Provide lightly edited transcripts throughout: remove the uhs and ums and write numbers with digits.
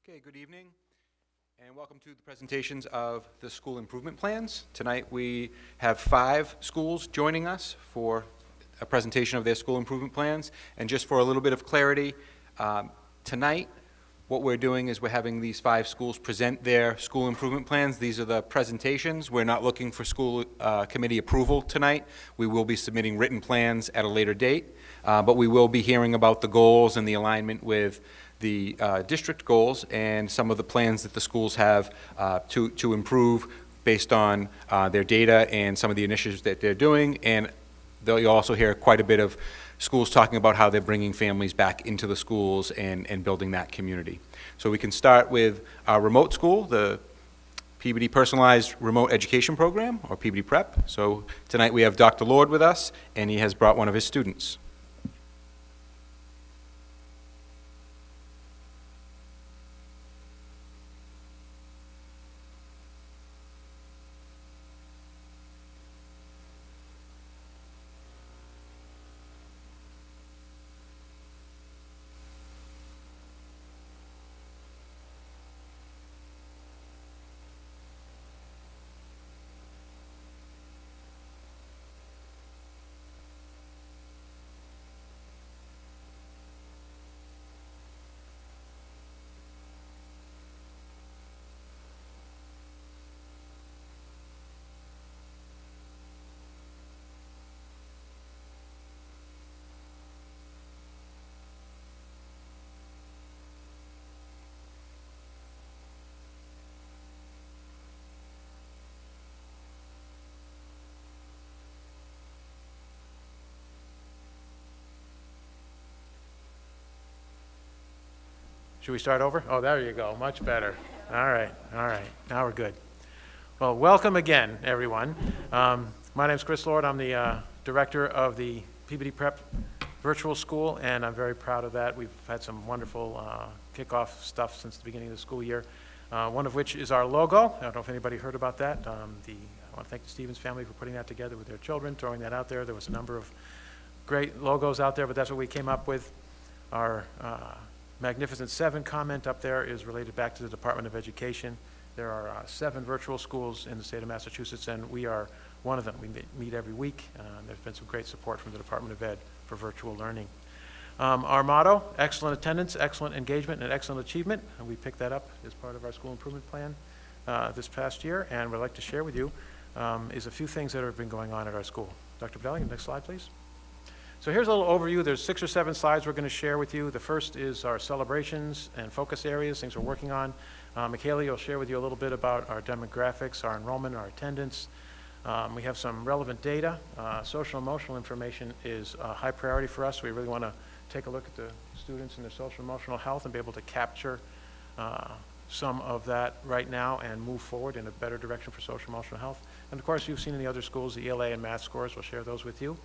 Okay, good evening, and welcome to the presentations of the school improvement plans. Tonight we have 5 schools joining us for a presentation of their school improvement plans. And just for a little bit of clarity, tonight what we're doing is we're having these 5 schools present their school improvement plans. These are the presentations. We're not looking for school committee approval tonight. We will be submitting written plans at a later date, but we will be hearing about the goals and the alignment with the district goals and some of the plans that the schools have to improve based on their data and some of the initiatives that they're doing. And you'll also hear quite a bit of schools talking about how they're bringing families back into the schools and building that community. So we can start with our remote school, the Peabody Personalized Remote Education Program, or Peabody Prep. So tonight we have Dr. Lord with us, and he has brought one of his students. Should we start over? Oh, there you go. Much better. All right. Now we're good. Well, welcome again, everyone. My name is Chris Lord. I'm the director of the Peabody Prep Virtual School, and I'm very proud of that. We've had some wonderful kickoff stuff since the beginning of the school year, one of which is our logo. I don't know if anybody heard about that. I want to thank the Stevens family for putting that together with their children, throwing that out there. There was a number of great logos out there, but that's what we came up with. Our Magnificent 7 comment up there is related back to the Department of Education. There are 7 virtual schools in the state of Massachusetts, and we are one of them. We meet every week. There's been some great support from the Department of Ed for virtual learning. Our motto, excellent attendance, excellent engagement, and excellent achievement. And we picked that up as part of our school improvement plan this past year, and what I'd like to share with you is a few things that have been going on at our school. Dr. Pedelli, next slide, please. So here's a little overview. There's 6 or 7 slides we're going to share with you. The first is our celebrations and focus areas, things we're working on. Michaela will share with you a little bit about our demographics, our enrollment, our attendance. We have some relevant data. Social emotional information is a high priority for us. We really want to take a look at the students and their social emotional health and be able to capture some of that right now and move forward in a better direction for social emotional health. And of course, you've seen in the other schools, the ELA and math scores. We'll share those with you.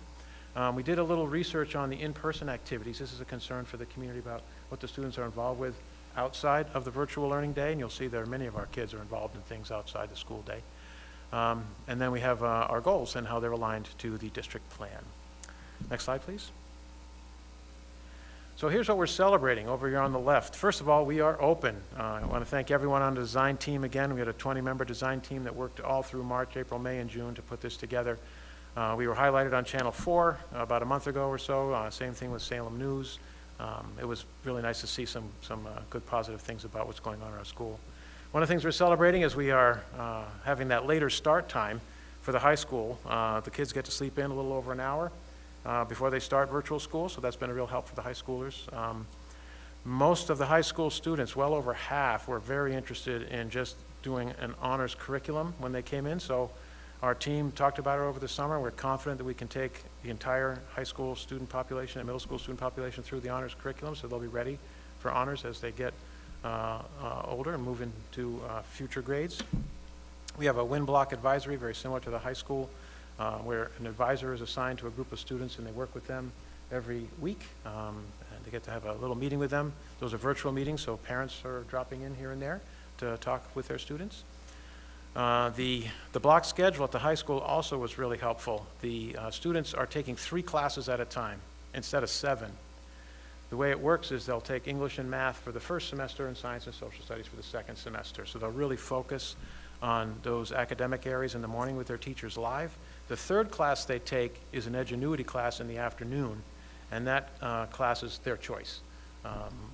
We did a little research on the in-person activities. This is a concern for the community about what the students are involved with outside of the virtual learning day, and you'll see there many of our kids are involved in things outside the school day. And then we have our goals and how they're aligned to the district plan. Next slide, please. So here's what we're celebrating over here on the left. First of all, we are open. I want to thank everyone on the design team again. We had a 20-member design team that worked all through March, April, May, and June to put this together. We were highlighted on Channel 4 about a month ago or so. Same thing with Salem News. It was really nice to see some good positive things about what's going on in our school. One of the things we're celebrating is we are having that later start time for the high school. The kids get to sleep in a little over an hour before they start virtual school, so that's been a real help for the high schoolers. Most of the high school students, well over half, were very interested in just doing an honors curriculum when they came in. So our team talked about it over the summer. We're confident that we can take the entire high school student population and middle school student population through the honors curriculum, so they'll be ready for honors as they get older and move into future grades. We have a win block advisory, very similar to the high school, where an advisor is assigned to a group of students and they work with them every week. And they get to have a little meeting with them. Those are virtual meetings, so parents are dropping in here and there to talk with their students. The block schedule at the high school also was really helpful. The students are taking 3 classes at a time instead of 7. The way it works is they'll take English and math for the first semester and science and social studies for the second semester. So they'll really focus on those academic areas in the morning with their teachers live. The third class they take is an edgenuity class in the afternoon, and that class is their choice.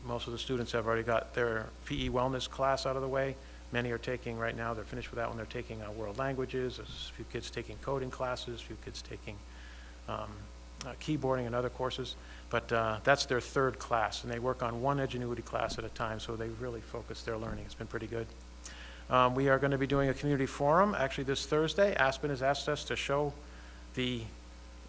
Most of the students have already got their PE wellness class out of the way. Many are taking, right now, they're finished with that one, they're taking world languages. There's a few kids taking coding classes, a few kids taking keyboarding and other courses. But that's their third class, and they work on one edgenuity class at a time, so they really focus their learning. It's been pretty good. We are going to be doing a community forum, actually this Thursday. Aspen has asked us to show the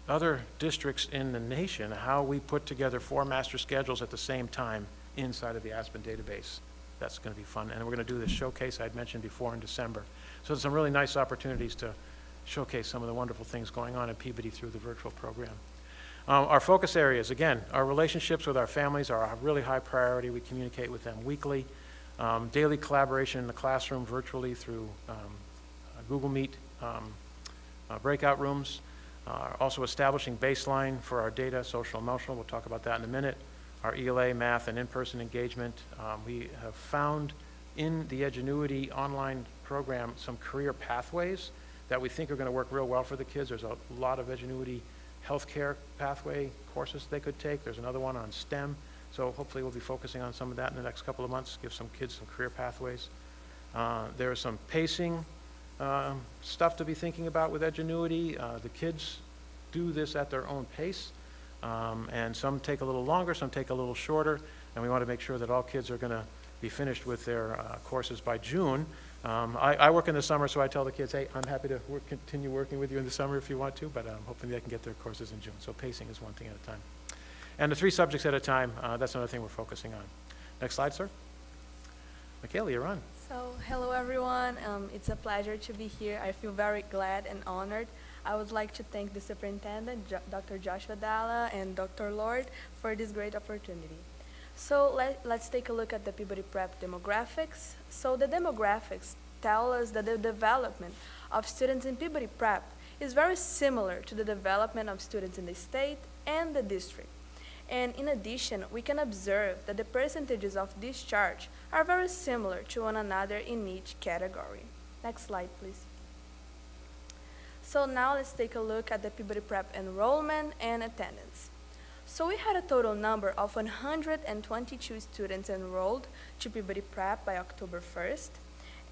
other districts in the nation how we put together 4 master schedules at the same time inside of the Aspen database. That's going to be fun. And we're going to do this showcase I'd mentioned before in December. So there's some really nice opportunities to showcase some of the wonderful things going on in Peabody through the virtual program. Our focus areas, again, our relationships with our families are a really high priority. We communicate with them weekly. Daily collaboration in the classroom virtually through Google Meet breakout rooms. Also establishing baseline for our data, social emotional. We'll talk about that in a minute. Our ELA, math, and in-person engagement. We have found in the Edgenuity online program some career pathways that we think are going to work real well for the kids. There's a lot of Edgenuity healthcare pathway courses they could take. There's another one on STEM. So hopefully we'll be focusing on some of that in the next couple of months, give some kids some career pathways. There's some pacing stuff to be thinking about with Edgenuity. The kids do this at their own pace, and some take a little longer, some take a little shorter, and we want to make sure that all kids are going to be finished with their courses by June. I work in the summer, so I tell the kids, hey, I'm happy to continue working with you in the summer if you want to, but I'm hoping they can get their courses in June. So pacing is one thing at a time. And the 3 subjects at a time, that's another thing we're focusing on. Next slide, sir. Michaela, you're on. So, hello everyone. It's a pleasure to be here. I feel very glad and honored. I would like to thank the Superintendent, Dr. Joshua Dalla, and Dr. Lord for this great opportunity. So, let's take a look at the Peabody Prep demographics. So, the demographics tell us that the development of students in Peabody Prep is very similar to the development of students in the state and the district. And in addition, we can observe that the percentages of discharge are very similar to one another in each category. Next slide, please. So now let's take a look at the Peabody Prep enrollment and attendance. So we had a total number of 122 students enrolled to Peabody Prep by October 1st.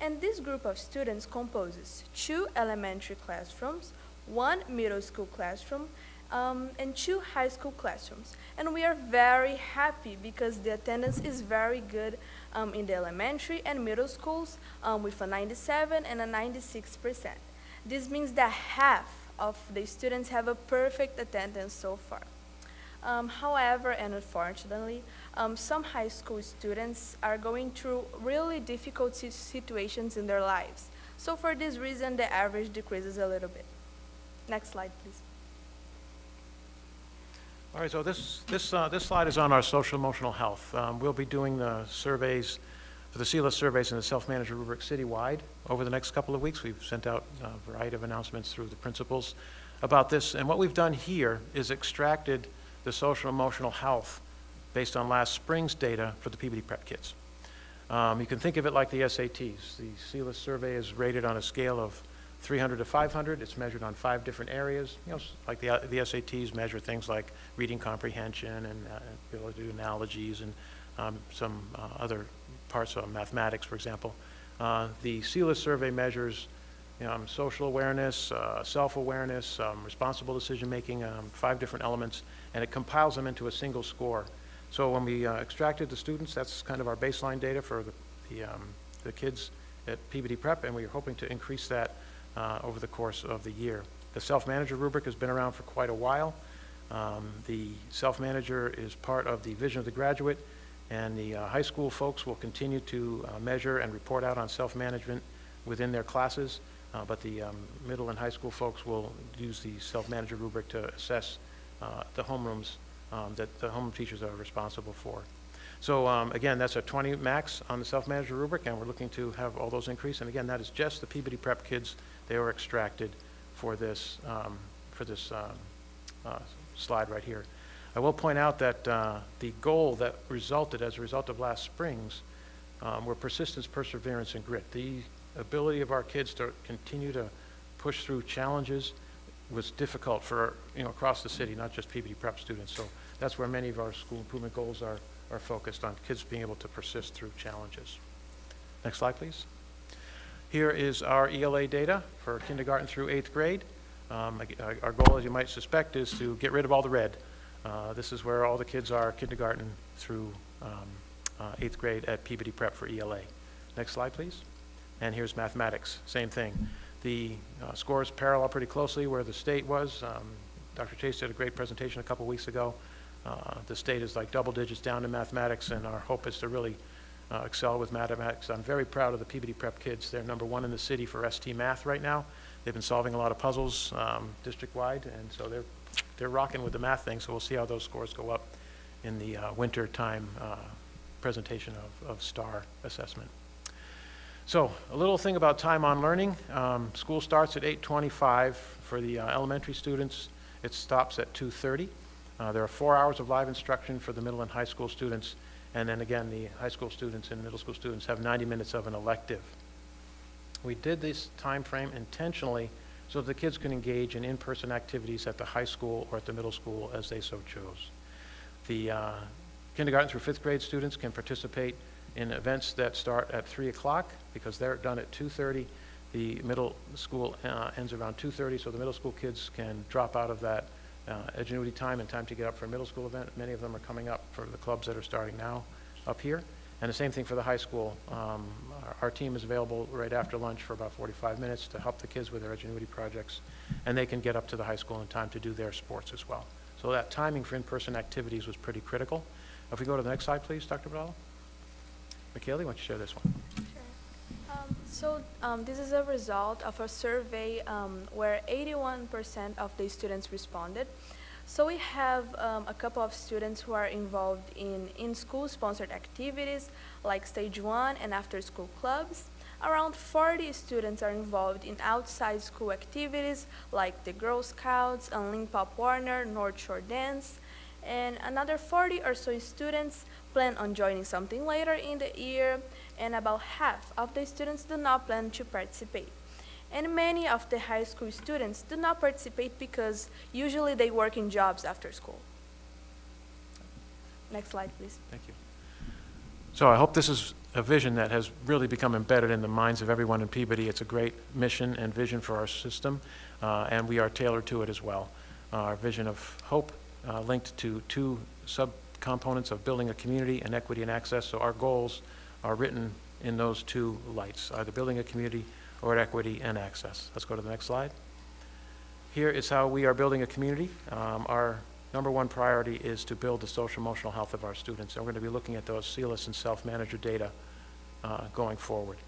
And this group of students composes 2 elementary classrooms, 1 middle school classroom, and 2 high school classrooms. And we are very happy because the attendance is very good in the elementary and middle schools with a 97 and a 96%. This means that half of the students have a perfect attendance so far. However, and unfortunately, some high school students are going through really difficult situations in their lives. So for this reason, the average decreases a little bit. Next slide, please. All right, so this slide is on our social emotional health. We'll be doing the surveys, for the CELA surveys and the self-managed rubric citywide over the next couple of weeks. We've sent out a variety of announcements through the principals about this. And what we've done here is extracted the social emotional health based on last spring's data for the Peabody Prep kids. You can think of it like the SATs. The CELA survey is rated on a scale of 300 to 500. It's measured on 5 different areas. You know, like the SATs measure things like reading comprehension and ability to do analogies and some other parts of mathematics, for example. The CELA survey measures social awareness, self-awareness, responsible decision-making, 5 different elements, and it compiles them into a single score. So when we extracted the students, that's kind of our baseline data for the kids at Peabody Prep, and we're hoping to increase that over the course of the year. The self-manager rubric has been around for quite a while. The self-manager is part of the vision of the graduate, and the high school folks will continue to measure and report out on self-management within their classes, but the middle and high school folks will use the self-manager rubric to assess the homerooms that the home teachers are responsible for. So again, that's a 20 max on the self-manager rubric, and we're looking to have all those increase. And again, that is just the Peabody Prep kids. They were extracted for this slide right here. I will point out that the goal that resulted as a result of last spring's were persistence, perseverance, and grit. The ability of our kids to continue to push through challenges was difficult for, across the city, not just Peabody Prep students. So that's where many of our school improvement goals are focused on, kids being able to persist through challenges. Next slide, please. Here is our ELA data for kindergarten through 8th grade. Our goal, as you might suspect, is to get rid of all the red. This is where all the kids are kindergarten through 8th grade at Peabody Prep for ELA. Next slide, please. And here's mathematics, same thing. The scores parallel pretty closely where the state was. Dr. Chase did a great presentation a couple weeks ago. The state is like double digits down in mathematics, and our hope is to really excel with mathematics. I'm very proud of the Peabody Prep kids. They're #1 in the city for ST Math right now. They've been solving a lot of puzzles district-wide, and so they're rocking with the math thing, so we'll see how those scores go up in the winter time presentation of STAR assessment. So a little thing about time on learning. School starts at 8:25 for the elementary students. It stops at 2:30. There are 4 hours of live instruction for the middle and high school students, and then again, the high school students and middle school students have 90 minutes of an elective. We did this time frame intentionally so that the kids can engage in in-person activities at the high school or at the middle school as they so chose. The kindergarten through 5th grade students can participate in events that start at 3 o'clock because they're done at 2:30. The middle school ends around 2:30, so the middle school kids can drop out of that Edgenuity time in time to get up for a middle school event. Many of them are coming up for the clubs that are starting now up here. And the same thing for the high school. Our team is available right after lunch for about 45 minutes to help the kids with their Edgenuity projects, and they can get up to the high school in time to do their sports as well. So that timing for in-person activities was pretty critical. If we go to the next slide, please, Dr. Badala. Michaeli, why don't you share this one? This is a result of a survey where 81% of the students responded. So we have a couple of students who are involved in school sponsored activities like Stage 1 and after school clubs. Around 40 students are involved in outside school activities like the Girl Scouts, Unlink Pop Warner, North Shore Dance, and another 40 or so students plan on joining something later in the year, and about half of the students do not plan to participate. And many of the high school students do not participate because usually they work in jobs after school. Next slide, please. Thank you. So I hope this is a vision that has really become embedded in the minds of everyone in Peabody. It's a great mission and vision for our system, and we are tailored to it as well. Our vision of hope linked to 2 subcomponents of building a community and equity and access. So our goals are written in those 2 lights, either building a community or equity and access. Let's go to the next slide. Here is how we are building a community. Our #1 priority is to build the social emotional health of our students, and we're going to be looking at those CELIS and self-manager data going forward.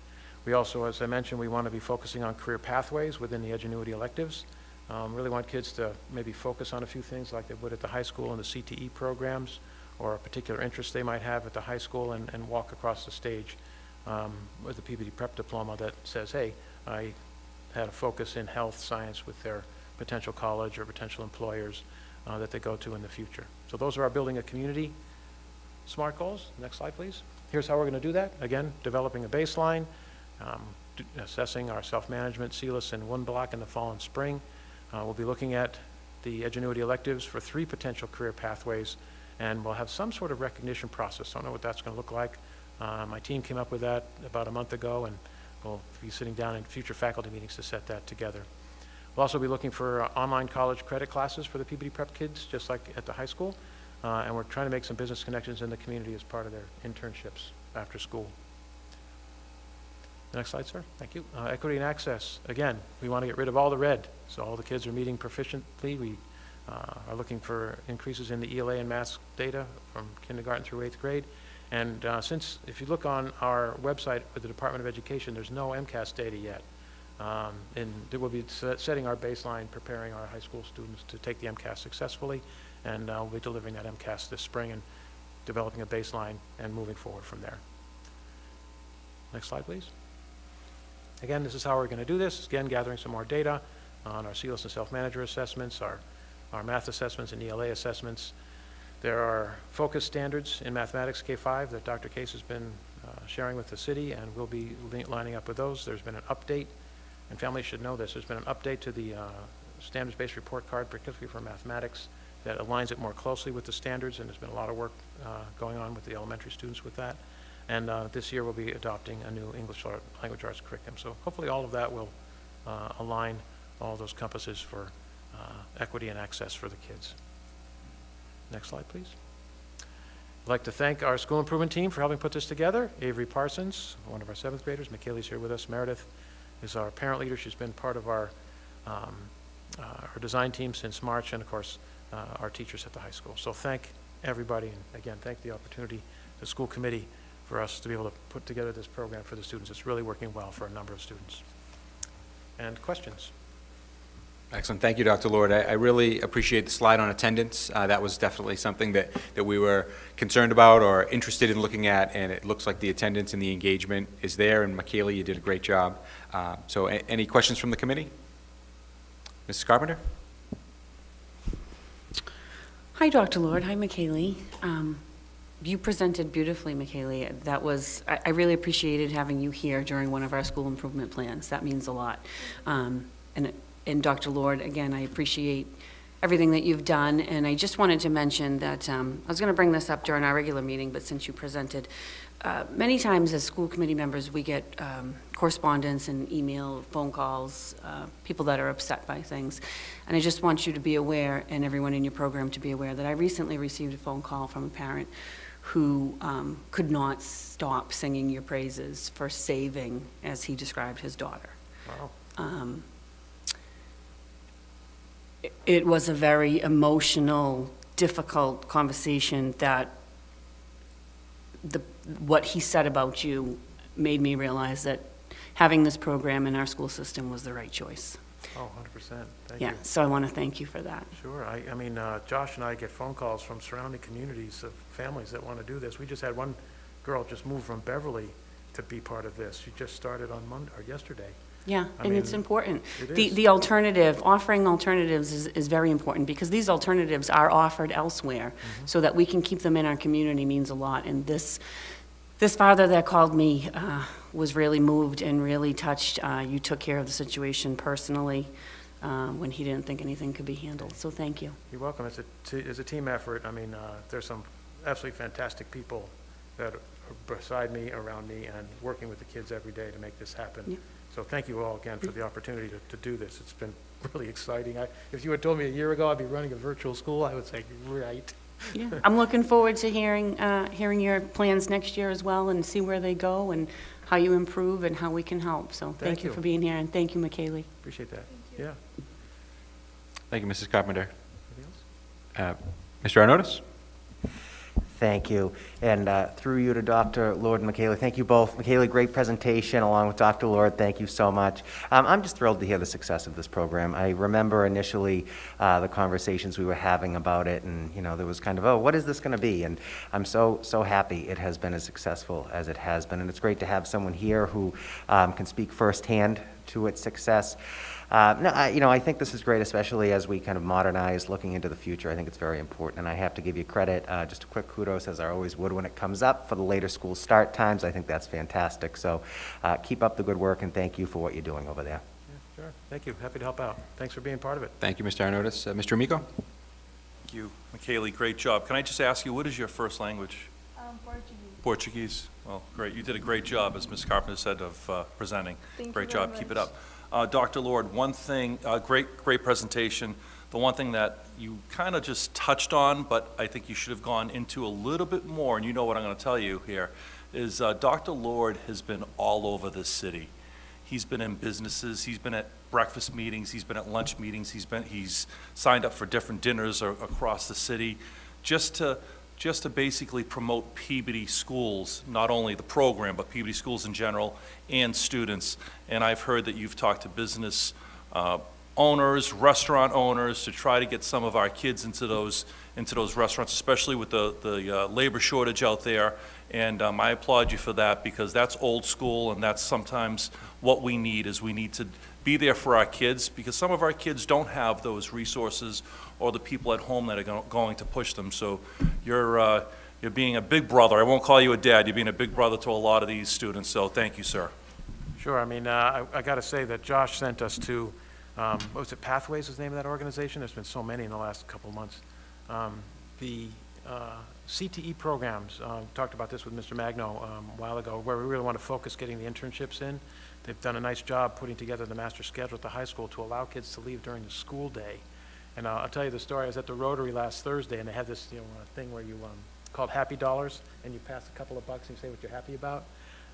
We also, as I mentioned, we want to be focusing on career pathways within the Edgenuity electives. Really want kids to maybe focus on a few things like they would at the high school in the CTE programs, or a particular interest they might have at the high school, and walk across the stage with a Peabody Prep diploma that says, hey, I had a focus in health science with their potential college or potential employers that they go to in the future. So those are our building a community SMART goals. Next slide, please. Here's how we're going to do that. Again, developing a baseline, assessing our self-management, CELIS, and 1 block in the fall and spring. We'll be looking at the Edgenuity electives for 3 potential career pathways, and we'll have some sort of recognition process. Don't know what that's going to look like. My team came up with that about a month ago, and we'll be sitting down in future faculty meetings to set that together. We'll also be looking for online college credit classes for the Peabody Prep kids, just like at the high school, and we're trying to make some business connections in the community as part of their internships after school. Next slide, sir. Thank you. Equity and access. Again, we want to get rid of all the red, so all the kids are meeting proficiently. We are looking for increases in the ELA and math data from kindergarten through 8th grade. And since, if you look on our website with the Department of Education, there's no Mcas data yet. And we'll be setting our baseline, preparing our high school students to take the Mcas successfully, and we'll be delivering that Mcas this spring and developing a baseline and moving forward from there. Next slide, please. Again, this is how we're going to do this. Again, gathering some more data on our CELIS and self-manager assessments, our math assessments and ELA assessments. There are focus standards in mathematics K-5 that Dr. Case has been sharing with the city, and we'll be lining up with those. There's been an update, and families should know this, there's been an update to the standards-based report card, particularly for mathematics, that aligns it more closely with the standards, and there's been a lot of work going on with the elementary students with that. And this year we'll be adopting a new English language arts curriculum. So hopefully all of that will align all those compasses for equity and access for the kids. Next slide, please. I'd like to thank our school improvement team for helping put this together. Avery Parsons, one of our 7th graders. McKaylee's here with us. Meredith is our parent leader. She's been part of our design team since March, and of course, our teachers at the high school. So thank everybody, and again, thank the opportunity, the school committee, for us to be able to put together this program for the students. It's really working well for a number of students. And questions? Excellent. Thank you, Dr. Lord. I really appreciate the slide on attendance. That was definitely something that we were concerned about or interested in looking at, and it looks like the attendance and the engagement is there, and Mcaylee, you did a great job. So any questions from the committee? Mrs. Carpenter? Hi, Dr. Lord. Hi, Mcaylee. You presented beautifully, Mcaylee. That was, I really appreciated having you here during one of our school improvement plans. That means a lot. And Dr. Lord, again, I appreciate everything that you've done, and I just wanted to mention that I was going to bring this up during our regular meeting, but since you presented, many times as school committee members, we get correspondence and email, phone calls, people that are upset by things. And I just want you to be aware, and everyone in your program to be aware, that I recently received a phone call from a parent who could not stop singing your praises for saving, as he described, his daughter. Wow. It was a very emotional, difficult conversation that what he said about you made me realize that having this program in our school system was the right choice. Oh, 100%. Thank you. Yeah, so I want to thank you for that. Sure. I mean, Josh and I get phone calls from surrounding communities of families that want to do this. We just had one girl just move from Beverly to be part of this. She just started on Monday or yesterday. Yeah, and it's important. It is. The alternative, offering alternatives is very important, because these alternatives are offered elsewhere, so that we can keep them in our community means a lot. And this father that called me was really moved and really touched. You took care of the situation personally when he didn't think anything could be handled, so thank you. You're welcome. It's a team effort. I mean, there's some absolutely fantastic people that are beside me, around me, and working with the kids every day to make this happen. Yeah. So thank you all again for the opportunity to do this. It's been really exciting. If you had told me a year ago I'd be running a virtual school, I would say, right. Yeah, I'm looking forward to hearing your plans next year as well, and see where they go and how you improve and how we can help. So thank you for being here, and thank you, Mcaylee. Appreciate that. Yeah. Thank you, Mrs. Carpenter. Anything else? Mr. Arnottis? Thank you. And through you to Dr. Lord and Mcaylee, thank you both. Mcaylee, great presentation, along with Dr. Lord. Thank you so much. I'm just thrilled to hear the success of this program. I remember initially the conversations we were having about it, and there was kind of, oh, what is this going to be? And I'm so happy it has been as successful as it has been. And it's great to have someone here who can speak firsthand to its success. I think this is great, especially as we kind of modernize, looking into the future. I think it's very important, and I have to give you credit. Just a quick kudos, as I always would when it comes up, for the later school start times. I think that's fantastic. So keep up the good work, and thank you for what you're doing over there. Yeah, sure. Thank you. Happy to help out. Thanks for being part of it. Thank you, Mr. Arnottis. Mr. Amico? Thank you. Mcaylee, great job. Can I just ask you, what is your first language? Portuguese. Portuguese? Well, great. You did a great job, as Ms. Carpenter said, of presenting. Thank you Great very job. Keep much. it up. Dr. Lord, one thing, great presentation. The one thing that you kind of just touched on, but I think you should have gone into a little bit more, and you know what I'm going to tell you here, is Dr. Lord has been all over this city. He's been in businesses, he's been at breakfast meetings, he's been at lunch meetings, he's signed up for different dinners across the city, just to basically promote Peabody schools, not only the program, but Peabody schools in general and students. And I've heard that you've talked to business owners, restaurant owners, to try to get some of our kids into those restaurants, especially with the labor shortage out there. And I applaud you for that, because that's old school, and that's sometimes what we need, is we need to be there for our kids, because some of our kids don't have those resources or the people at home that are going to push them. So you're being a big brother. I won't call you a dad. You're being a big brother to a lot of these students, so thank you, sir. Sure, I mean, I got to say that Josh sent us to, what was it, Pathways was the name of that organization? There's been so many in the last couple of months. The CTE programs, talked about this with Mr. Magno a while ago, where we really want to focus getting the internships in. They've done a nice job putting together the master schedule at the high school to allow kids to leave during the school day. And I'll tell you the story. I was at the Rotary last Thursday, and they had this thing where you, called Happy Dollars, and you pass a couple of bucks and you say what you're happy about.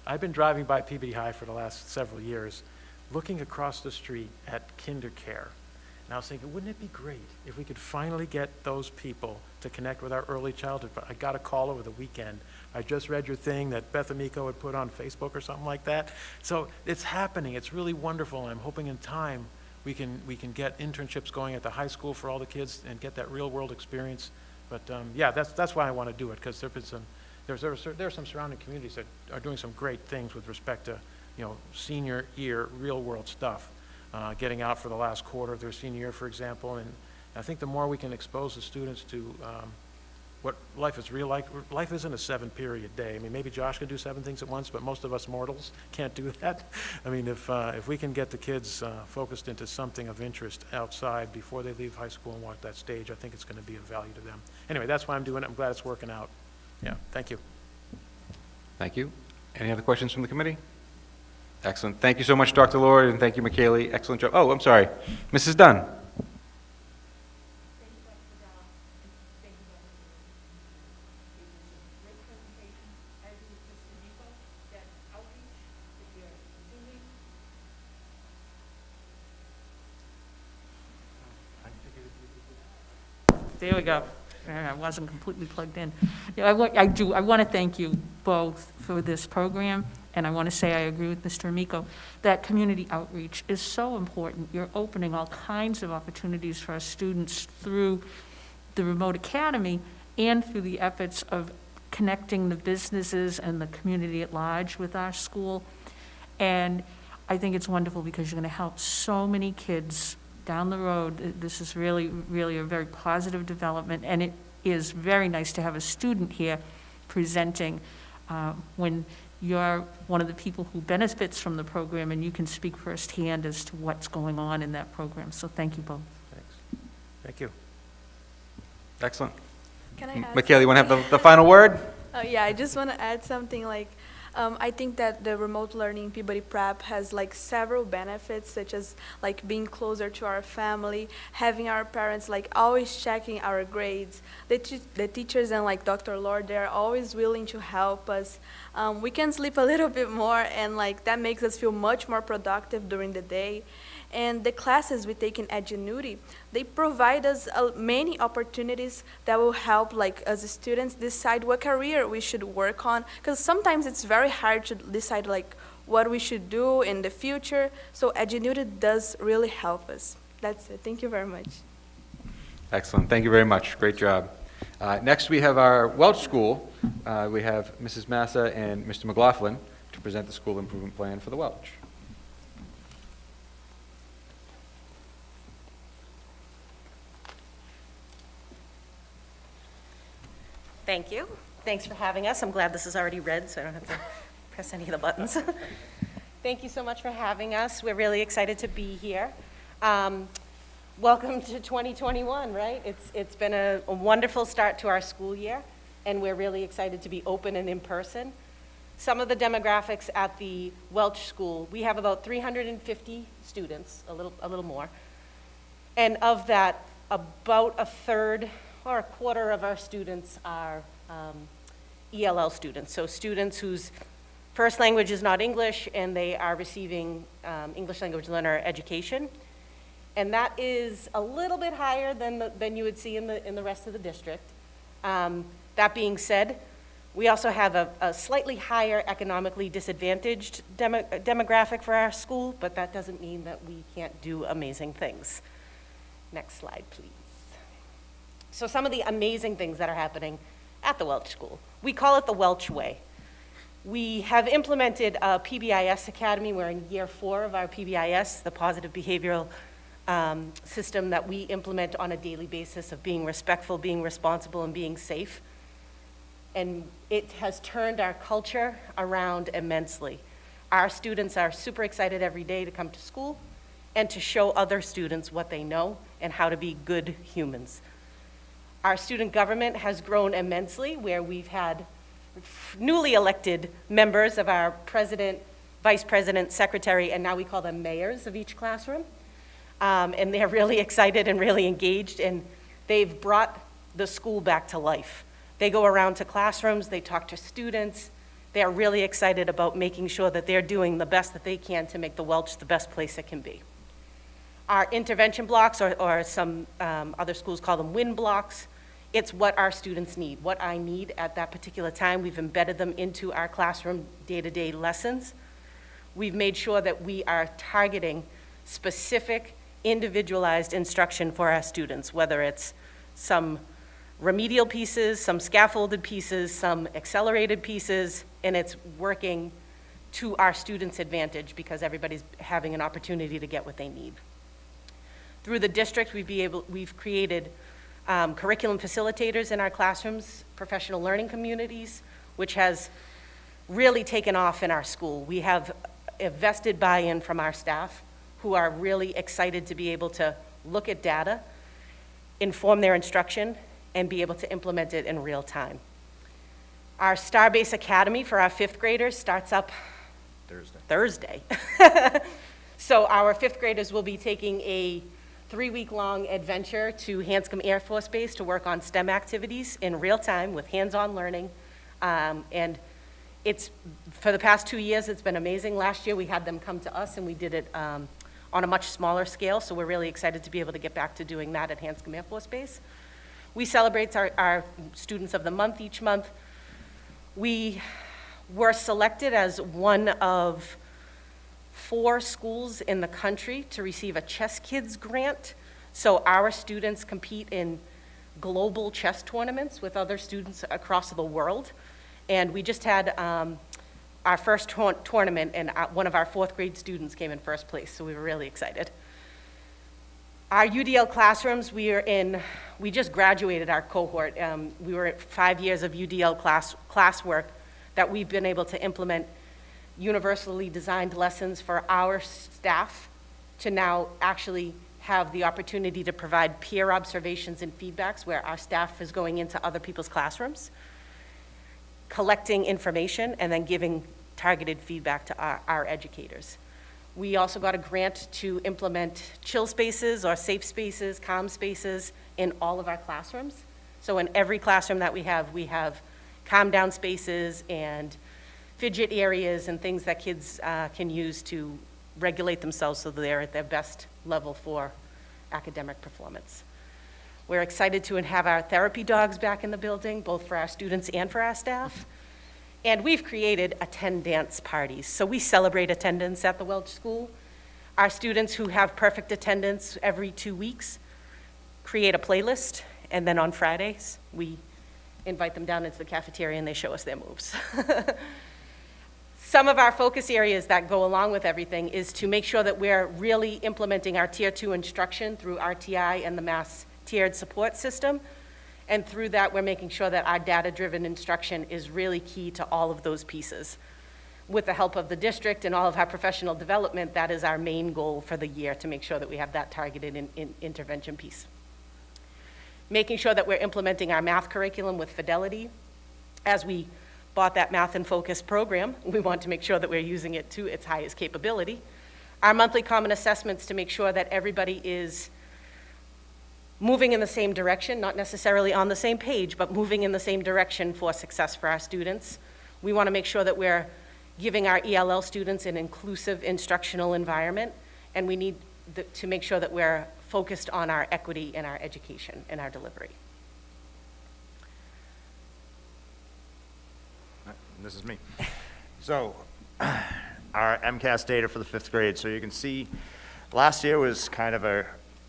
I've been driving by Peabody High for the last several years, looking across the street at KinderCare. And I was thinking, wouldn't it be great if we could finally get those people to connect with our early childhood? I got a call over the weekend. I just read your thing that Beth Amico had put on Facebook or something like that. So it's happening. It's really wonderful. And I'm hoping in time we can get internships going at the high school for all the kids and get that real world experience. But yeah, that's why I want to do it, because there are some surrounding communities that are doing some great things with respect to, senior year, real world stuff. Getting out for the last quarter of their senior year, for example. And I think the more we can expose the students to what life is real like. Life isn't a 7-period day. I mean, maybe Josh can do 7 things at once, but most of us mortals can't do that. I mean, if we can get the kids focused into something of interest outside before they leave high school and walk that stage, I think it's going to be of value to them. Anyway, that's why I'm doing it. I'm glad it's working out. Yeah, thank you. Thank you. Any other questions from the committee? Excellent. Thank you so much, Dr. Lord, and thank you, McKaylee. Excellent job. Oh, I'm sorry. Mrs. Dunn. There we go. I wasn't completely plugged in. Yeah, I want to thank you both for this program, and I want to say I agree with Mr. Amico that community outreach is so important. You're opening all kinds of opportunities for our students through the remote academy and through the efforts of connecting the businesses and the community at large with our school. And I think it's wonderful because you're going to help so many kids down the road. This is really, really a very positive development, and it is very nice to have a student here presenting when you're one of the people who benefits from the program, and you can speak firsthand as to what's going on in that program. So thank you both. Thanks. Thank you. Excellent. Can I add McKaylee, you want to have the final word? Yeah, I just want to add something like, I think that the remote learning Peabody Prep has like several benefits, such as like being closer to our family, having our parents like always checking our grades. The teachers and like Dr. Lord, they're always willing to help us. We can sleep a little bit more, and like that makes us feel much more productive during the day. And the classes we take in Edgenuity, they provide us many opportunities that will help like as students decide what career we should work on, because sometimes it's very hard to decide like what we should do in the future. So Edgenuity does really help us. That's it. Thank you very much. Excellent. Thank you very much. Great job. Next, we have our Welch School. We have Mrs. Massa and Mr. McLaughlin to present the school improvement plan for the Welch. Thank you. Thanks for having us. I'm glad this is already red, so I don't have to press any of the buttons. Thank you so much for having us. We're really excited to be here. Welcome to 2021, right? It's been a wonderful start to our school year, and we're really excited to be open and in person. Some of the demographics at the Welch School, we have about 350 students, a little more. And of that, about a third or a quarter of our students are ELL students, so students whose first language is not English and they are receiving English language learner education. And that is a little bit higher than you would see in the rest of the district. That being said, We also have a slightly higher economically disadvantaged demographic for our school, but that doesn't mean that we can't do amazing things. Next slide, please. So some of the amazing things that are happening at the Welch School. We call it the Welch Way. We have implemented a PBIS Academy. We're in year 4 of our PBIS, the positive behavioral system that we implement on a daily basis of being respectful, being responsible, and being safe. And it has turned our culture around immensely. Our students are super excited every day to come to school and to show other students what they know and how to be good humans. Our student government has grown immensely, where we've had newly elected members of our president, vice president, secretary, and now we call them mayors of each classroom. And they're really excited and really engaged, and they've brought the school back to life. They go around to classrooms, they talk to students. They're really excited about making sure that they're doing the best that they can to make the Welch the best place it can be. Our intervention blocks, or some other schools call them win blocks, it's what our students need, what I need at that particular time. We've embedded them into our classroom day-to-day lessons. We've made sure that we are targeting specific, individualized instruction for our students, whether it's some remedial pieces, some scaffolded pieces, some accelerated pieces, and it's working to our students' advantage because everybody's having an opportunity to get what they need. Through the district, we've created curriculum facilitators in our classrooms, professional learning communities, which has really taken off in our school. We have a vested buy-in from our staff who are really excited to be able to look at data, inform their instruction, and be able to implement it in real time. Our Starbase Academy for our 5th graders starts up Thursday. So our 5th graders will be taking a 3-week-long adventure to Hanscom Air Force Base to work on STEM activities in real time with hands-on learning. And it's, for the past 2 years, it's been amazing. Last year we had them come to us and we did it on a much smaller scale, so we're really excited to be able to get back to doing that at Hanscom Air Force Base. We celebrate our Students of the Month each month. We were selected as one of 4 schools in the country to receive a Chess Kids grant. So our students compete in global chess tournaments with other students across the world. And we just had our first tournament, and one of our 4th grade students came in first place, so we were really excited. Our UDL classrooms, we just graduated our cohort. We were at 5 years of UDL classwork that we've been able to implement universally designed lessons for our staff to now actually have the opportunity to provide peer observations and feedbacks where our staff is going into other people's classrooms, collecting information, and then giving targeted feedback to our educators. We also got a grant to implement chill spaces or safe spaces, calm spaces in all of our classrooms. So in every classroom that we have calm down spaces and fidget areas and things that kids can use to regulate themselves so they're at their best level for academic performance. We're excited to have our therapy dogs back in the building, both for our students and for our staff. And we've created attendance parties. So we celebrate attendance at the Welch School. Our students who have perfect attendance every 2 weeks create a playlist, and then on Fridays, we invite them down into the cafeteria and they show us their moves. Some of our focus areas that go along with everything is to make sure that we're really implementing our Tier 2 instruction through RTI and the Mass Tiered Support System. And through that, we're making sure that our data-driven instruction is really key to all of those pieces. With the help of the district and all of our professional development, that is our main goal for the year, to make sure that we have that targeted intervention piece. Making sure that we're implementing our math curriculum with fidelity. As we bought that Math in Focus program, we want to make sure that we're using it to its highest capability. Our monthly common assessments to make sure that everybody is moving in the same direction, not necessarily on the same page, but moving in the same direction for success for our students. We want to make sure that we're giving our ELL students an inclusive instructional environment, and we need to make sure that we're focused on our equity in our education and our delivery. This is me. So, our MCAS data for the 5th grade. So you can see, last year was kind of a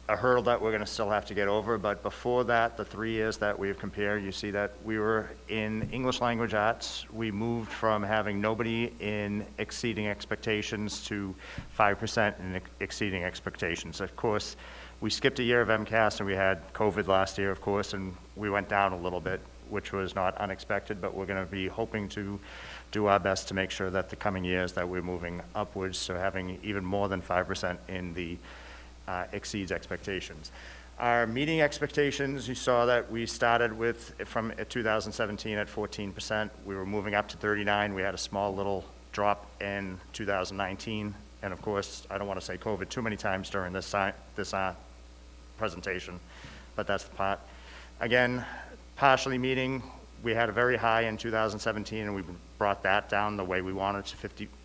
hurdle that we're gonna still have to get over, but before that, the 3 years that we've compared, you see that we were in English language arts. We moved from having nobody in exceeding expectations to 5% in exceeding expectations. Of course, we skipped a year of MCAS and we had COVID last year, of course, and we went down a little bit, which was not unexpected, but we're gonna be hoping to do our best to make sure that the coming years that we're moving upwards, so having even more than 5% in the exceeds expectations. Our meeting expectations, you saw that we started with, from 2017 at 14%. We were moving up to 39. We had a small little drop in 2019. And of course, I don't want to say COVID too many times during this presentation, but that's the part. Again, partially meeting, we had a very high in 2017, and we brought that down the way we wanted to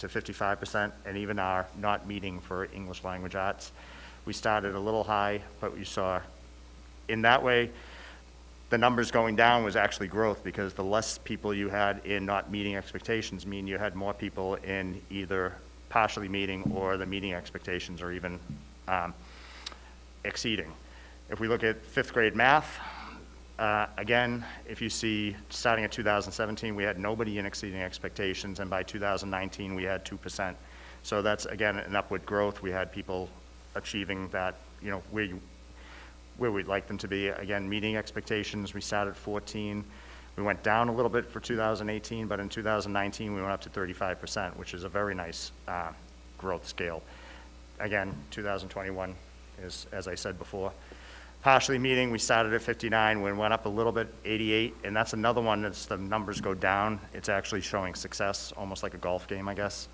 55%, and even our not meeting for English language arts. We started a little high, but you saw in that way, the numbers going down was actually growth, because the less people you had in not meeting expectations mean you had more people in either partially meeting or the meeting expectations, or even exceeding. If we look at 5th grade math, again, if you see, starting at 2017, we had nobody in exceeding expectations, and by 2019, we had 2%. So that's, again, an upward growth. We had people achieving that, you know, where we'd like them to be. Again, meeting expectations, we started at 14. We went down a little bit for 2018, but in 2019, we went up to 35%, which is a very nice growth scale. Again, 2021 is, as I said before. Partially meeting, we started at 59, we went up a little bit, 88, and that's another one that's the numbers go down. It's actually showing success, almost like a golf game, I guess.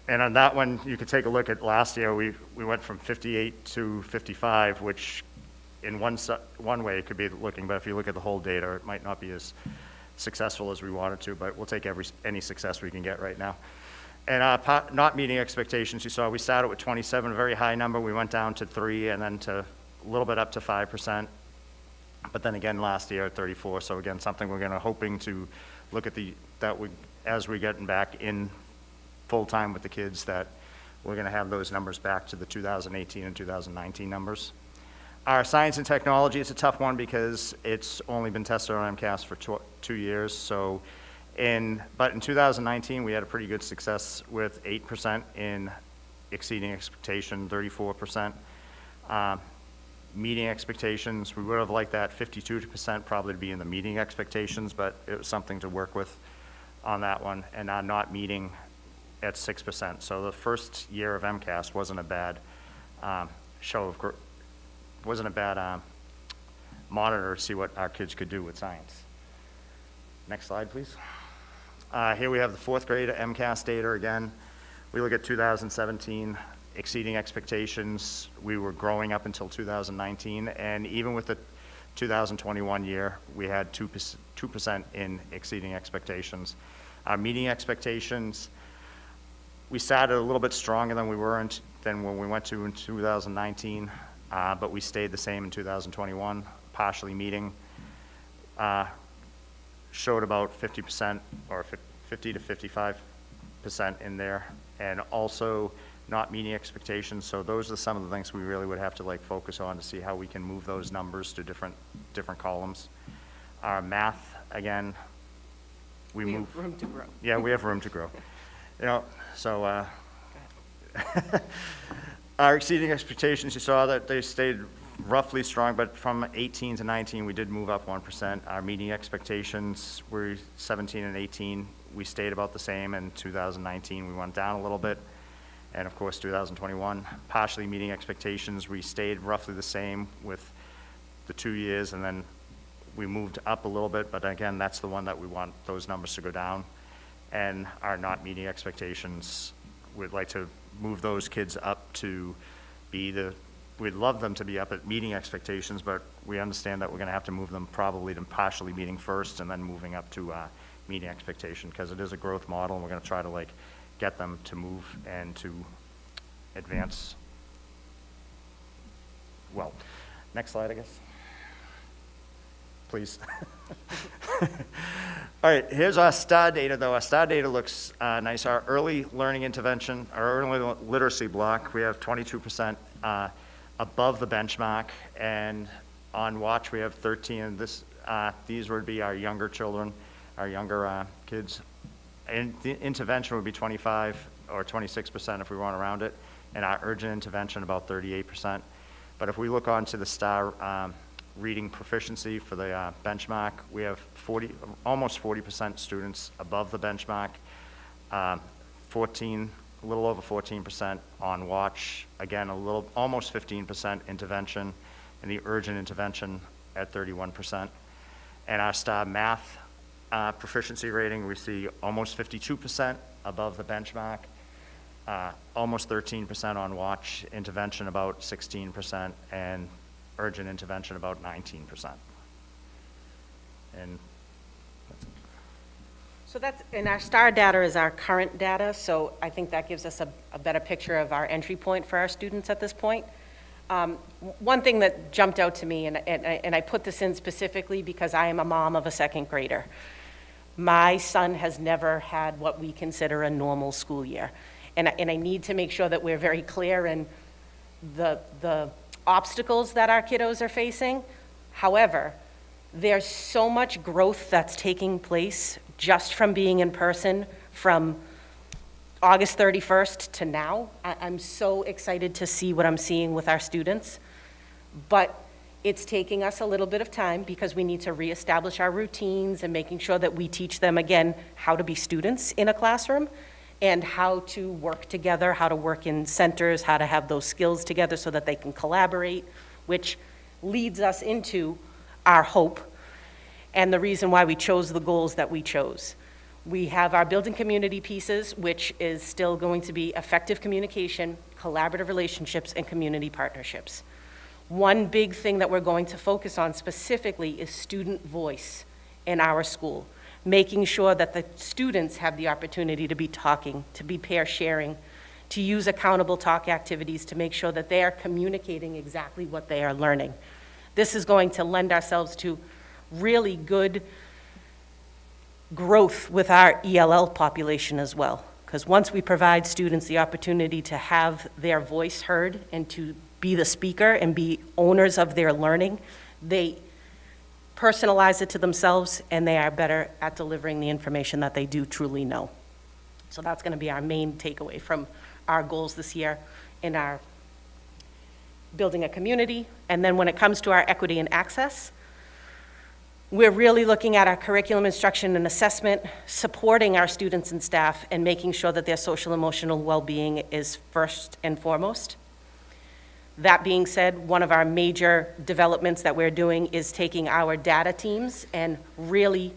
And on that one, you could take a look at last year, we went from 58 to 55, which in one way it could be looking, but if you look at the whole data, it might not be as successful as we wanted to, but we'll take any success we can get right now. And not meeting expectations, you saw we started with 27, a very high number. We went down to 3, and then to a little bit up to 5%. But then again, last year at 34. So again, something we're gonna hoping to look at as we getting back in full time with the kids, that we're gonna have those numbers back to the 2018 and 2019 numbers. Our science and technology is a tough one because it's only been tested on MCAS for 2 years. So but in 2019, we had a pretty good success with 8% in exceeding expectation, 34%. Meeting expectations, we would have liked that 52% probably to be in the meeting expectations, but it was something to work with on that one. And not meeting at 6%. So the first year of MCAS wasn't a bad wasn't a bad monitor to see what our kids could do with science. Next slide, please. Here we have the 4th grade MCAS data again. We look at 2017, exceeding expectations. We were growing up until 2019, and even with the 2021 year, we had 2% in exceeding expectations. Our meeting expectations, we started a little bit stronger than we were than when we went to in 2019, but we stayed the same in 2021, partially meeting. Showed about 50% or 50 to 55% in there, and also not meeting expectations. So those are some of the things we really would have to focus on to see how we can move those numbers to different columns. Our math, again, we move. have room to grow. Yeah, we have room to grow. You know, so our exceeding expectations, you saw that they stayed roughly strong, but from 18 to 19, we did move up 1%. Our meeting expectations were 17 and 18. We stayed about the same. In 2019, we went down a little bit. And of course, 2021, partially meeting expectations, we stayed roughly the same with the 2 years, and then we moved up a little bit, but again, that's the one that we want those numbers to go down. And our not meeting expectations, we'd like to move those kids up to we'd love them to be up at meeting expectations, but we understand that we're gonna have to move them probably to partially meeting first and then moving up to meeting expectation, because it is a growth model, and we're gonna try to get them to move and to advance. Well, next slide, I guess. please. All right, here's our STAR data, though. Our STAR data looks nice. Our early learning intervention, our early literacy block, we have 22% above the benchmark, and on watch, we have 13. These would be our younger children, our younger kids. And the intervention would be 25 or 26% if we want to round it, and our urgent intervention about 38%. But if we look onto the STAR reading proficiency for the benchmark, we have almost 40% students above the benchmark, a little over 14% on watch, again, almost 15% intervention, and the urgent intervention at 31%. And our STAR math proficiency rating, we see almost 52% above the benchmark, almost 13% on watch, intervention about 16%, and urgent intervention about 19%. And So and our STAR data is our current data, so I think that gives us a better picture of our entry point for our students at this point. One thing that jumped out to me, and I put this in specifically because I am a mom of a second grader. My son has never had what we consider a normal school year. And I need to make sure that we're very clear in the obstacles that our kiddos are facing. However, there's so much growth that's taking place just from being in person from August 31st to now. I'm so excited to see what I'm seeing with our students. But it's taking us a little bit of time because we need to reestablish our routines and making sure that we teach them again how to be students in a classroom and how to work together, how to work in centers, how to have those skills together so that they can collaborate, which leads us into our hope and the reason why we chose the goals that we chose. We have our building community pieces, which is still going to be effective communication, collaborative relationships, and community partnerships. One big thing that we're going to focus on specifically is student voice in our school, making sure that the students have the opportunity to be talking, to be pair sharing, to use accountable talk activities to make sure that they are communicating exactly what they are learning. This is going to lend ourselves to really good growth with our ELL population as well. Because once we provide students the opportunity to have their voice heard and to be the speaker and be owners of their learning, they personalize it to themselves and they are better at delivering the information that they do truly know. So that's going to be our main takeaway from our goals this year in our building a community. And then when it comes to our equity and access, we're really looking at our curriculum, instruction, and assessment, supporting our students and staff, and making sure that their social emotional well-being is first and foremost. That being said, one of our major developments that we're doing is taking our data teams and really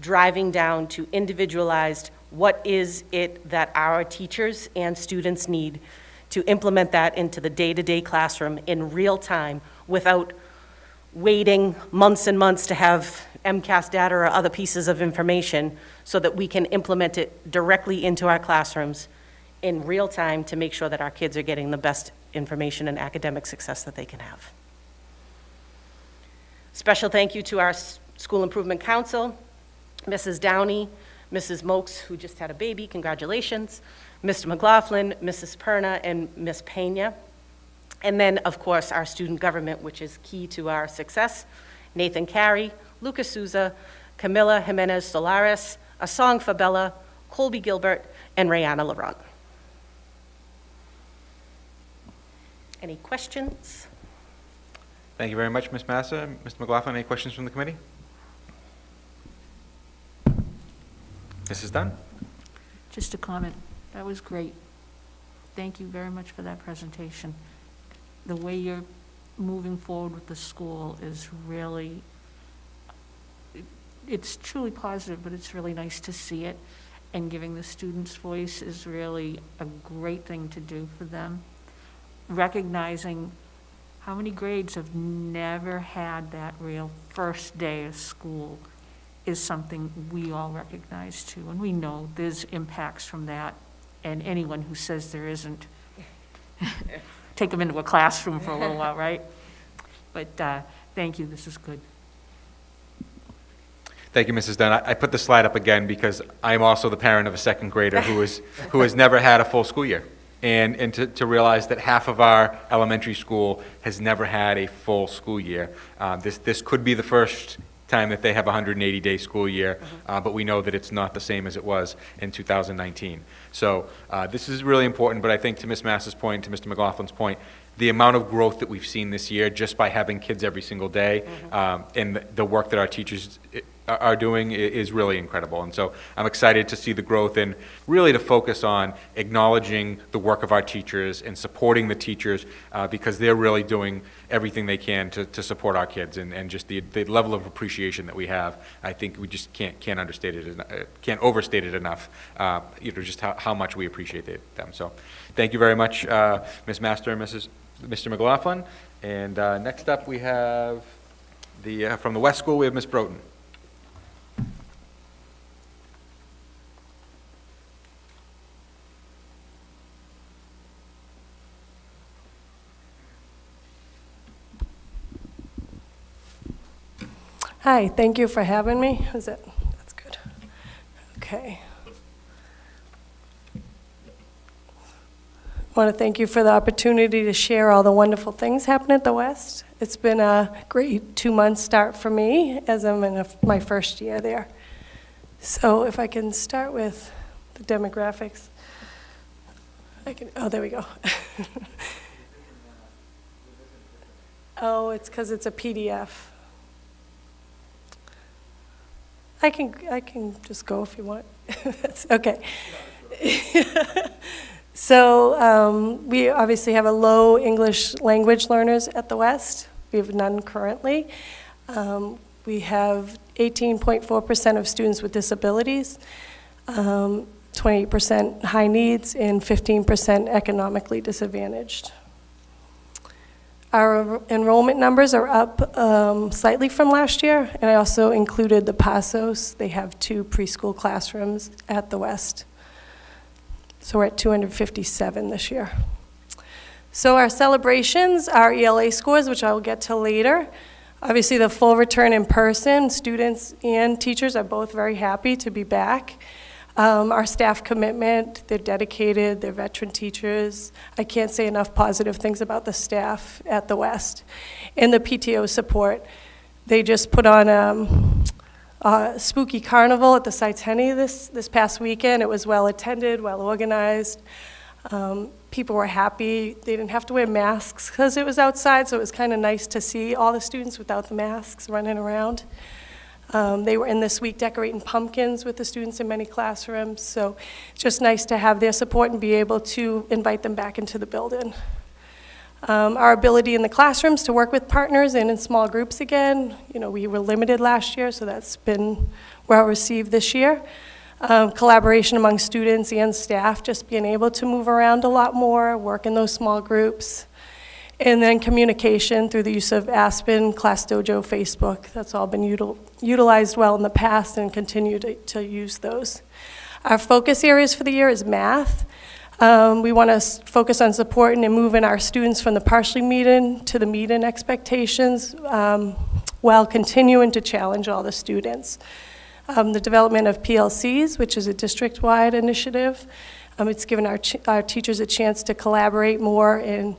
driving down to individualized what is it that our teachers and students need to implement that into the day-to-day classroom in real time without waiting months and months to have Mcas data or other pieces of information so that we can implement it directly into our classrooms in real time to make sure that our kids are getting the best information and academic success that they can have. Special thank you to our School Improvement Council, Mrs. Downey, Mrs. Mokes, who just had a baby, congratulations, Mr. McLaughlin, Mrs. Perna, and Ms. Pena. And then, of course, our student government, which is key to our success, Nathan Carey, Lucas Souza, Camila Jimenez Solares, A Song for Bella, Colby Gilbert, and Rayanna Laurent. Any questions? Thank you very much, Ms. Massa. Mr. McLaughlin, any questions from the committee? Mrs. Dunn? Just a comment. That was great. Thank you very much for that presentation. The way you're moving forward with the school is really, it's truly positive, but it's really nice to see it. And giving the students voice is really a great thing to do for them. Recognizing how many grades have never had that real first day of school is something we all recognize too. And we know there's impacts from that. And anyone who says there isn't, take them into a classroom for a little while, right? But thank you, this is good. Thank you, Mrs. Dunn. I put the slide up again because I'm also the parent of a second grader who has never had a full school year. And to realize that half of our elementary school has never had a full school year. This could be the first time that they have a 180-day school year, but we know that it's not the same as it was in 2019. So this is really important, but I think to Ms. Mass's point, to Mr. McLaughlin's point, the amount of growth that we've seen this year just by having kids every single day, and the work that our teachers are doing is really incredible. And so I'm excited to see the growth and really to focus on acknowledging the work of our teachers and supporting the teachers because they're really doing everything they can to support our kids, and just the level of appreciation that we have. I think we just can't understate it, can't overstate it enough, just how much we appreciate them. So thank you very much, Ms. Master and Mr. McLaughlin. And next up we have from the West School, we have Ms. Broughton. Hi, thank you for having me. That's good. Okay. I want to thank you for the opportunity to share all the wonderful things happening at the West. It's been a great 2-month start for me as I'm in my first year there. So if I can start with the demographics. Oh, there we go. Oh, it's because it's a PDF. I can just go if you want. That's okay. So we obviously have a low English language learners at the West. We have none currently. We have 18.4% of students with disabilities, 28% high needs, and 15% economically disadvantaged. Our enrollment numbers are up slightly from last year, and I also included the Pasos. They have 2 preschool classrooms at the West. So we're at 257 this year. So our celebrations, our ELA scores, which I will get to later. Obviously the full return in person, students and teachers are both very happy to be back. Our staff commitment, they're dedicated, they're veteran teachers. I can't say enough positive things about the staff at the West. And the PTO support. They just put on a spooky carnival at the Cte this past weekend. It was well attended, well organized. People were happy. They didn't have to wear masks because it was outside, so it was kind of nice to see all the students without the masks running around. They were in this week decorating pumpkins with the students in many classrooms, so it's just nice to have their support and be able to invite them back into the building. Our ability in the classrooms to work with partners and in small groups again, we were limited last year, so that's been well received this year. Collaboration among students and staff, just being able to move around a lot more, work in those small groups. And then communication through the use of Aspen, Class Dojo, Facebook. That's all been utilized well in the past and continue to use those. Our focus areas for the year is math. We want to focus on supporting and moving our students from the partially meet-in to the meet-in expectations while continuing to challenge all the students. The development of PLCs, which is a district-wide initiative. It's given our teachers a chance to collaborate more and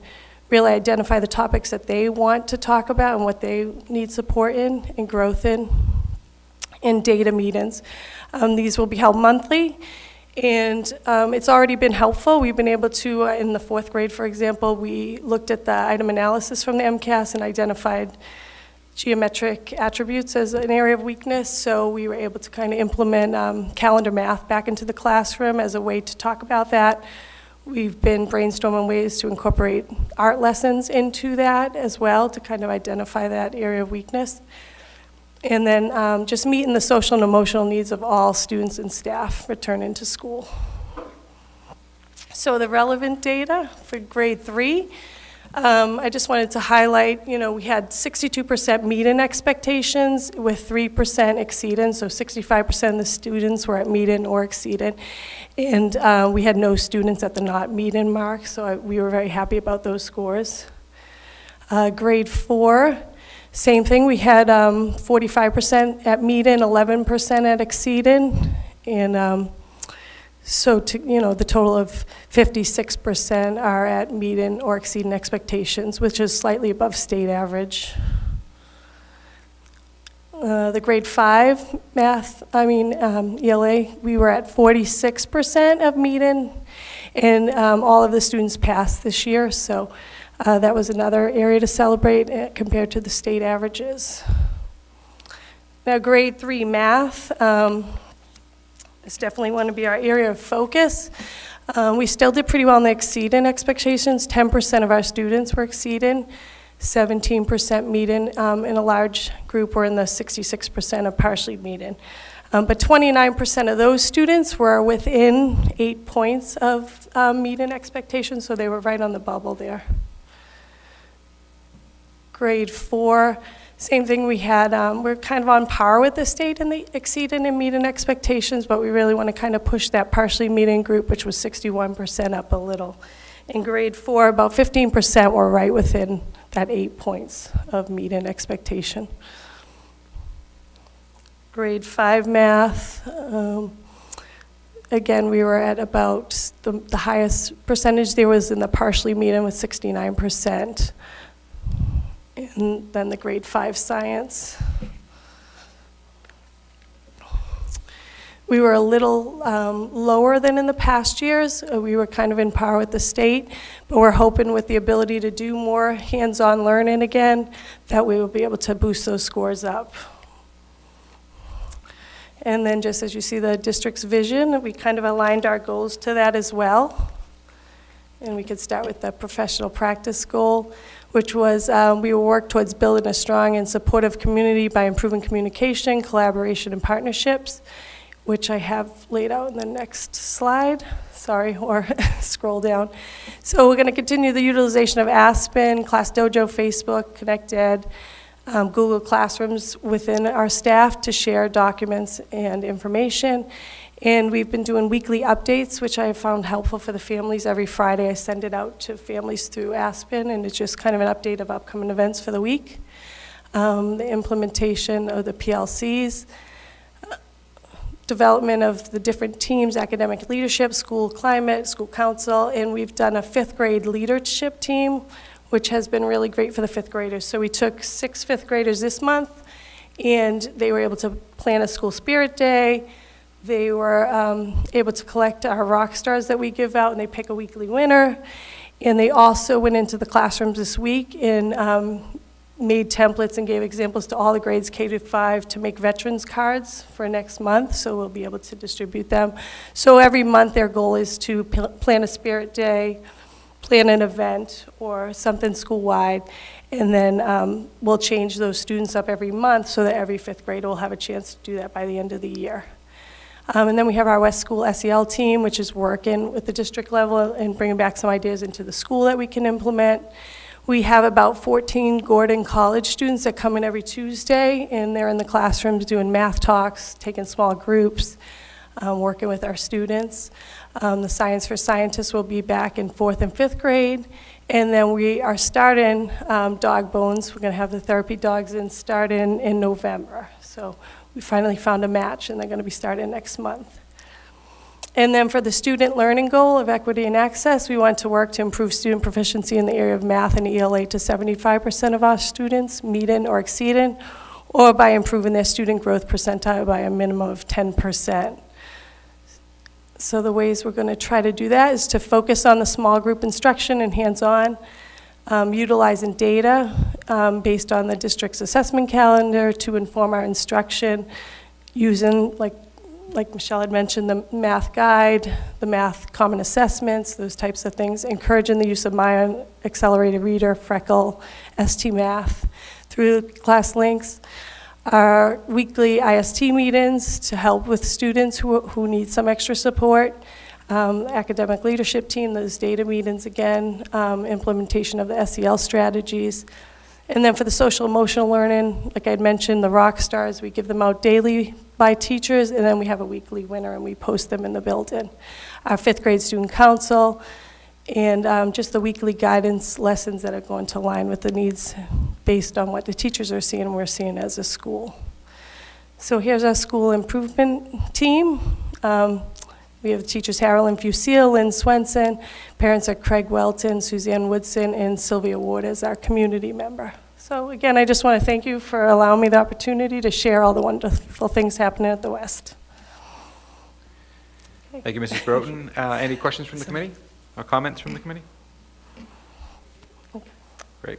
really identify the topics that they want to talk about and what they need support in and growth in data meetings. These will be held monthly, and it's already been helpful. We've been able to, in the 4th grade, for example, we looked at the item analysis from the Mcas and identified geometric attributes as an area of weakness, so we were able to kind of implement calendar math back into the classroom as a way to talk about that. We've been brainstorming ways to incorporate art lessons into that as well to kind of identify that area of weakness. And then just meeting the social and emotional needs of all students and staff returning to school. So the relevant data for grade 3, I just wanted to highlight, we had 62% meet-in expectations with 3% exceedance, so 65% of the students were at meet-in or exceeded. And we had no students at the not meet-in mark, so we were very happy about those scores. Grade 4, Same thing, we had 45% at Meaden, 11% at Exceedon, and so the total of 56% are at Meaden or Exceedon expectations, which is slightly above state average. The grade 5 math, ELA, we were at 46% of Meaden, and all of the students passed this year, so that was another area to celebrate compared to the state averages. Now, grade 3 math, this definitely want to be our area of focus. We still did pretty well in the Exceedon expectations. 10% of our students were Exceedon, 17% Meaden, and a large group were in the 66% of partially Meaden. But 29% of those students were within 8 points of Meaden expectations, so they were right on the bubble there. Grade 4, same thing we had, we're kind of on par with the state in the Exceedon and Meaden expectations, but we really want to kind of push that partially Meaden group, which was 61%, up a little. In grade 4, about 15% were right within that 8 points of Meaden expectation. Grade 5 math, again, we were at about, the highest percentage there was in the partially Meaden with 69%. And then the grade 5 science. We were a little lower than in the past years. We were kind of in par with the state, but we're hoping with the ability to do more hands-on learning again, that we will be able to boost those scores up. And then just as you see the district's vision, we kind of aligned our goals to that as well. And we could start with the professional practice goal, which was we will work towards building a strong and supportive community by improving communication, collaboration, and partnerships, which I have laid out in the next slide. Sorry, or scroll down. So we're going to continue the utilization of Aspen, Class Dojo, Facebook, ConnectEd, Google Classrooms within our staff to share documents and information. And we've been doing weekly updates, which I have found helpful for the families. Every Friday I send it out to families through Aspen, and it's just kind of an update of upcoming events for the week. The implementation of the PLCs, development of the different teams, academic leadership, school climate, school council, and we've done a 5th grade leadership team, which has been really great for the 5th graders. So we took 6 5th graders this month, and they were able to plan a school spirit day. They were able to collect our rock stars that we give out, and they pick a weekly winner. And they also went into the classrooms this week and made templates and gave examples to all the grades K-5 to make veterans cards for next month, so we'll be able to distribute them. So every month their goal is to plan a spirit day, plan an event, or something school-wide, and then we'll change those students up every month so that every 5th grader will have a chance to do that by the end of the year. And then we have our West School SEL team, which is working with the district level and bringing back some ideas into the school that we can implement. We have about 14 Gordon College students that come in every Tuesday, and they're in the classrooms doing math talks, taking small groups, working with our students. The Science for Scientists will be back in 4th and 5th grade. And then we are starting dog bones. We're going to have the therapy dogs start in November. So we finally found a match, and they're going to be starting next month. And then for the student learning goal of equity and access, we want to work to improve student proficiency in the area of math and ELA to 75% of our students, Meaden or Exceedon, or by improving their student growth percentile by a minimum of 10%. So the ways we're going to try to do that is to focus on the small group instruction and hands-on, utilizing data based on the district's assessment calendar to inform our instruction, using, like Michelle had mentioned, the math guide, the math common assessments, those types of things, encouraging the use of Maya Accelerated Reader, Freckle, ST Math through class links. Our weekly IST meetings to help with students who need some extra support. Academic leadership team, those data meetings again, implementation of the SEL strategies. And then for the social emotional learning, like I'd mentioned, the rock stars, we give them out daily by teachers, and then we have a weekly winner and we post them in the building. Our 5th grade student council, and just the weekly guidance lessons that are going to align with the needs based on what the teachers are seeing and we're seeing as a school. So here's our school improvement team. We have teachers Harolyn Fusil, Lynn Swenson, parents are Craig Welton, Suzanne Woodson, and Sylvia Ward as our community member. So again, I just want to thank you for allowing me the opportunity to share all the wonderful things happening at the West. Thank you, Mrs. Broughton. Any questions from the committee or comments from the committee? Great.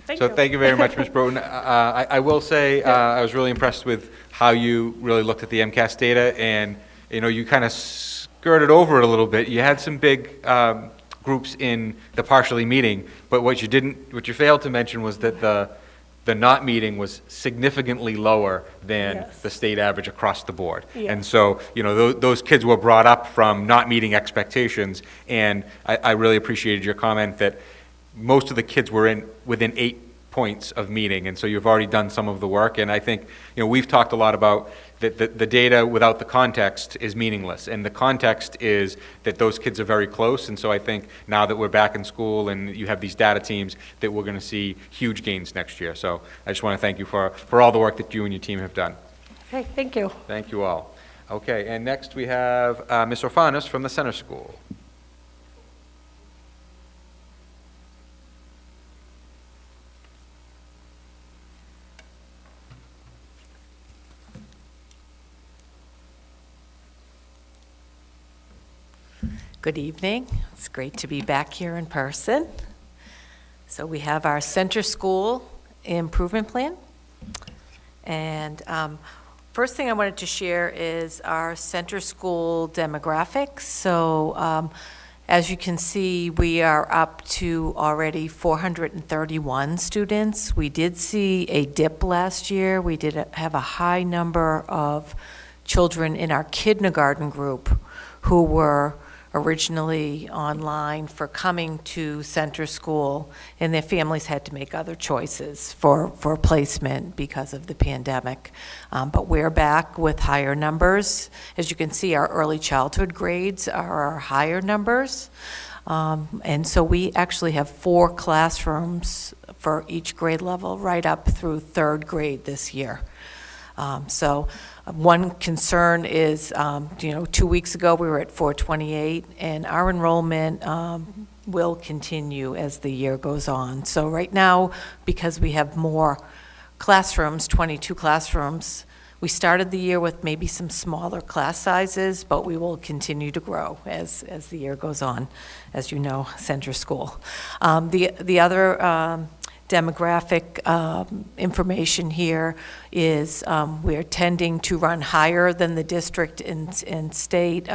Thank you very much, Ms. Broughton. I will say I was really impressed with how you really looked at the Mcas data, and you kind of skirted over it a little bit. You had some big groups in the partially meeting, but what you failed to mention was that the not meeting was significantly lower than the state average across the board. Yeah. And so, those kids were brought up from not meeting expectations, and I really appreciated your comment that most of the kids were within 8 points of meeting, and so you've already done some of the work. And I think we've talked a lot about that the data without the context is meaningless, and the context is that those kids are very close. And so I think now that we're back in school and you have these data teams, that we're going to see huge gains next year. So I just want to thank you for all the work that you and your team have done. Okay, thank you. Thank you all. Okay, and next we have Ms. Orfanis from the Center School. Good evening. It's great to be back here in person. So we have our Center School Improvement Plan. And first thing I wanted to share is our Center School demographics. So as you can see, we are up to already 431 students. We did see a dip last year. We did have a high number of children in our kindergarten group who were originally online for coming to Center School, and their families had to make other choices for placement because of the pandemic. But we're back with higher numbers. As you can see, our early childhood grades are our higher numbers. And so we actually have 4 classrooms for each grade level, right up through 3rd grade this year. So one concern is, 2 weeks ago we were at 428, and our enrollment will continue as the year goes on. So right now, because we have more classrooms, 22 classrooms, we started the year with maybe some smaller class sizes, but we will continue to grow as the year goes on, as you know, Center School. The other demographic information here is we're tending to run higher than the district and state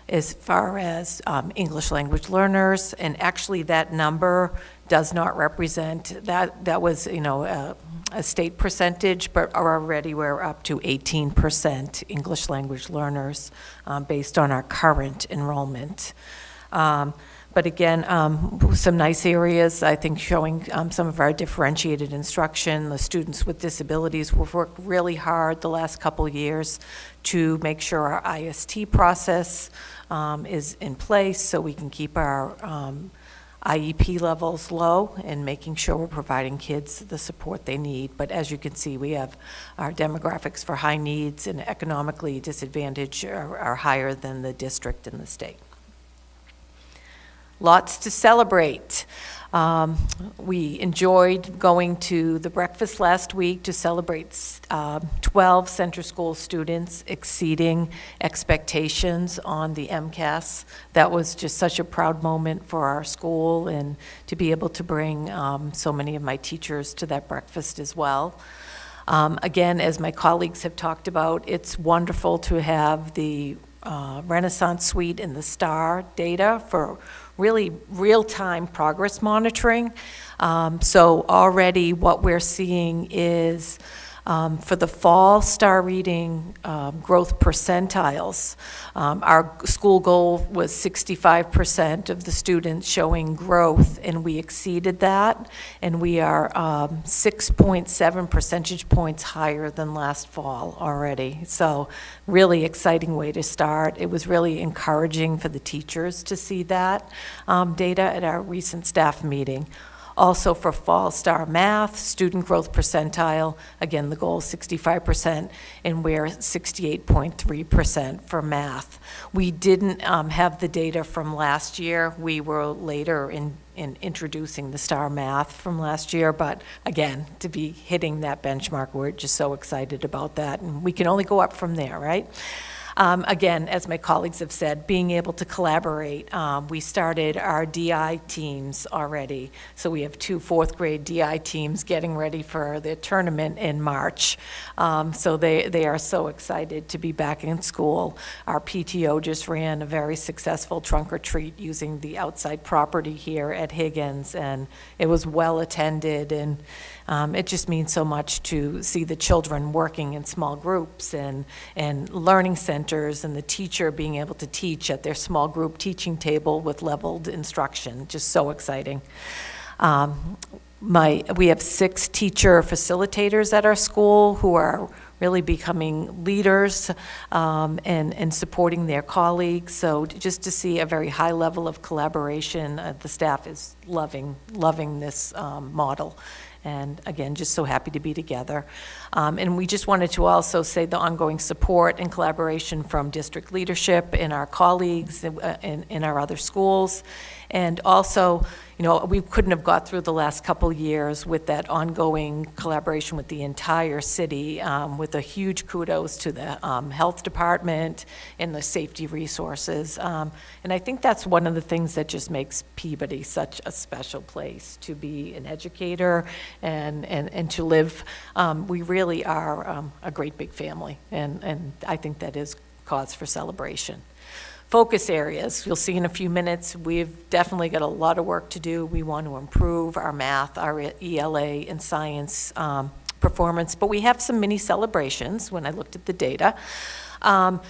as far as English language learners, and actually that number does not represent that was a state percentage, but already we're up to 18% English language learners based on our current enrollment. But again, some nice areas, I think, showing some of our differentiated instruction. The students with disabilities, we've worked really hard the last couple years to make sure our IST process is in place so we can keep our IEP levels low and making sure we're providing kids the support they need. But as you can see, we have our demographics for high needs and economically disadvantaged are higher than the district and the state. Lots to celebrate. We enjoyed going to the breakfast last week to celebrate 12 Center School students exceeding expectations on the Mcas. That was just such a proud moment for our school, and to be able to bring so many of my teachers to that breakfast as well. Again, as my colleagues have talked about, it's wonderful to have the Renaissance Suite and the STAR data for really real-time progress monitoring. So already what we're seeing is for the fall STAR reading growth percentiles, our school goal was 65% of the students showing growth, and we exceeded that, and we are 6.7 percentage points higher than last fall already. So really exciting way to start. It was really encouraging for the teachers to see that data at our recent staff meeting. Also for Fall Star Math, student growth percentile, again, the goal is 65%, and we're 68.3% for math. We didn't have the data from last year. We were later in introducing the Star Math from last year, but again, to be hitting that benchmark, we're just so excited about that, and we can only go up from there, right? Again, as my colleagues have said, being able to collaborate. We started our DI teams already. So we have 2 fourth-grade DI teams getting ready for their tournament in March. So they are so excited to be back in school. Our PTO just ran a very successful trunk or treat using the outside property here at Higgins, and it was well attended, and it just means so much to see the children working in small groups and learning centers, and the teacher being able to teach at their small group teaching table with leveled instruction. Just so exciting. We have 6 teacher facilitators at our school who are really becoming leaders and supporting their colleagues. So just to see a very high level of collaboration, the staff is loving this model. And again, just so happy to be together. And we just wanted to also say the ongoing support and collaboration from district leadership and our colleagues in our other schools. And also, you know, we couldn't have got through the last couple years with that ongoing collaboration with the entire city, with a huge kudos to the health department and the safety resources. And I think that's one of the things that just makes Peabody such a special place to be an educator and to live. We really are a great big family, and I think that is cause for celebration. Focus areas, you'll see in a few minutes, we've definitely got a lot of work to do. We want to improve our math, our ELA, and science performance, but we have some mini celebrations when I looked at the data. And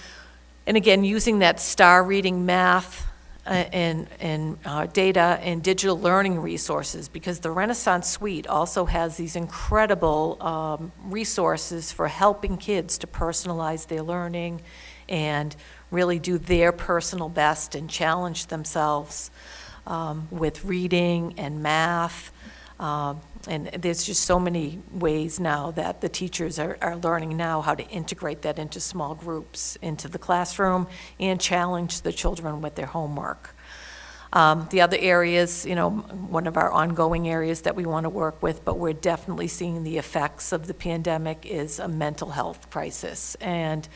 again, using that star reading math and data and digital learning resources, because the Renaissance Suite also has these incredible resources for helping kids to personalize their learning and really do their personal best and challenge themselves with reading and math. And there's just so many ways now that the teachers are learning now how to integrate that into small groups, into the classroom, and challenge the children with their homework. The other areas, you know, one of our ongoing areas that we want to work with, but we're definitely seeing the effects of the pandemic, is a mental health crisis. And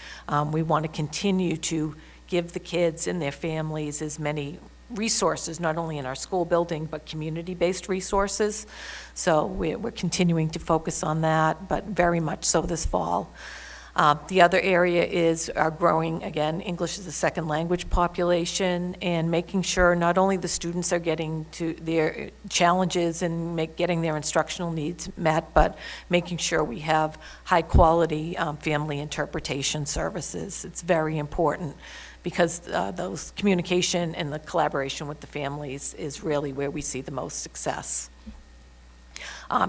we want to continue to give the kids and their families as many resources, not only in our school building, but community-based resources. So we're continuing to focus on that, but very much so this fall. The other area is our growing, again, English as a second language population, and making sure not only the students are getting to their challenges and getting their instructional needs met, but making sure we have high-quality family interpretation services. It's very important, because those communication and the collaboration with the families is really where we see the most success.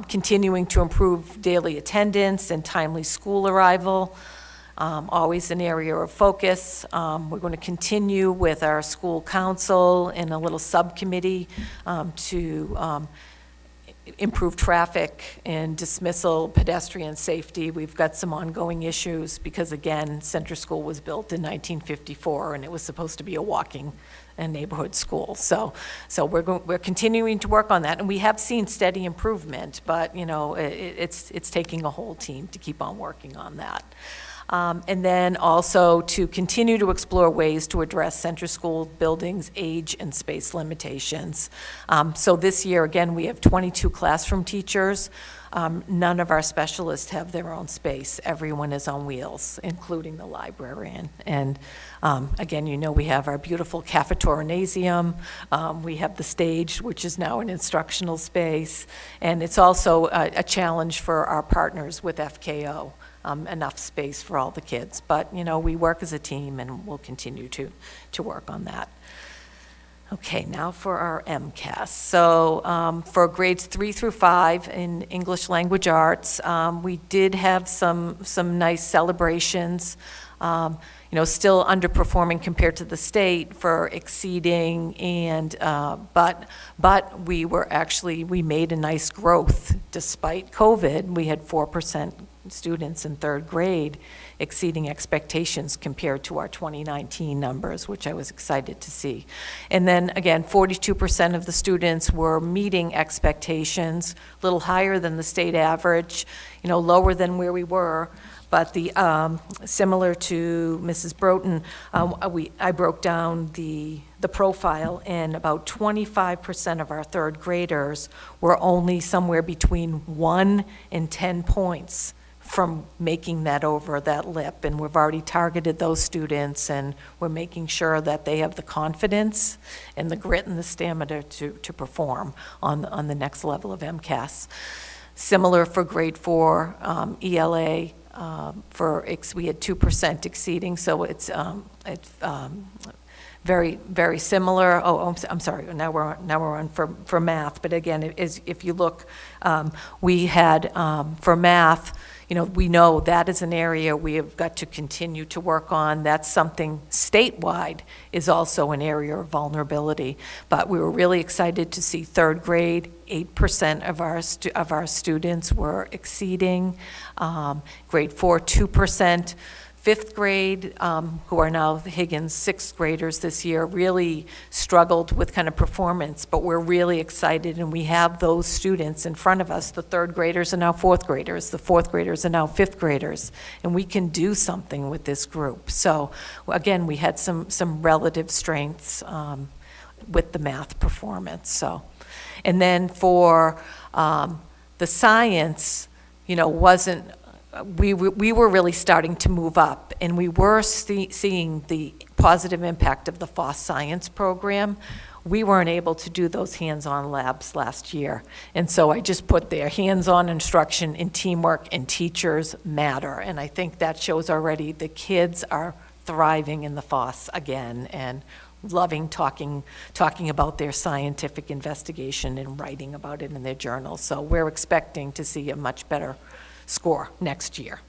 Continuing to improve daily attendance and timely school arrival, always an area of focus. We're going to continue with our school council and a little subcommittee to improve traffic and dismissal, pedestrian safety. We've got some ongoing issues because, again, Center School was built in 1954, and it was supposed to be a walking and neighborhood school. So we're continuing to work on that, and we have seen steady improvement, but you know, it's taking a whole team to keep on working on that. And then also to continue to explore ways to address Center School buildings' age and space limitations. So this year, again, we have 22 classroom teachers. None of our specialists have their own space. Everyone is on wheels, including the librarian. And again, you know, we have our beautiful cafeteranasium. We have the stage, which is now an instructional space. And it's also a challenge for our partners with FKO. Enough space for all the kids. But, you know, we work as a team, and we'll continue to work on that. Okay, now for our Mcas. So for grades 3 through 5 in English Language Arts, we did have some nice celebrations. You still underperforming compared to the state for exceeding, and, but we made a nice growth despite COVID. We had 4% students in third grade exceeding expectations compared to our 2019 numbers, which I was excited to see. And then again, 42% of the students were meeting expectations, a little higher than the state average, lower than where we were. But similar to Mrs. Broughton, I broke down the profile, and about 25% of our third graders were only somewhere between 1 and 10 points from making that over that lip. And we've already targeted those students, and we're making sure that they have the confidence and the grit and the stamina to perform on the next level of Mcas. Similar for grade 4 ELA. We had 2% exceeding, so it's very, very similar. I'm sorry, now we're on for math, but again, if you look, we had, for math, we know that is an area we have got to continue to work on. That's something statewide is also an area of vulnerability. But we were really excited to see third grade, 8% of our students were exceeding. Grade 4, 2%. Fifth grade, who are now the Higgins sixth graders this year, really struggled with kind of performance, but we're really excited, and we have those students in front of us. The third graders are now fourth graders, the fourth graders are now fifth graders, and we can do something with this group. So again, we had some relative strengths with the math performance. So, and then for the science, wasn't. We were really starting to move up, and we were seeing the positive impact of the FOSS science program. We weren't able to do those hands-on labs last year, and so I just put there, hands-on instruction and teamwork and teachers matter, and I think that shows already the kids are thriving in the FOSS again and loving talking about their scientific investigation and writing about it in their journals. So we're expecting to see a much better score next year.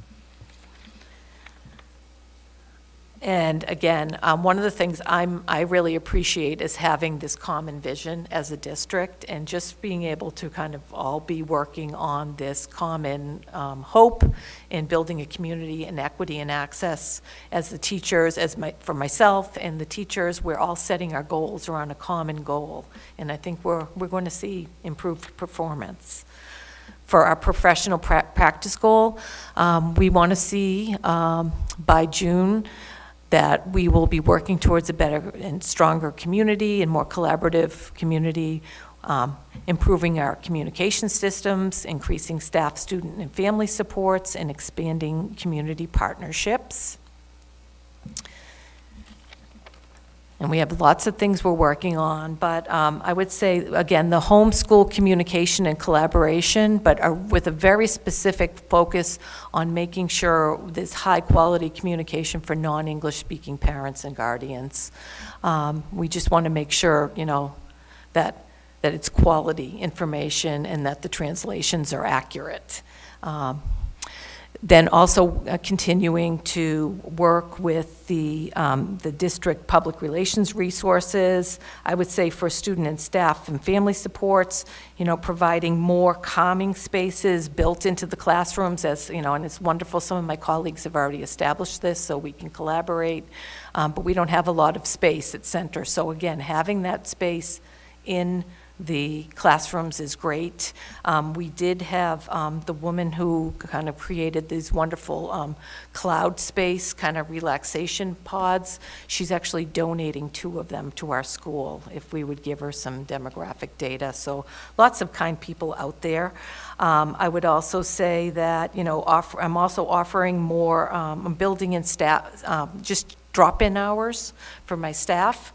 And again, one of the things I really appreciate is having this common vision as a district, and just being able to kind of all be working on this common hope in building a community and equity and access. As the teachers, for myself and the teachers, we're all setting our goals around a common goal, and I think we're going to see improved performance. For our professional practice goal, we want to see by June that we will be working towards a better and stronger community and more collaborative community, improving our communication systems, increasing staff, student, and family supports, and expanding community partnerships. And we have lots of things we're working on, but I would say, again, the homeschool communication and collaboration, but with a very specific focus on making sure there's high-quality communication for non-English speaking parents and guardians. We just want to make sure, that it's quality information and that the translations are accurate. Then also continuing to work with the district public relations resources. I would say for student and staff and family supports, providing more calming spaces built into the classrooms, and it's wonderful. Some of my colleagues have already established this so we can collaborate, but we don't have a lot of space at Center. So again, having that space in the classrooms is great. We did have the woman who kind of created these wonderful cloud space kind of relaxation pods. She's actually donating 2 of them to our school if we would give her some demographic data. So lots of kind people out there. I would also say that, I'm also offering more, I'm building in staff, just drop-in hours for my staff.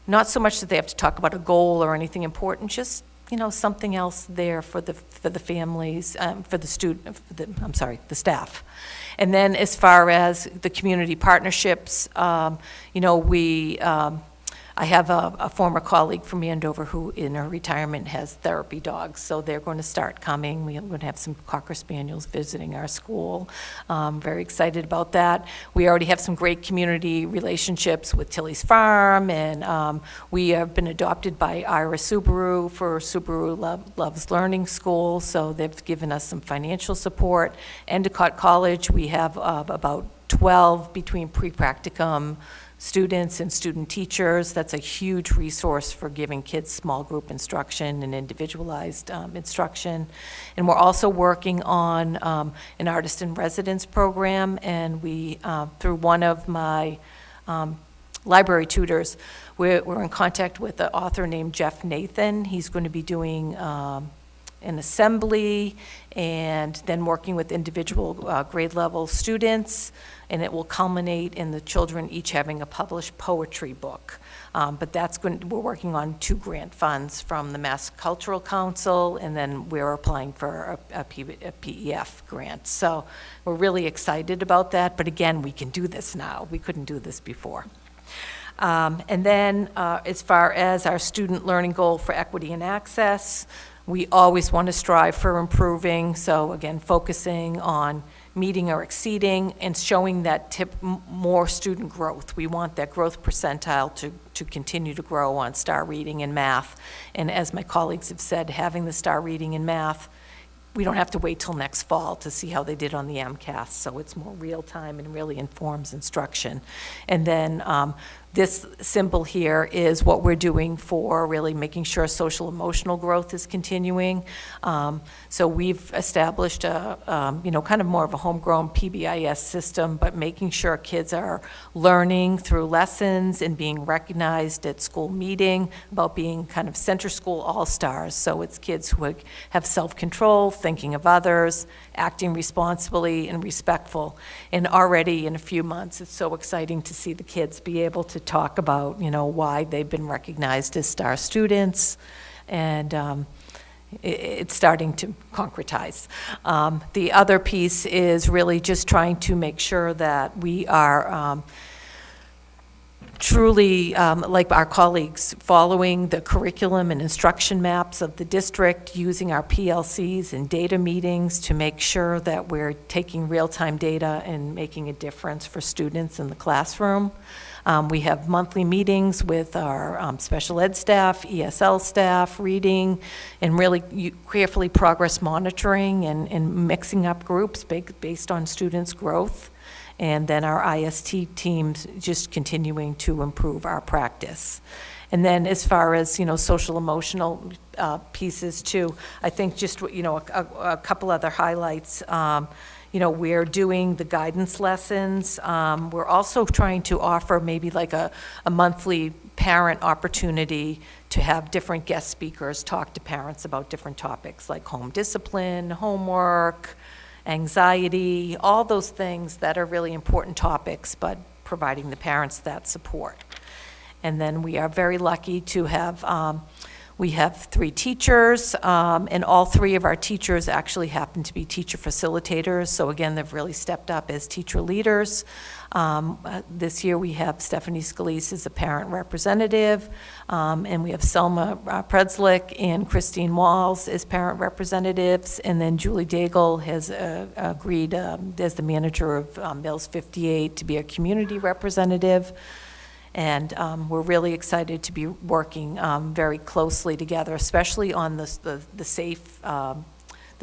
Not so much that they have to talk about a goal or anything important, just, something else there for the families, for the staff. And then as far as the community partnerships, we I have a former colleague from Andover who, in her retirement, has therapy dogs, so they're going to start coming. We're going to have some Cocker Spaniels visiting our school. Very excited about that. We already have some great community relationships with Tilly's Farm, and we have been adopted by Ira Subaru for Subaru Loves Learning School, so they've given us some financial support. Endicott College, we have about 12 between pre-practicum students and student teachers. That's a huge resource for giving kids small group instruction and individualized instruction. And we're also working on an artist in residence program, and we, through one of my library tutors, we're in contact with an author named Jeff Nathan. He's going to be doing an assembly and then working with individual grade level students, and it will culminate in the children each having a published poetry book. But we're working on 2 grant funds from the Mass Cultural Council, and then we're applying for a PEF grant. So we're really excited about that, but again, we can do this now. We couldn't do this before. And then as far as our student learning goal for equity and access, we always want to strive for improving. So again, focusing on meeting or exceeding and showing that more student growth. We want that growth percentile to continue to grow on star reading and math. And as my colleagues have said, having the star reading and math, we don't have to wait till next fall to see how they did on the Mcas. So it's more real time and really informs instruction. And then this symbol here is what we're doing for really making sure social emotional growth is continuing. So we've established a, kind of more of a homegrown PBIS system, but making sure kids are learning through lessons and being recognized at school meeting about being kind of center school all-stars. So it's kids who have self-control, thinking of others, acting responsibly and respectful. And already in a few months, it's so exciting to see the kids be able to talk about, why they've been recognized as star students, and it's starting to concretize. The other piece is really just trying to make sure that we are truly, like our colleagues, following the curriculum and instruction maps of the district, using our PLCs and data meetings to make sure that we're taking real-time data and making a difference for students in the classroom. We have monthly meetings with our special ed staff, ESL staff, reading, and really carefully progress monitoring and mixing up groups based on students' growth. And then our IST teams just continuing to improve our practice. And then as far as, social emotional pieces too, I think just, a couple other highlights. We're doing the guidance lessons. We're also trying to offer maybe like a monthly parent opportunity to have different guest speakers talk to parents about different topics like home discipline, homework, anxiety, all those things that are really important topics, but providing the parents that support. And then we are very lucky to have, we have 3 teachers, and all 3 of our teachers actually happen to be teacher facilitators. So again, they've really stepped up as teacher leaders. This year we have Stephanie Scalise as a parent representative, and we have Selma Predslick and Christine Walls as parent representatives, and then Julie Daigle has agreed as the manager of Mills 58 to be a community representative. And we're really excited to be working very closely together, especially on the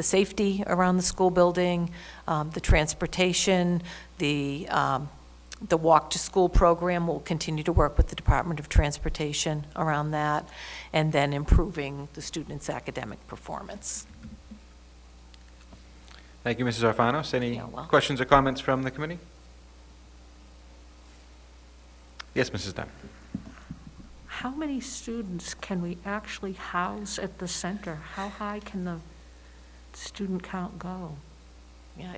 safety around the school building, the transportation, the walk to school program. We'll continue to work with the Department of Transportation around that, and then improving the students' academic performance. Thank you, Mrs. Arfanos. Any You're welcome. questions or comments from the committee? Yes, Mrs. Dunn. How many students can we actually house at the center? How high can the student count go? Yeah,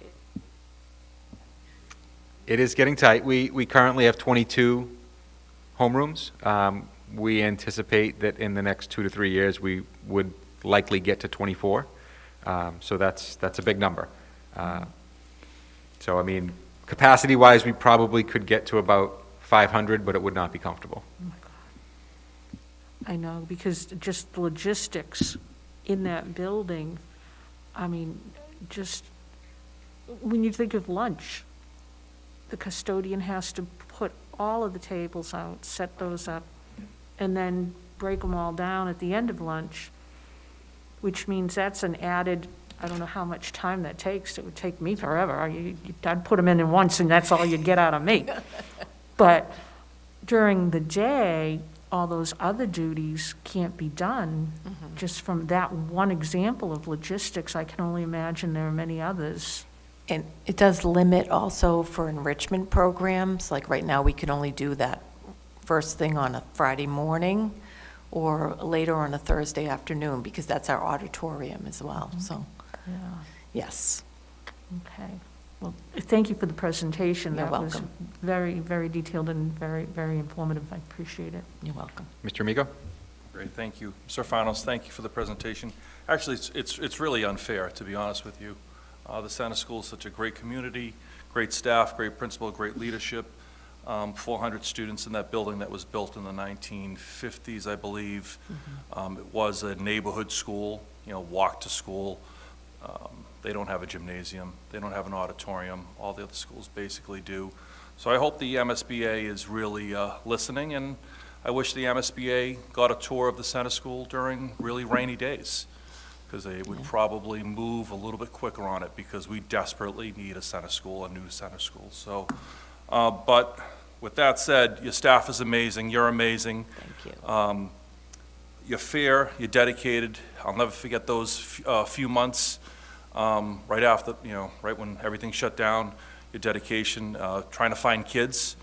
It is getting tight. We currently have 22 homerooms. We anticipate that in the next 2 to 3 years, we would likely get to 24. So that's a big number. So, I mean, capacity-wise, we probably could get to about 500, but it would not be comfortable. Oh, my God. I know, because just the logistics in that building, I mean, just, when you think of lunch, the custodian has to put all of the tables out, set those up, and then break them all down at the end of lunch, which means that's an added, I don't know how much time that takes. It would take me forever. I'd put them in once, and that's all you'd get out of me. But during the day, all those other duties can't be done. Just from that one example of logistics, I can only imagine there are many others. And it does limit also for enrichment programs, like right now, we can only do that first thing on a Friday morning or later on a Thursday afternoon, because that's our auditorium as well, so, Yeah, yes. okay. Well, thank you for the presentation. You're That was welcome. very, very detailed and very, very informative. I appreciate it. You're welcome. Mr. Amico? Great, thank you. Mr. Farnos, thank you for the presentation. Actually, it's really unfair, to be honest with you. The Center School is such a great community, great staff, great principal, great leadership. 400 students in that building that was built in the 1950s, I believe. It was a neighborhood school, walk to school. They don't have a gymnasium. They don't have an auditorium. All the other schools basically do. So I hope the MSBA is really listening, and I wish the MSBA got a tour of the Center School during really rainy days, because they would probably move a little bit quicker on it, because we desperately need a Center School, a new Center School. So, but with that said, your staff is amazing. You're amazing. Thank you. You're fair, you're dedicated. I'll never forget those few months right after, right when everything shut down, your dedication, trying to find kids,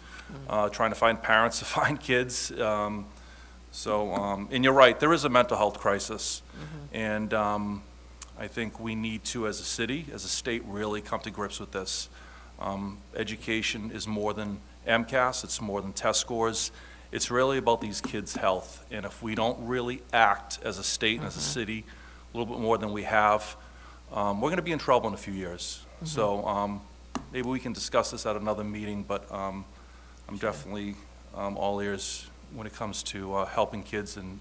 trying to find parents to find kids. And you're right, there is a mental health crisis. And I think we need to, as a city, as a state, really come to grips with this. Education is more than Mcas, it's more than test scores. It's really about these kids' health. And if we don't really act as a state and as a city a little bit more than we have, we're going to be in trouble in a few years. So maybe we can discuss this at another meeting, but I'm definitely all ears when it comes to helping kids in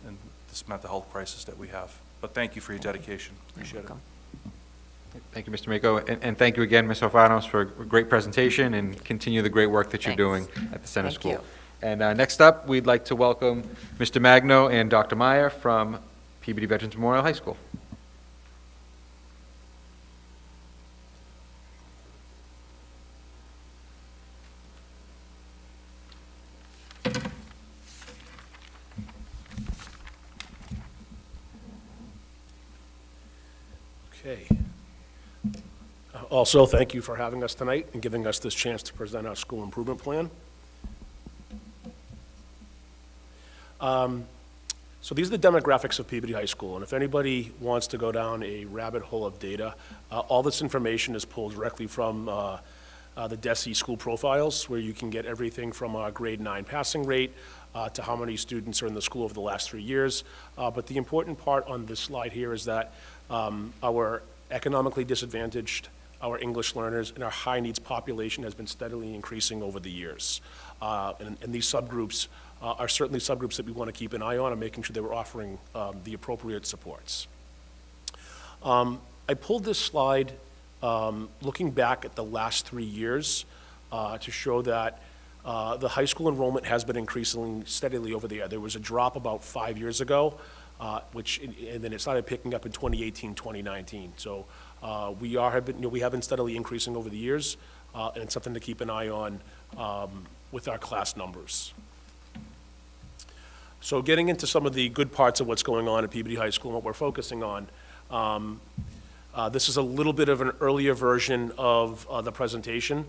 this mental health crisis that we have. But thank you for your dedication. Appreciate it. Thank you, Mr. Amico, and thank you again, Ms. Alfanos, for a great presentation, and continue the great work that you're doing at the Center Thank School. you. And next up, we'd like to welcome Mr. Magno and Dr. Meyer from Peabody Veterans Memorial High School. Okay. Also, thank you for having us tonight and giving us this chance to present our school improvement plan. So these are the demographics of Peabody High School, and if anybody wants to go down a rabbit hole of data, all this information is pulled directly from the DESE school profiles, where you can get everything from our grade 9 passing rate to how many students are in the school over the last 3 years. But the important part on this slide here is that our economically disadvantaged, our English learners, and our high needs population has been steadily increasing over the years. And these subgroups are certainly subgroups that we want to keep an eye on and making sure that we're offering the appropriate supports. I pulled this slide looking back at the last 3 years to show that the high school enrollment has been increasing steadily over the year. There was a drop about 5 years ago, and then it started picking up in 2018, 2019. So we have been steadily increasing over the years, and it's something to keep an eye on with our class numbers. So getting into some of the good parts of what's going on at Peabody High School and what we're focusing on, this is a little bit of an earlier version of the presentation.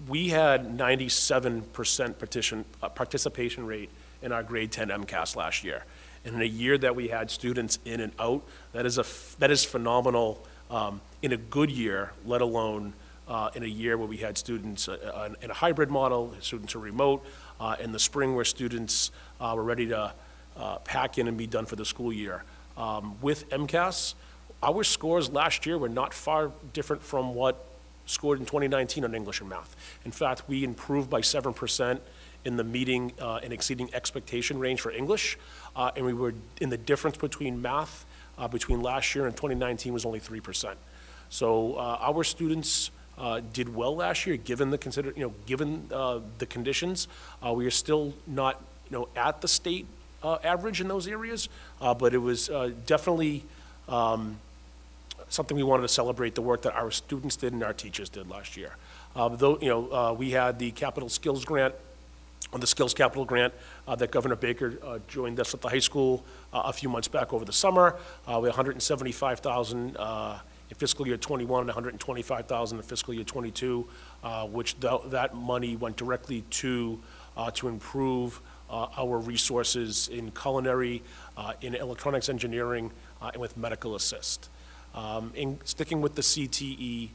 We had 97% participation rate in our grade 10 Mcas last year. And in a year that we had students in and out, that is phenomenal in a good year, let alone in a year where we had students in a hybrid model, students are remote, in the spring where students were ready to pack in and be done for the school year. With Mcas, our scores last year were not far different from what scored in 2019 on English and math. In fact, we improved by 7% in the meeting and exceeding expectation range for English, and we were in the difference between math between last year and 2019 was only 3%. So our students did well last year, given the conditions. We are still not, at the state average in those areas, but it was definitely something we wanted to celebrate the work that our students did and our teachers did last year. We had the Capital Skills Grant, the Skills Capital Grant that Governor Baker joined us at the high school a few months back over the summer. We had $175,000 in fiscal year 21 and $125,000 in fiscal year 22, which that money went directly to improve our resources in culinary, in electronics engineering, and with medical assist. In sticking with the CTE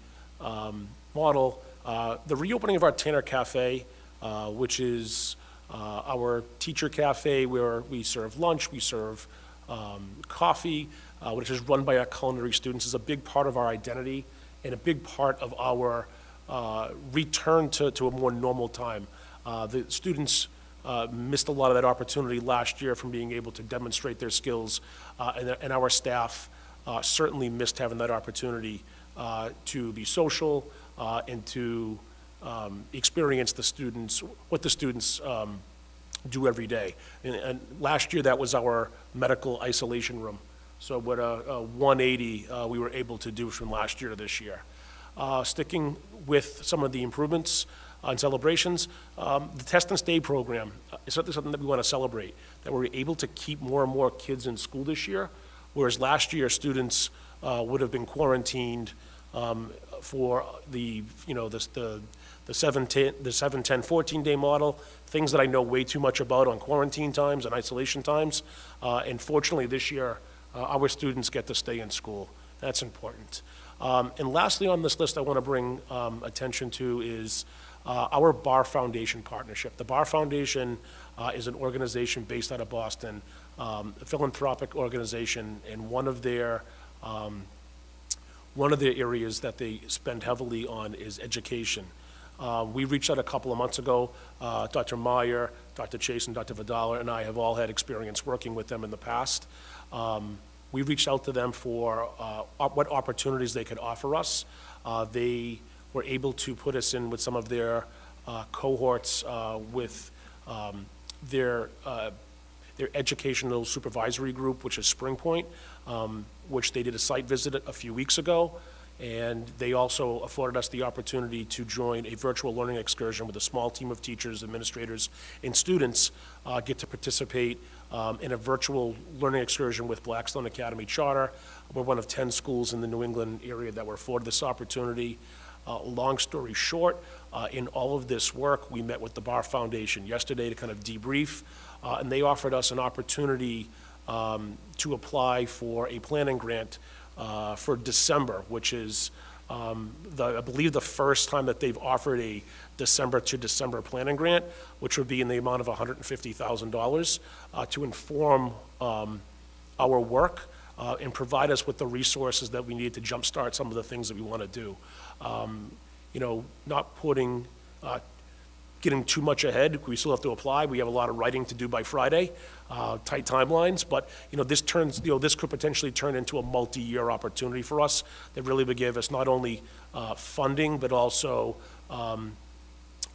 model, the reopening of our Tanner Cafe, which is our teacher cafe where we serve lunch, we serve coffee, which is run by our culinary students, is a big part of our identity and a big part of our return to a more normal time. The students missed a lot of that opportunity last year from being able to demonstrate their skills, and our staff certainly missed having that opportunity to be social and to experience what the students do every day. And last year, that was our medical isolation room. So what a 180 we were able to do from last year to this year. Sticking with some of the improvements and celebrations, the Test and Stay program is certainly something that we want to celebrate, that we're able to keep more and more kids in school this year, whereas last year students would have been quarantined for the 7, 10, 14-day model, things that I know way too much about on quarantine times and isolation times. And fortunately this year, our students get to stay in school. That's important. And lastly on this list I want to bring attention to is our Bar Foundation partnership. The Bar Foundation is an organization based out of Boston, a philanthropic organization, and one of their areas that they spend heavily on is education. We reached out a couple of months ago. Dr. Meyer, Dr. Chase, and Dr. Vidala and I have all had experience working with them in the past. We reached out to them for what opportunities they could offer us. They were able to put us in with some of their cohorts with their educational supervisory group, which is Spring Point, which they did a site visit a few weeks ago. And they also afforded us the opportunity to join a virtual learning excursion with a small team of teachers, administrators, and students get to participate in a virtual learning excursion with Blackstone Academy Charter. We're one of 10 schools in the New England area that were afforded this opportunity. Long story short, in all of this work, we met with the Bar Foundation yesterday to kind of debrief, and they offered us an opportunity to apply for a planning grant for December, which is, I believe, the first time that they've offered a December to December planning grant, which would be in the amount of $150,000 to inform our work and provide us with the resources that we need to jumpstart some of the things that we want to do. Not getting too much ahead. We still have to apply. We have a lot of writing to do by Friday, tight timelines, but this could potentially turn into a multi-year opportunity for us that really would give us not only funding, but also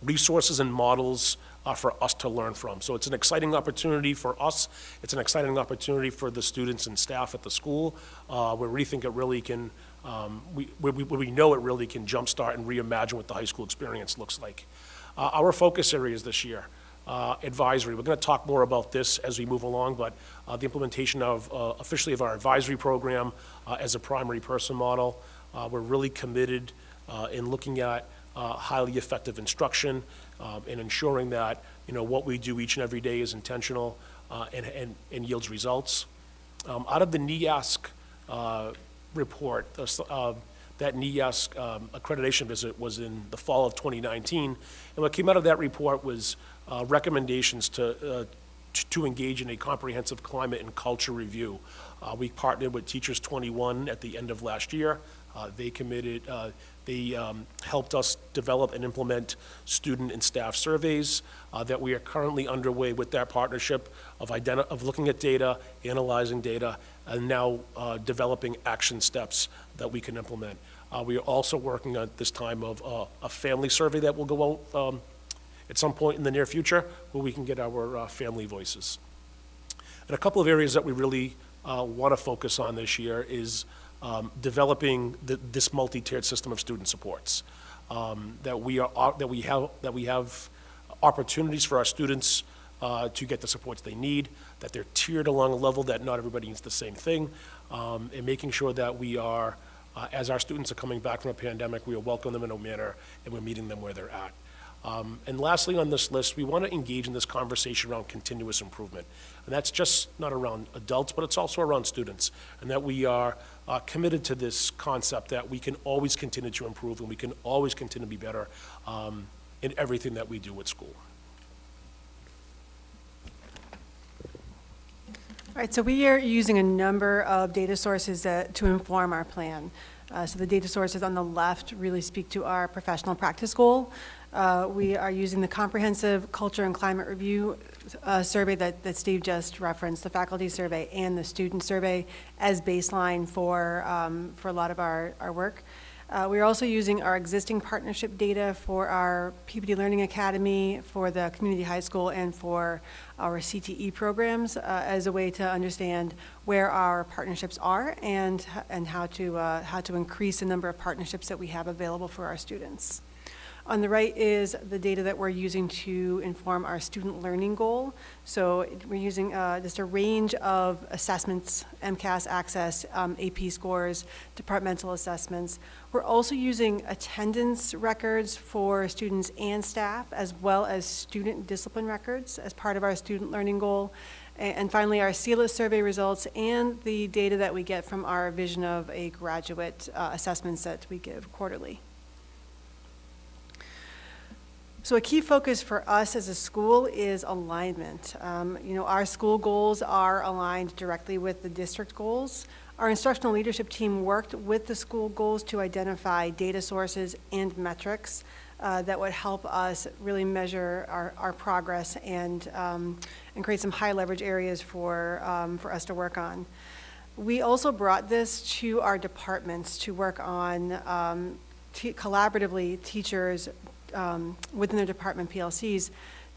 resources and models for us to learn from. So it's an exciting opportunity for us. It's an exciting opportunity for the students and staff at the school, where we think it really can, we know it really can jumpstart and reimagine what the high school experience looks like. Our focus areas this year, advisory. We're going to talk more about this as we move along, but the implementation of officially of our advisory program as a primary person model. We're really committed in looking at highly effective instruction and ensuring that what we do each and every day is intentional and yields results. Out of the NEASC report, that NEASC accreditation visit was in the fall of 2019, and what came out of that report was recommendations to to engage in a comprehensive climate and culture review. We partnered with Teachers 21 at the end of last year. They helped us develop and implement student and staff surveys that we are currently underway with that partnership of looking at data, analyzing data, and now developing action steps that we can implement. We are also working at this time of a family survey that will go out at some point in the near future where we can get our family voices. And a couple of areas that we really want to focus on this year is developing this multi-tiered system of student supports. That we have opportunities for our students to get the supports they need, that they're tiered along a level that not everybody needs the same thing, and making sure that we are, as our students are coming back from a pandemic, we are welcoming them in a manner and we're meeting them where they're at. And lastly on this list, we want to engage in this conversation around continuous improvement. And that's just not around adults, but it's also around students. And that we are committed to this concept that we can always continue to improve and we can always continue to be better in everything that we do at school. All right, so we are using a number of data sources to inform our plan. So the data sources on the left really speak to our professional practice goal. We are using the comprehensive culture and climate review survey that Steve just referenced, the faculty survey and the student survey as baseline for a lot of our work. We're also using our existing partnership data for our Peabody Learning Academy, for the community high school, and for our CTE programs as a way to understand where our partnerships are and how to increase the number of partnerships that we have available for our students. On the right is the data that we're using to inform our student learning goal. So we're using just a range of assessments, Mcas access, AP scores, departmental assessments. We're also using attendance records for students and staff, as well as student discipline records as part of our student learning goal. And finally, our CELA survey results and the data that we get from our Vision of a Graduate assessments that we give quarterly. So a key focus for us as a school is alignment. Our school goals are aligned directly with the district goals. Our instructional leadership team worked with the school goals to identify data sources and metrics that would help us really measure our progress and create some high leverage areas for us to work on. We also brought this to our departments to work on collaboratively teachers within their department PLCs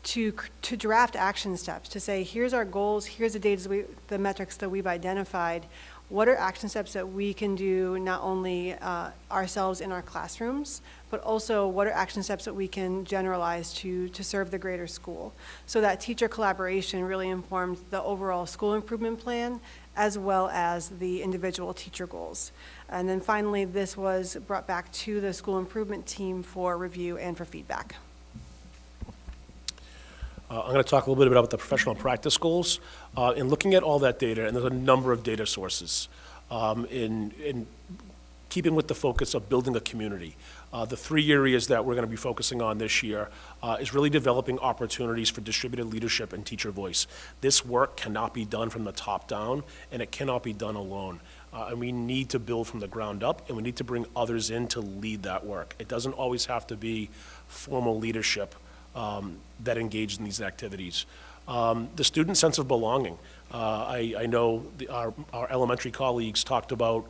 to draft action steps, to say, here's our goals, here's the metrics that we've identified. What are action steps that we can do not only ourselves in our classrooms, but also what are action steps that we can generalize to serve the greater school? So that teacher collaboration really informed the overall school improvement plan as well as the individual teacher goals. And then finally, this was brought back to the school improvement team for review and for feedback. I'm going to talk a little bit about the professional practice goals. In looking at all that data, and there's a number of data sources, in keeping with the focus of building a community. The three areas that we're going to be focusing on this year is really developing opportunities for distributed leadership and teacher voice. This work cannot be done from the top down, and it cannot be done alone. And we need to build from the ground up, and we need to bring others in to lead that work. It doesn't always have to be formal leadership that engage in these activities. The student sense of belonging. I know our elementary colleagues talked about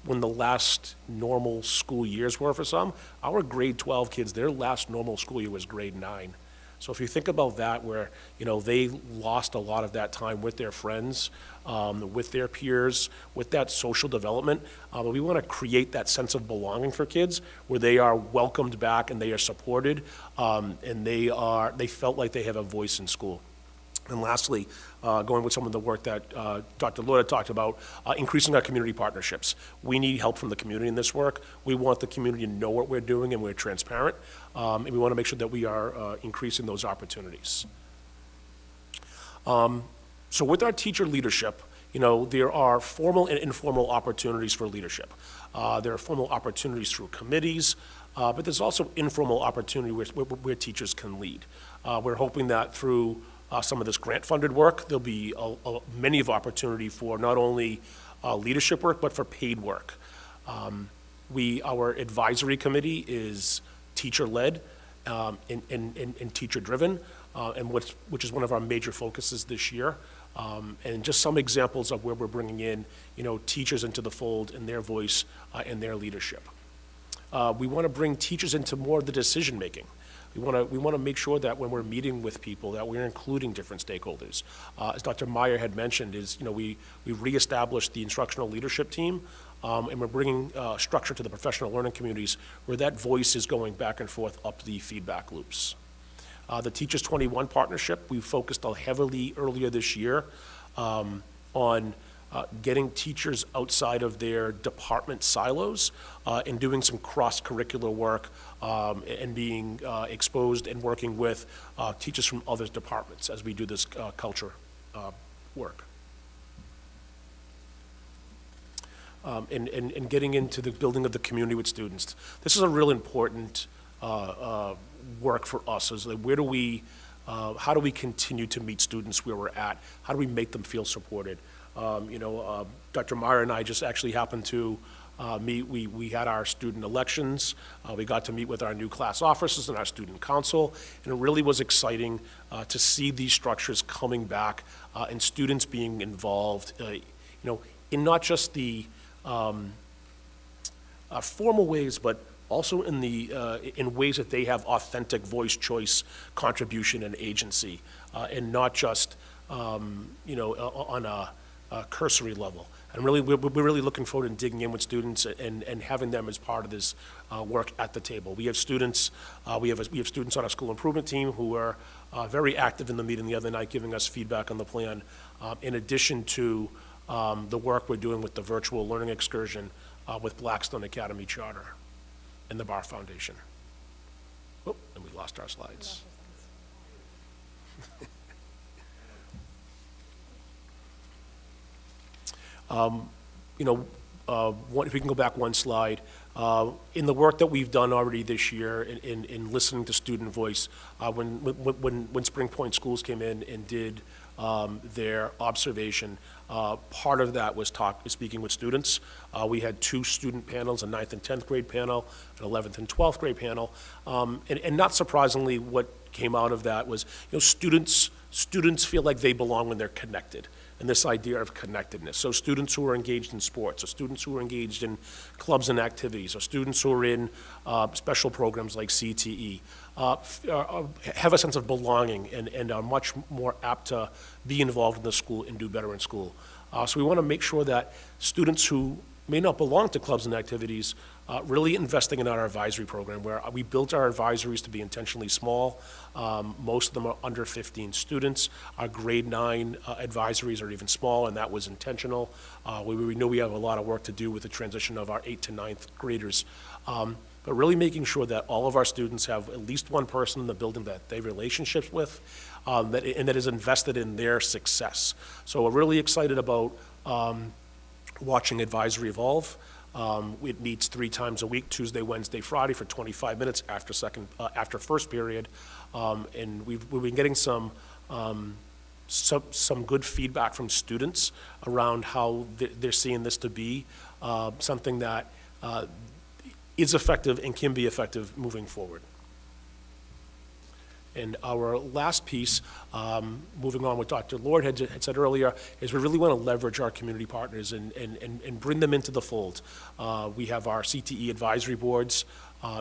when the last normal school years were for some. Our grade 12 kids, their last normal school year was grade 9. So if you think about that, where they lost a lot of that time with their friends, with their peers, with that social development, we want to create that sense of belonging for kids, where they are welcomed back and they are supported, and they felt like they have a voice in school. And lastly, going with some of the work that Dr. Lord had talked about, increasing our community partnerships. We need help from the community in this work. We want the community to know what we're doing, and we're transparent. And we want to make sure that we are increasing those opportunities. So with our teacher leadership, there are formal and informal opportunities for leadership. There are formal opportunities through committees, but there's also informal opportunity where teachers can lead. We're hoping that through some of this grant-funded work, there'll be many of opportunity for not only leadership work, but for paid work. Our advisory committee is teacher-led and teacher-driven, which is one of our major focuses this year. And just some examples of where we're bringing in, teachers into the fold and their voice and their leadership. We want to bring teachers into more of the decision-making. We want to make sure that when we're meeting with people, that we're including different stakeholders. As Dr. Meyer had mentioned, we reestablished the instructional leadership team, and we're bringing structure to the professional learning communities where that voice is going back and forth up the feedback loops. The Teachers 21 partnership, we focused heavily earlier this year on getting teachers outside of their department silos and doing some cross-curricular work and being exposed and working with teachers from other departments as we do this culture work. And getting into the building of the community with students. This is a real important work for us, is like how do we continue to meet students where we're at? How do we make them feel supported? Dr. Meyer and I just actually happened to meet. We had our student elections. We got to meet with our new class officers and our student council, and it really was exciting to see these structures coming back and students being involved, in not just the formal ways, but also in ways that they have authentic voice, choice, contribution, and agency, and not just on a cursory level. And really, we're really looking forward to digging in with students and having them as part of this work at the table. We have students. We have students on our school improvement team who are very active in the meeting the other night, giving us feedback on the plan. In addition to the work we're doing with the virtual learning excursion with Blackstone Academy Charter and the Bar Foundation. Oh, and we lost our slides. If we can go back one slide, in the work that we've done already this year in listening to student voice, when Spring Point Schools came in and did their observation, part of that was speaking with students. We had 2 student panels, a 9th and 10th grade panel, an 11th and 12th grade panel, and not surprisingly, what came out of that was, students feel like they belong when they're connected. And this idea of connectedness. So students who are engaged in sports, or students who are engaged in clubs and activities, or students who are in special programs like CTE, have a sense of belonging and are much more apt to be involved in the school and do better in school. So we want to make sure that students who may not belong to clubs and activities really investing in our advisory program, where we built our advisories to be intentionally small. Most of them are under 15 students. Our grade 9 advisories are even smaller, and that was intentional. We knew we have a lot of work to do with the transition of our 8th to 9th graders. But really making sure that all of our students have at least one person in the building that they have relationships with, and that is invested in their success. So we're really excited about watching advisory evolve. It meets 3 times a week, Tuesday, Wednesday, Friday, for 25 minutes after first period, and we've been getting some good feedback from students around how they're seeing this to be something that is effective and can be effective moving forward. And our last piece, moving on what Dr. Lord had said earlier, is we really want to leverage our community partners and bring them into the fold. We have our Cte Advisory Boards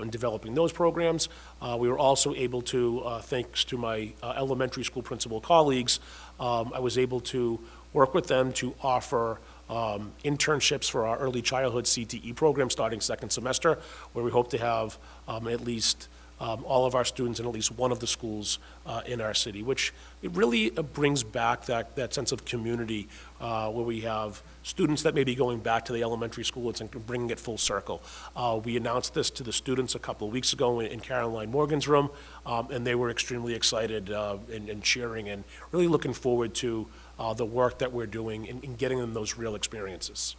in developing those programs. We were also able to, thanks to my elementary school principal colleagues, I was able to work with them to offer internships for our early childhood CTE program starting second semester, where we hope to have at least all of our students in at least one of the schools in our city, which it really brings back that sense of community where we have students that may be going back to the elementary school and bringing it full circle. We announced this to the students a couple of weeks ago in Caroline Morgan's room, and they were extremely excited and cheering and really looking forward to the work that we're doing in getting them those real experiences.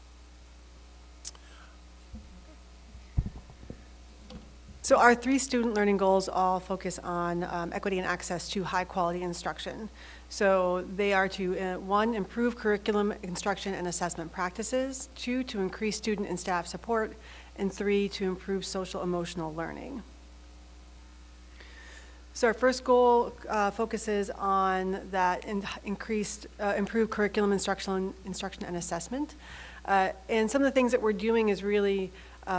So our 3 student learning goals all focus on equity and access to high-quality instruction. So they are to, 1, improve curriculum, instruction, and assessment practices, 2, to increase student and staff support, and 3, to improve social emotional learning. So our first goal focuses on that improved curriculum, instruction, and assessment. And some of the things that we're doing is really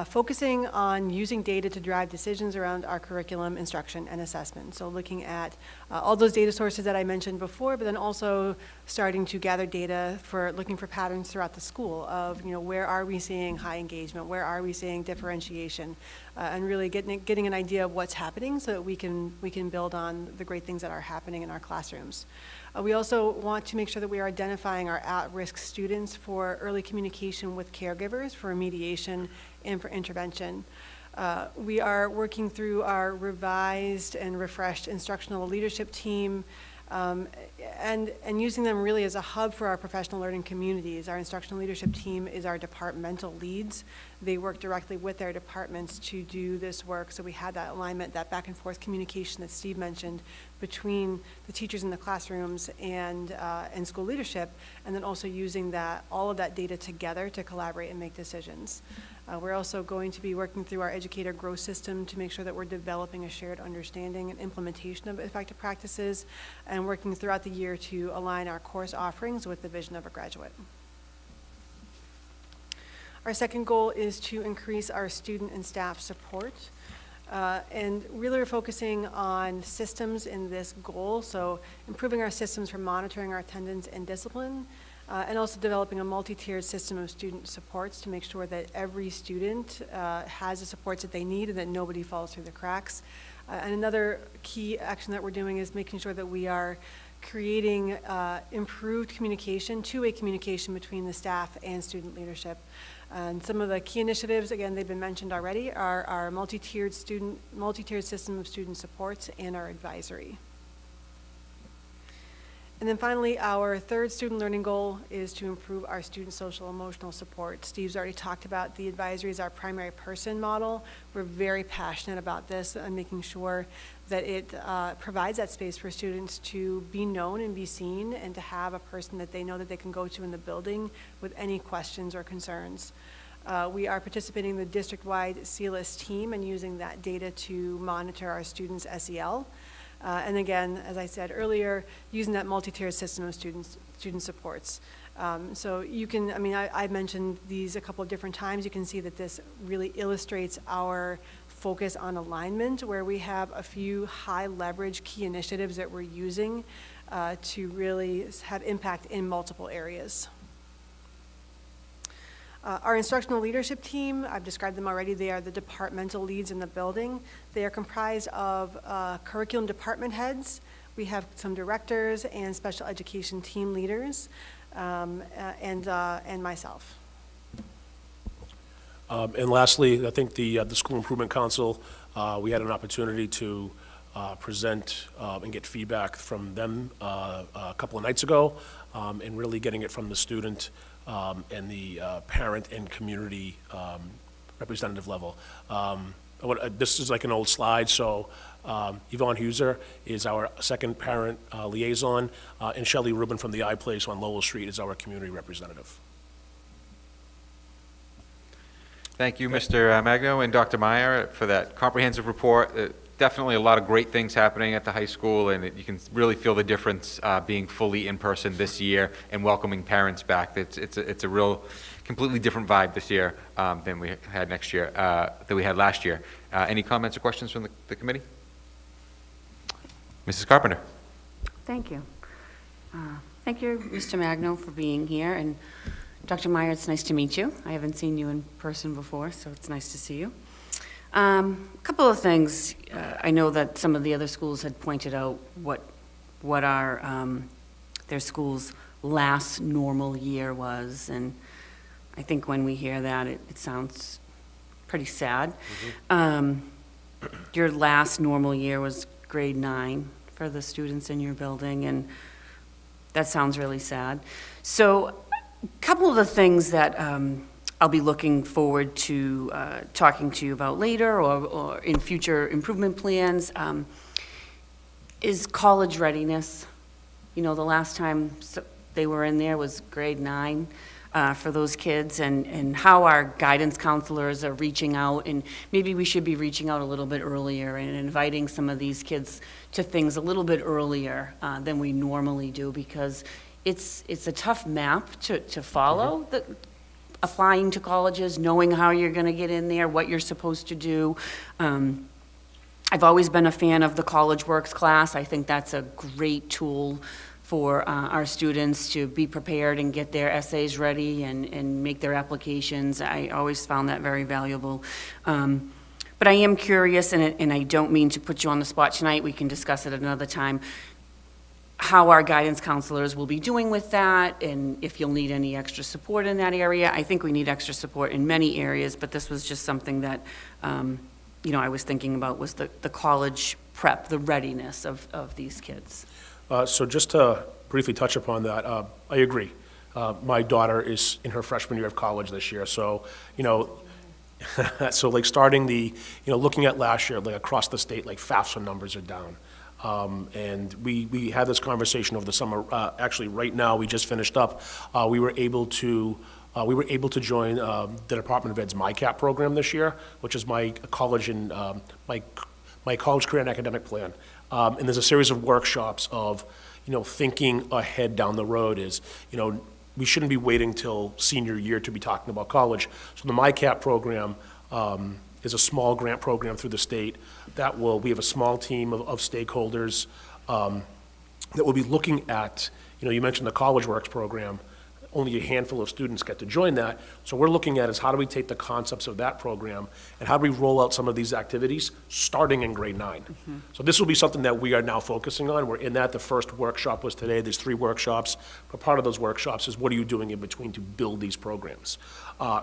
focusing on using data to drive decisions around our curriculum, instruction, and assessment. So looking at all those data sources that I mentioned before, but then also starting to gather data for looking for patterns throughout the school of, where are we seeing high engagement, where are we seeing differentiation, and really getting an idea of what's happening so that we can build on the great things that are happening in our classrooms. We also want to make sure that we are identifying our at-risk students for early communication with caregivers, for remediation, and for intervention. We are working through our revised and refreshed instructional leadership team, and using them really as a hub for our professional learning communities. Our instructional leadership team is our departmental leads. They work directly with their departments to do this work, so we had that alignment, that back and forth communication that Steve mentioned between the teachers in the classrooms and school leadership, and then also using all of that data together to collaborate and make decisions. We're also going to be working through our educator growth system to make sure that we're developing a shared understanding and implementation of effective practices, and working throughout the year to align our course offerings with the vision of a graduate. Our second goal is to increase our student and staff support. And really we're focusing on systems in this goal, so improving our systems for monitoring our attendance and discipline, and also developing a multi-tiered system of student supports to make sure that every student has the supports that they need and that nobody falls through the cracks. And another key action that we're doing is making sure that we are creating improved communication, two-way communication between the staff and student leadership. And some of the key initiatives, again, they've been mentioned already, are our multi-tiered system of student supports and our advisory. And then finally, our third student learning goal is to improve our student social emotional support. Steve's already talked about the advisory as our primary person model. We're very passionate about this and making sure that it provides that space for students to be known and be seen and to have a person that they know that they can go to in the building with any questions or concerns. We are participating in the district-wide CLIS team and using that data to monitor our students' SEL. And again, as I said earlier, using that multi-tiered system of student supports. So you can, I've mentioned these a couple of different times. You can see that this really illustrates our focus on alignment, where we have a few high leverage key initiatives that we're using to really have impact in multiple areas. Our instructional leadership team, I've described them already. They are the departmental leads in the building. They are comprised of curriculum department heads. We have some directors and special education team leaders, and myself. And lastly, I think the School Improvement Council, we had an opportunity to present and get feedback from them a couple of nights ago, and really getting it from the student and the parent and community representative level. This is like an old slide, so Yvonne Huser is our second parent liaison, and Shelley Rubin from the iPlace on Lowell Street is our community representative. Thank you, Mr. Magno and Dr. Meyer, for that comprehensive report. Definitely a lot of great things happening at the high school, and you can really feel the difference being fully in person this year and welcoming parents back. It's a real, completely different vibe this year than we had last year. Any comments or questions from the committee? Mrs. Carpenter. Thank you. Thank you, Mr. Magno, for being here, and Dr. Meyer, it's nice to meet you. I haven't seen you in person before, so it's nice to see you. A couple of things. I know that some of the other schools had pointed out what our their school's last normal year was, and I think when we hear that, it sounds pretty sad. Mm-hmm. Your last normal year was grade 9 for the students in your building, and that sounds really sad. So a couple of the things that I'll be looking forward to talking to you about later or in future improvement plans, is college readiness. You know, the last time they were in there was grade 9 for those kids, and how our guidance counselors are reaching out, and maybe we should be reaching out a little bit earlier and inviting some of these kids to things a little bit earlier than we normally do, because it's a tough map to follow, applying to colleges, knowing how you're going to get in there, what you're supposed to do. I've always been a fan of the College Works class. I think that's a great tool for our students to be prepared and get their essays ready and make their applications. I always found that very valuable. But I am curious, and I don't mean to put you on the spot tonight, we can discuss it another time, how our guidance counselors will be doing with that, and if you'll need any extra support in that area. I think we need extra support in many areas, but this was just something that, you know, I was thinking about, was the college prep, the readiness of these kids. So just to briefly touch upon that, I agree. My daughter is in her freshman year of college this year, so, you know, so like starting looking at last year, like across the state, like FAFSA numbers are down. And we had this conversation over the summer. Actually, right now, we just finished up. We were able to join the Department of Ed's MyCap program this year, which is my college and my college career and academic plan. And there's a series of workshops of, you know, thinking ahead down the road is, you know, we shouldn't be waiting till senior year to be talking about college. So the MyCap program is a small grant program through the state we have a small team of stakeholders that will be looking at, you know, you mentioned the College Works program. Only a handful of students get to join that. So we're looking at is how do we take the concepts of that program and how do we roll out some of these activities starting in grade 9. Mm-hmm. So this will be something that we are now focusing on. We're in that. The first workshop was today. There's 3 workshops. But part of those workshops is what are you doing in between to build these programs.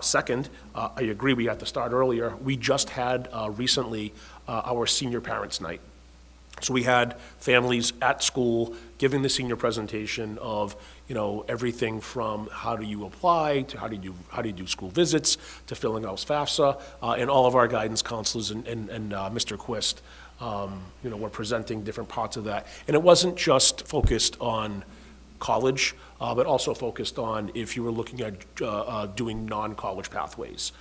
Second, I agree we have to start earlier. We just had recently our senior parents' night. So we had families at school giving the senior presentation of, you know, everything from how do you apply to how do you do school visits to filling out FAFSA, and all of our guidance counselors and Mr. Quist, you know, were presenting different parts of that. And it wasn't just focused on college, but also focused on if you were looking at doing non-college pathways.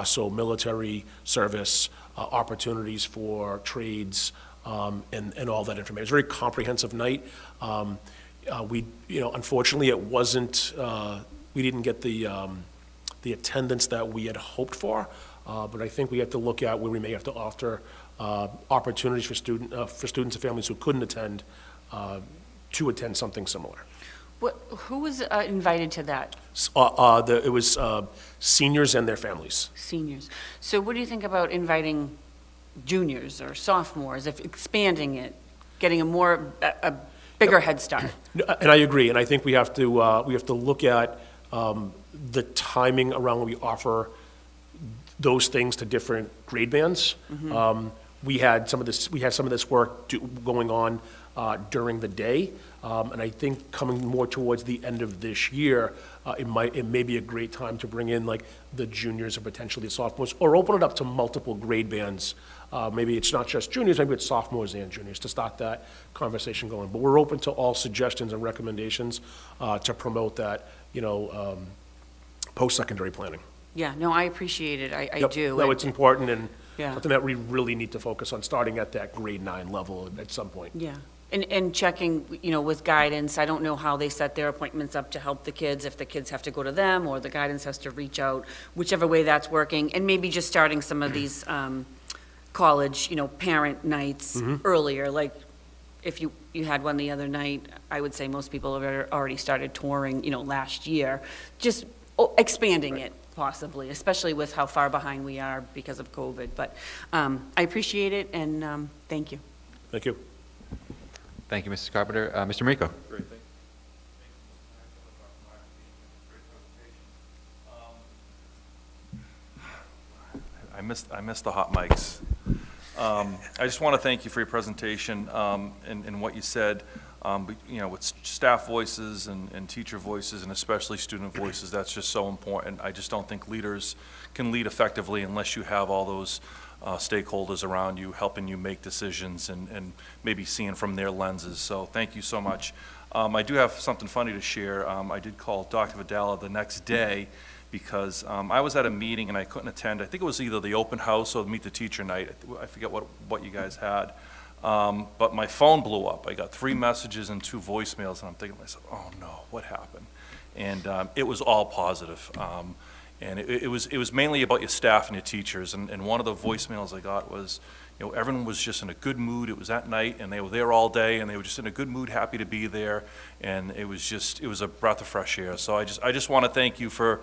So military service, opportunities for trades, and all that information. It was a very comprehensive night. Unfortunately, it wasn't, we didn't get the attendance that we had hoped for, but I think we have to look at where we may have to offer opportunities for students and families who couldn't attend to attend something similar. Who was invited to that? It was seniors and their families. Seniors. So what do you think about inviting juniors or sophomores, if expanding it, getting a bigger head start? And I agree, and I think we have to look at the timing around when we offer those things to different grade bands. Mm-hmm. We had some of this work going on during the day, and I think coming more towards the end of this year, it may be a great time to bring in like the juniors or potentially the sophomores, or open it up to multiple grade bands. Maybe it's not just juniors, maybe it's sophomores and juniors to start that conversation going. But we're open to all suggestions and recommendations to promote that, you know, post-secondary planning. Yeah, no, I appreciate it. I do. No, it's important and yeah, something that we really need to focus on starting at that grade 9 level at some point. Yeah. And checking, you know, with guidance. I don't know how they set their appointments up to help the kids, if the kids have to go to them or the guidance has to reach out, whichever way that's working. And maybe just starting some of these college, you know, parent nights Mm-hmm. earlier. Like if you had one the other night, I would say most people have already started touring, you know, last year. Just expanding it possibly, especially with how far behind we are because of COVID. But I appreciate it, and thank you. Thank you. Thank you, Mrs. Carpenter. Mr. Miko. Great, thank you. I missed the hot mics. I just want to thank you for your presentation and what you said. But, you know, with staff voices and teacher voices, and especially student voices, that's just so important. I just don't think leaders can lead effectively unless you have all those stakeholders around you, helping you make decisions and maybe seeing from their lenses. So thank you so much. I do have something funny to share. I did call Dr. Vidala the next day because I was at a meeting and I couldn't attend. I think it was either the open house or Meet the Teacher night. I forget what you guys had. But my phone blew up. I got 3 messages and 2 voicemails, and I'm thinking to myself, oh no, what happened? And it was all positive. And it was mainly about your staff and your teachers. And one of the voicemails I got was, you know, everyone was just in a good mood. It was at night, and they were there all day, and they were just in a good mood, happy to be there. And it was a breath of fresh air. So I just want to thank you for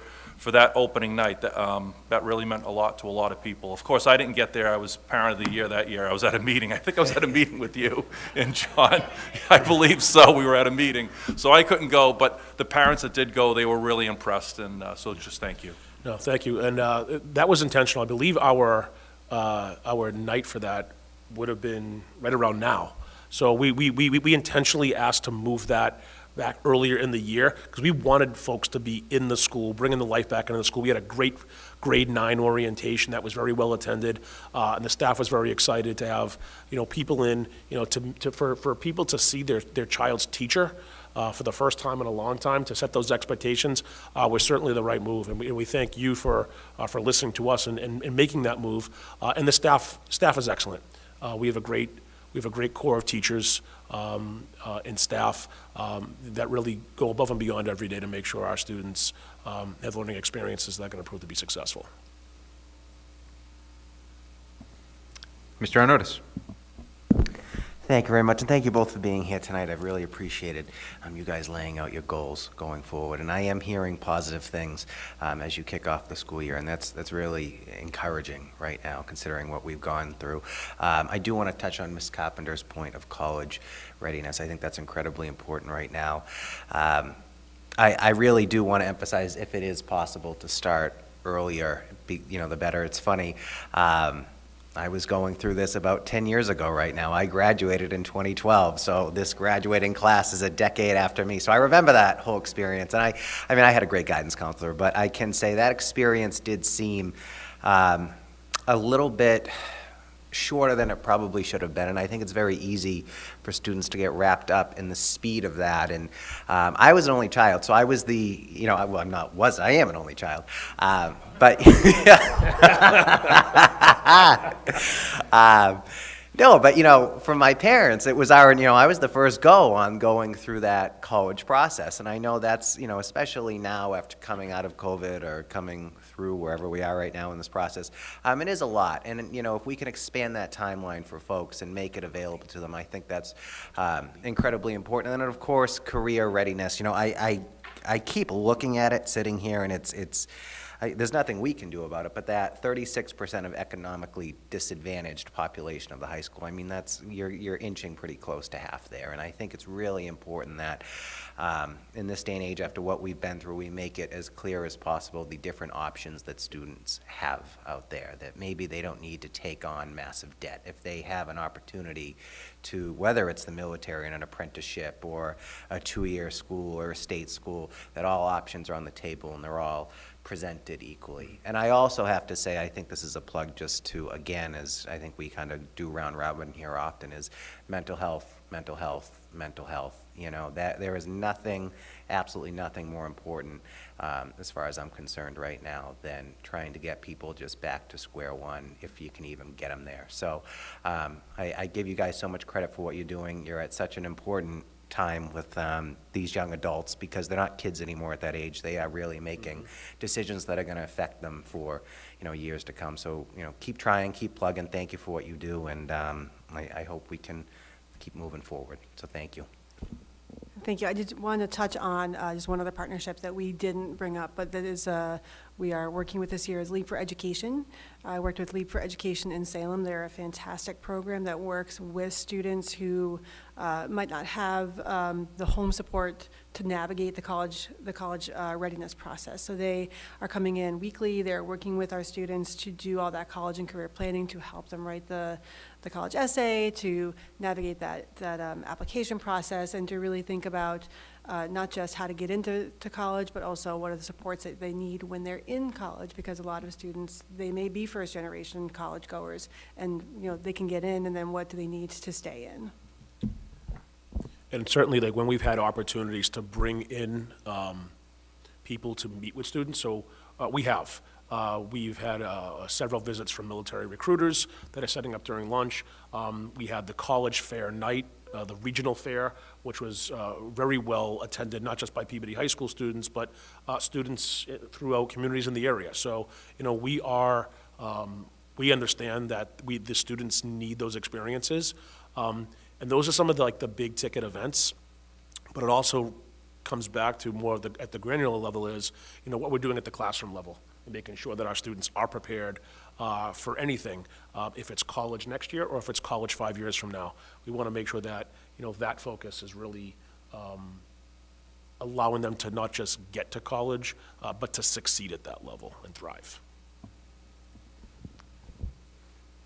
that opening night. That really meant a lot to a lot of people. Of course, I didn't get there. I was Parent of the Year that year. I was at a meeting. I think I was at a meeting with you and John. I believe so. We were at a meeting. So I couldn't go, but the parents that did go, they were really impressed, and so just thank you. No, thank you. And that was intentional. I believe our night for that would have been right around now. So we intentionally asked to move that back earlier in the year because we wanted folks to be in the school, bringing the life back into the school. We had a great grade 9 orientation that was very well attended, and the staff was very excited to have, you know, people in, you know, for people to see their child's teacher for the first time in a long time, to set those expectations was certainly the right move. And we thank you for listening to us and making that move. And the staff is excellent. We have a great core of teachers and staff that really go above and beyond every day to make sure our students have learning experiences that are going to prove to be successful. Mr. Arnottis. Thank you very much, and thank you both for being here tonight. I've really appreciated you guys laying out your goals going forward, and I am hearing positive things as you kick off the school year, and that's really encouraging right now, considering what we've gone through. I do want to touch on Ms. Carpenter's point of college readiness. I think that's incredibly important right now. I really do want to emphasize, if it is possible to start earlier, the better. It's funny. I was going through this about 10 years ago right now. I graduated in 2012, so this graduating class is a decade after me. So I remember that whole experience. And I had a great guidance counselor, but I can say that experience did seem a little bit shorter than it probably should have been. And I think it's very easy for students to get wrapped up in the speed of that. And I was an only child, so I was I am an only child. No, but from my parents, it was I was the first go on going through that college process. And I know that's, especially now after coming out of COVID or coming through wherever we are right now in this process, it is a lot. And, if we can expand that timeline for folks and make it available to them, I think that's incredibly important. And then, of course, career readiness. I keep looking at it sitting here, and there's nothing we can do about it, but that 36% of economically disadvantaged population of the high school, you're inching pretty close to half there. And I think it's really important that in this day and age, after what we've been through, we make it as clear as possible the different options that students have out there, that maybe they don't need to take on massive debt. If they have an opportunity to, whether it's the military and an apprenticeship or a 2-year school or a state school, that all options are on the table and they're all presented equally. And I also have to say, I think this is a plug just to, again, as I think we kind of do round robin here often, is mental health, mental health, mental health. That there is nothing, absolutely nothing more important as far as I'm concerned right now than trying to get people just back to square one, if you can even get them there. So I give you guys so much credit for what you're doing. You're at such an important time with these young adults, because they're not kids anymore at that age. They are really making decisions that are going to affect them for years to come. So keep trying, keep plugging. Thank you for what you do, and I hope we can keep moving forward. So thank you. Thank you. I just wanted to touch on just one other partnership that we didn't bring up, but that is we are working with this year is Leap for Education. I worked with Leap for Education in Salem. They're a fantastic program that works with students who might not have the home support to navigate the college readiness process. So they are coming in weekly. They're working with our students to do all that college and career planning to help them write the college essay, to navigate that application process, and to really think about not just how to get into college, but also what are the supports that they need when they're in college, because a lot of students, they may be first-generation college goers, and they can get in, and then what do they need to stay in? And certainly, like, when we've had opportunities to bring in people to meet with students, so we have. We've had several visits from military recruiters that are setting up during lunch. We had the college fair night, the regional fair, which was very well attended, not just by Peabody High School students, but students throughout communities in the area. So, we understand that the students need those experiences. And those are some of the big ticket events, but it also comes back to more of at the granular level is, what we're doing at the classroom level, and making sure that our students are prepared for anything, if it's college next year or if it's college 5 years from now. We want to make sure that, that focus is really allowing them to not just get to college, but to succeed at that level and thrive.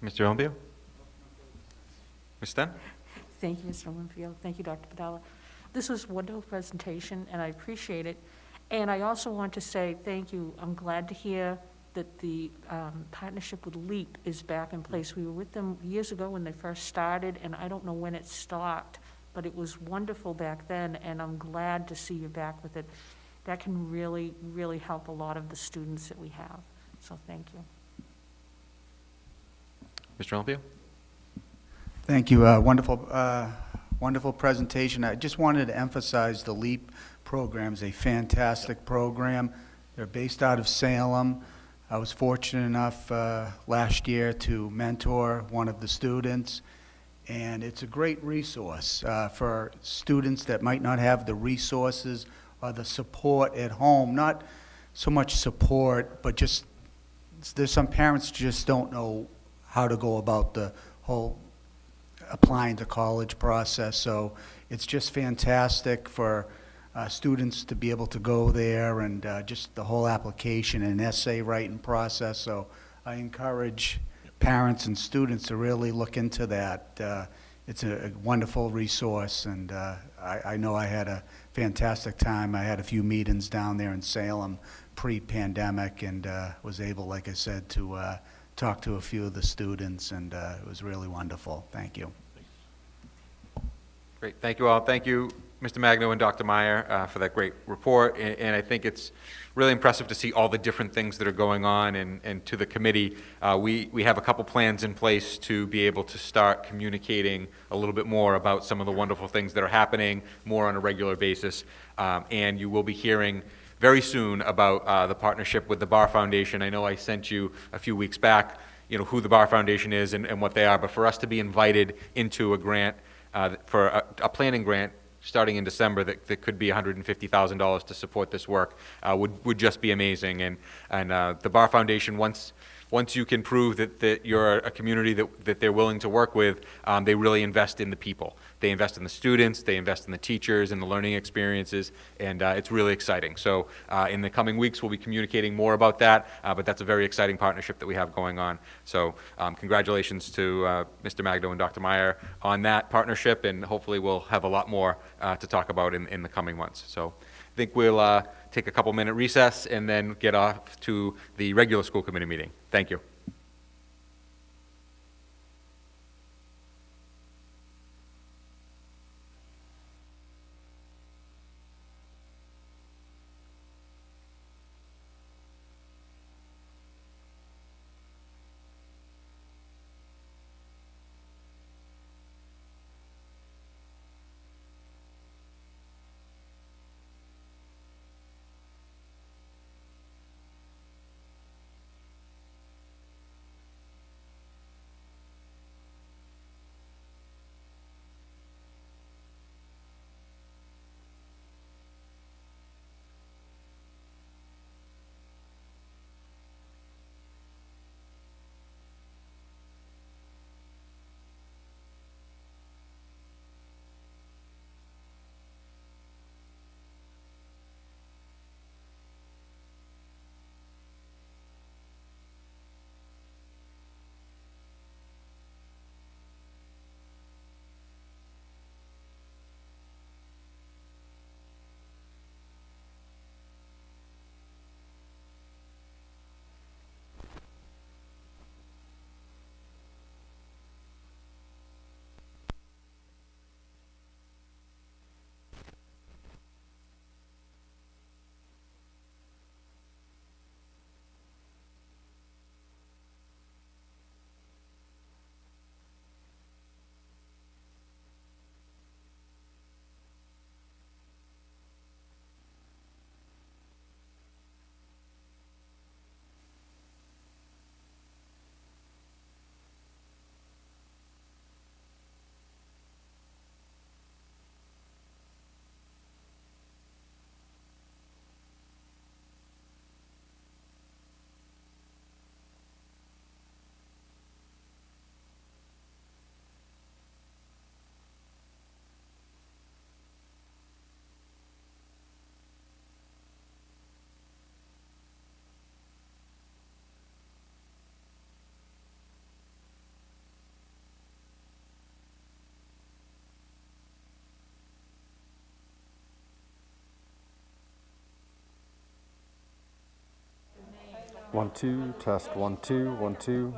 Mr. Olympio? Ms. Sten? Thank you, Mr. Winfield. Thank you, Dr. Padala. This was a wonderful presentation, and I appreciate it. And I also want to say thank you. I'm glad to hear that the partnership with LEAP is back in place. We were with them years ago when they first started, and I don't know when it stopped, but it was wonderful back then, and I'm glad to see you back with it. That can really, really help a lot of the students that we have. So thank you. Mr. Olympio? Thank you. Wonderful presentation. I just wanted to emphasize the LEAP program is a fantastic program. They're based out of Salem. I was fortunate enough last year to mentor one of the students, and it's a great resource for students that might not have the resources or the support at home. Not so much support, but just there's some parents just don't know how to go about the whole applying to college process. So it's just fantastic for students to be able to go there, and just the whole application and essay writing process. So I encourage parents and students to really look into that. It's a wonderful resource, and I know I had a fantastic time. I had a few meetings down there in Salem pre-pandemic, and was able, like I said, to talk to a few of the students, and it was really wonderful. Thank you. Great, thank you all. Thank you, Mr. Magno and Dr. Meyer, for that great report. And I think it's really impressive to see all the different things that are going on. And to the committee, we have a couple plans in place to be able to start communicating a little bit more about some of the wonderful things that are happening more on a regular basis. And you will be hearing very soon about the partnership with the Bar Foundation. I know I sent you a few weeks back, who the Bar Foundation is and what they are, but for us to be invited into a grant, for a planning grant starting in December that could be $150,000 to support this work would just be amazing. And the Bar Foundation, once you can prove that you're a community that they're willing to work with, they really invest in the people. They invest in the students, they invest in the teachers and the learning experiences, and it's really exciting. So in the coming weeks, we'll be communicating more about that, but that's a very exciting partnership that we have going on. So congratulations to Mr. Magno and Dr. Meyer on that partnership, and hopefully we'll have a lot more to talk about in the coming months. So I think we'll take a couple-minute recess and then get off to the regular school committee meeting. Thank you. 1, 2, test 1, 2, 1, 2.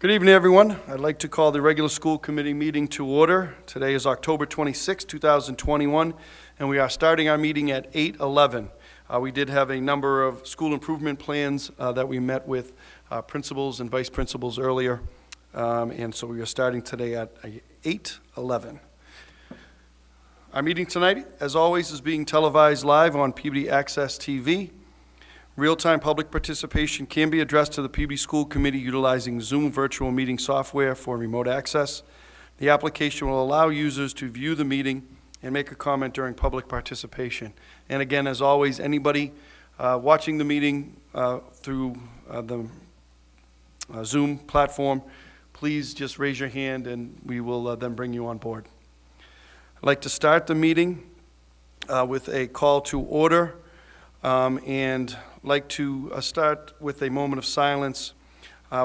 Good evening, everyone. I'd like to call the regular school committee meeting to order. Today is October 26, 2021, and we are starting our meeting at 8:11. We did have a number of school improvement plans that we met with principals and vice principals earlier, and so we are starting today at 8:11. Our meeting tonight, as always, is being televised live on Peabody Access TV. Real-time public participation can be addressed to the Peabody School Committee utilizing Zoom virtual meeting software for remote access. The application will allow users to view the meeting and make a comment during public participation. And again, as always, anybody watching the meeting through the Zoom platform, please just raise your hand and we will then bring you on board. I'd like to start the meeting with a call to order and like to start with a moment of silence.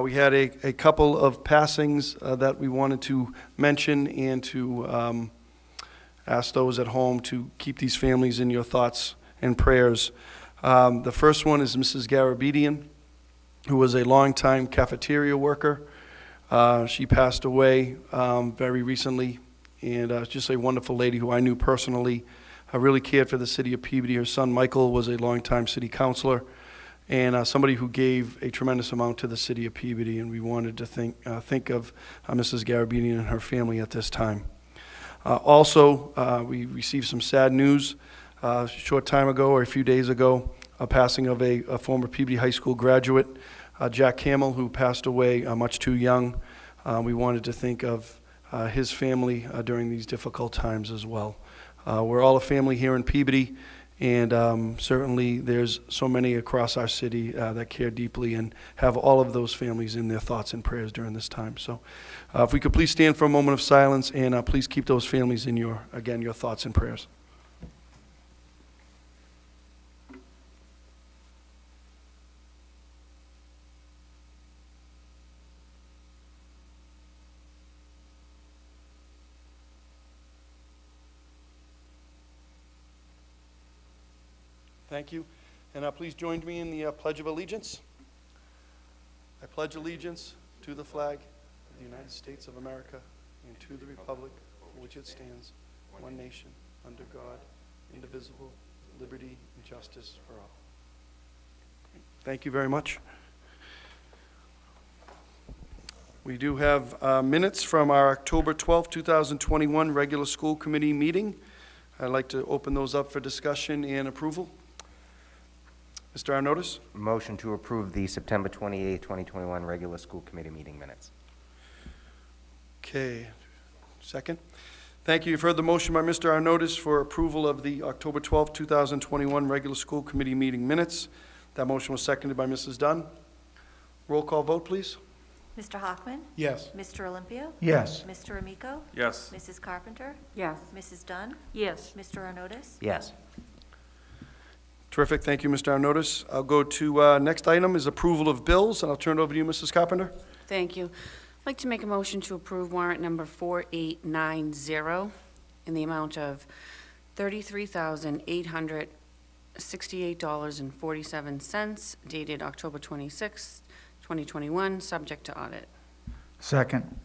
We had a couple of passings that we wanted to mention and to ask those at home to keep these families in your thoughts and prayers. The first one is Mrs. Garabedian, who was a longtime cafeteria worker. She passed away very recently, and just a wonderful lady who I knew personally. Really cared for the city of Peabody. Her son, Michael, was a longtime city councilor and somebody who gave a tremendous amount to the city of Peabody, and we wanted to think of Mrs. Garabedian and her family at this time. Also, we received some sad news a short time ago, or a few days ago, a passing of a former Peabody High School graduate, Jack Hamill, who passed away much too young. We wanted to think of his family during these difficult times as well. We're all a family here in Peabody, and certainly there's so many across our city that care deeply and have all of those families in their thoughts and prayers during this time. So if we could please stand for a moment of silence, and please keep those families in your thoughts and prayers. Thank you. And please join me in the Pledge of Allegiance. I pledge allegiance to the flag of the United States of America and to the republic for which it stands, one nation, under God, indivisible, liberty and justice for all. Thank you very much. We do have minutes from our October 12, 2021 regular school committee meeting. I'd like to open those up for discussion and approval. Mr. Arnottis? Motion to approve the September 28, 2021 regular school committee meeting minutes. Okay. Second. Thank you. You've heard the motion by Mr. Arnottis for approval of the October 12, 2021 regular school committee meeting minutes. That motion was seconded by Mrs. Dunn. Roll call vote, please. Mr. Hockman? Yes. Mr. Olympio? Yes. Mr. Amico? Yes. Mrs. Carpenter? Yes. Mrs. Dunn? Yes. Mr. Arnottis? Yes. Terrific. Thank you, Mr. Arnottis. I'll go to next item is approval of bills, and I'll turn it over to you, Mrs. Carpenter. Thank you. I'd like to make a motion to approve warrant number 4890 in the amount of $33,868.47, dated October 26, 2021, subject to audit. Second.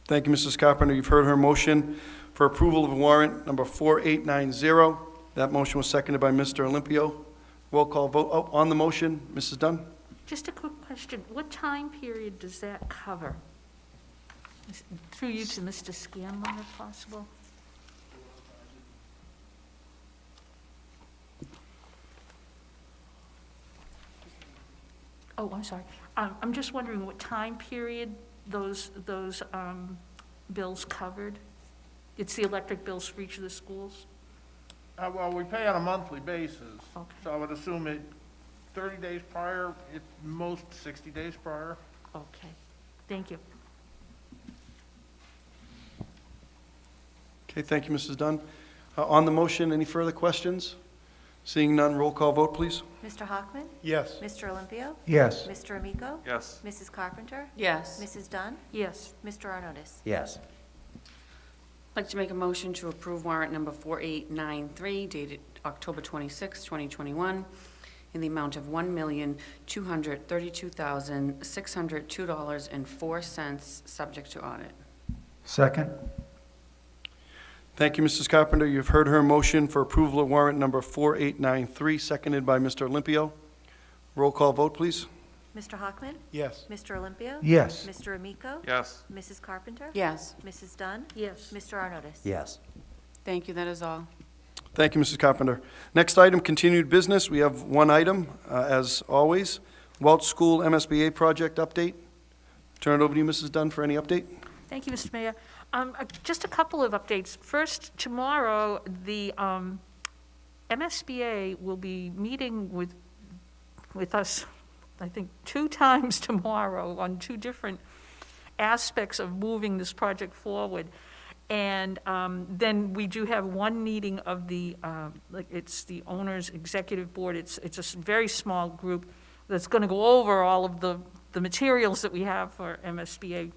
Thank you, Mrs. Carpenter. You've heard her motion for approval of warrant number 4890. That motion was seconded by Mr. Olympio. Roll call vote. Oh, on the motion, Mrs. Dunn? Just a quick question. What time period does that cover? Through you to Mr. Scanlon, if possible. Oh, I'm sorry. I'm just wondering what time period those bills covered? It's the electric bills for each of the schools? Well, we pay on a monthly basis, Okay. so I would assume it 30 days prior, at most 60 days prior. Okay, thank you. Okay, thank you, Mrs. Dunn. On the motion, any further questions? Seeing none, roll call vote, please. Mr. Hockman? Yes. Mr. Olympio? Yes. Mr. Amico? Yes. Mrs. Carpenter? Yes. Mrs. Dunn? Yes. Mr. Arnottis? Yes. I'd like to make a motion to approve warrant number 4893, dated October 26, 2021, in the amount of $1,232,602.04, subject to audit. Second. Thank you, Mrs. Carpenter. You've heard her motion for approval of warrant number 4893, seconded by Mr. Olympio. Roll call vote, please. Mr. Hockman? Yes. Mr. Olympio? Yes. Mr. Amico? Yes. Mrs. Carpenter? Yes. Mrs. Dunn? Yes. Mr. Arnottis? Yes. Thank you, that is all. Thank you, Mrs. Carpenter. Next item, continued business. We have one item, as always. Welch School MSBA project update. Turn it over to you, Mrs. Dunn, for any update. Thank you, Mr. Mayor. Just a couple of updates. First, tomorrow, the MSBA will be meeting with us, I think, 2 times tomorrow on 2 different aspects of moving this project forward. And then we do have one meeting of the, it's the owner's executive board. It's a very small group that's going to go over all of the materials that we have for MSBA.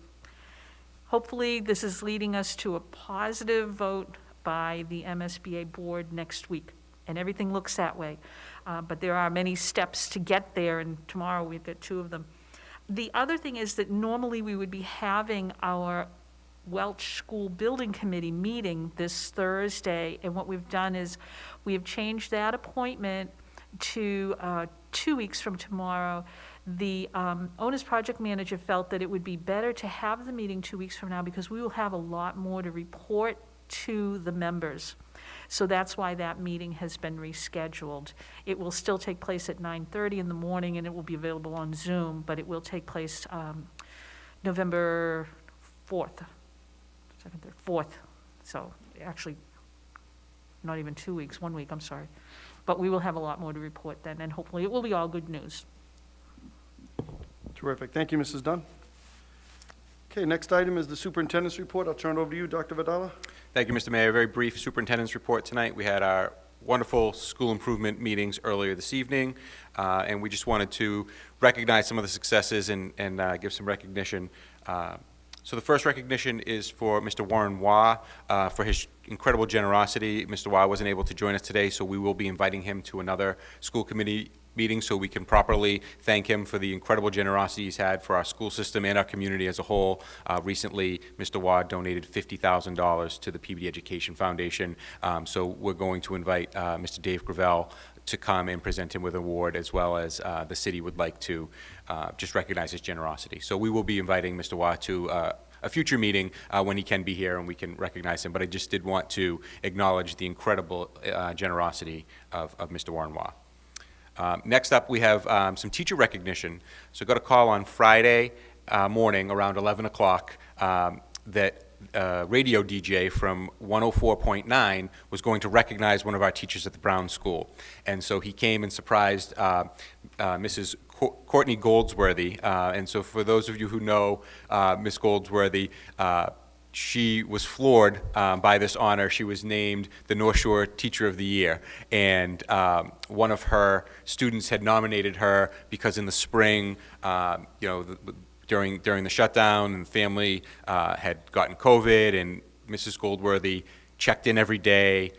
Hopefully, this is leading us to a positive vote by the MSBA board next week, and everything looks that way. But there are many steps to get there, and tomorrow we've got 2 of them. The other thing is that normally we would be having our Welch School Building Committee meeting this Thursday, and what we've done is we have changed that appointment to 2 weeks from tomorrow. The owner's project manager felt that it would be better to have the meeting 2 weeks from now because we will have a lot more to report to the members. So that's why that meeting has been rescheduled. It will still take place at 9:30 in the morning, and it will be available on Zoom, but it will take place November 4th. 4th. So actually, not even 2 weeks, 1 week, I'm sorry. But we will have a lot more to report then, and hopefully it will be all good news. Terrific. Thank you, Mrs. Dunn. Okay, next item is the superintendent's report. I'll turn it over to you, Dr. Vidala. Thank you, Mr. Mayor. Very brief superintendent's report tonight. We had our wonderful school improvement meetings earlier this evening, and we just wanted to recognize some of the successes and give some recognition. So the first recognition is for Mr. Warren Wah for his incredible generosity. Mr. Wah wasn't able to join us today, so we will be inviting him to another school committee meeting so we can properly thank him for the incredible generosity he's had for our school system and our community as a whole. Recently, Mr. Wah donated $50,000 to the Peabody Education Foundation, so we're going to invite Mr. Dave Gravel to come and present him with an award, as well as the city would like to just recognize his generosity. So we will be inviting Mr. Wah to a future meeting when he can be here and we can recognize him, but I just did want to acknowledge the incredible generosity of Mr. Warren Wah. Next up, we have some teacher recognition. So I got a call on Friday morning around 11 o'clock that radio DJ from 104.9 was going to recognize one of our teachers at the Brown School. And so he came and surprised Mrs. Courtney Goldsworthy. And so for those of you who know Miss Goldsworthy, she was floored by this honor. She was named the North Shore Teacher of the Year, and one of her students had nominated her because in the spring, during the shutdown, and the family had gotten COVID, and Mrs. Goldworthy checked in every day,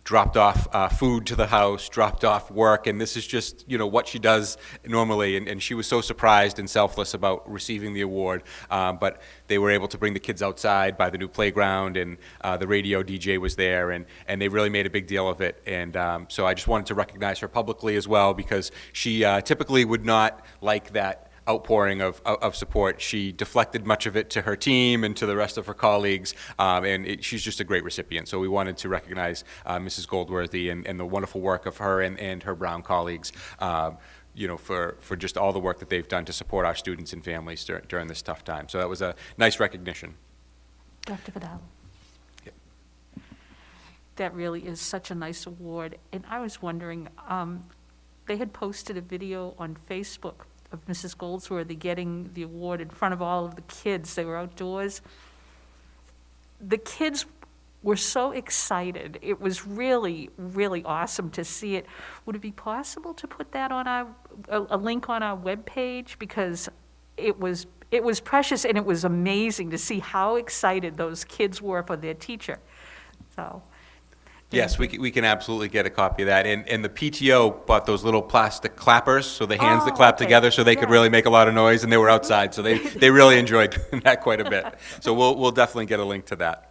dropped off food to the house, dropped off work, and this is just, what she does normally, and she was so surprised and selfless about receiving the award, but they were able to bring the kids outside by the new playground, and the radio DJ was there, and they really made a big deal of it, and so I just wanted to recognize her publicly as well, because she typically would not like that outpouring of support. She deflected much of it to her team and to the rest of her colleagues, and she's just a great recipient. So we wanted to recognize Mrs. Goldworthy and the wonderful work of her and her Brown colleagues, for just all the work that they've done to support our students and families during this tough time. So that was a nice recognition. Dr. Vidal. That really is such a nice award. And I was wondering, they had posted a video on Facebook of Mrs. Goldsworthy getting the award in front of all of the kids. They were outdoors. The kids were so excited. It was really, really awesome to see it. Would it be possible to put that on a link on our webpage? Because it was precious, and it was amazing to see how excited those kids were for their teacher. So Yes, we can absolutely get a copy of that. And the PTO bought those little plastic clappers, so the hands that clap okay. together so they could really make a lot of noise, and they were outside, so they really enjoyed that quite a bit. So we'll definitely get a link to that.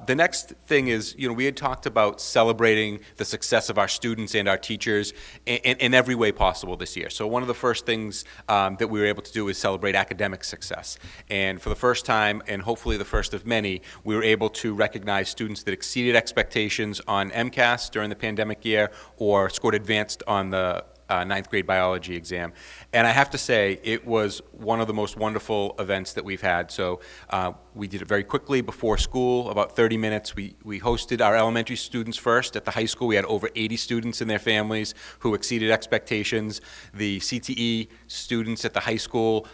The next thing is, we had talked about celebrating the success of our students and our teachers in every way possible this year. So one of the first things that we were able to do is celebrate academic success. And for the first time, and hopefully the first of many, we were able to recognize students that exceeded expectations on Mcas during the pandemic year or scored advanced on the ninth grade biology exam. And I have to say, it was one of the most wonderful events that we've had. So we did it very quickly before school, about 30 minutes. We hosted our elementary students first. At the high school, we had over 80 students and their families who exceeded expectations. The CTE students at the high school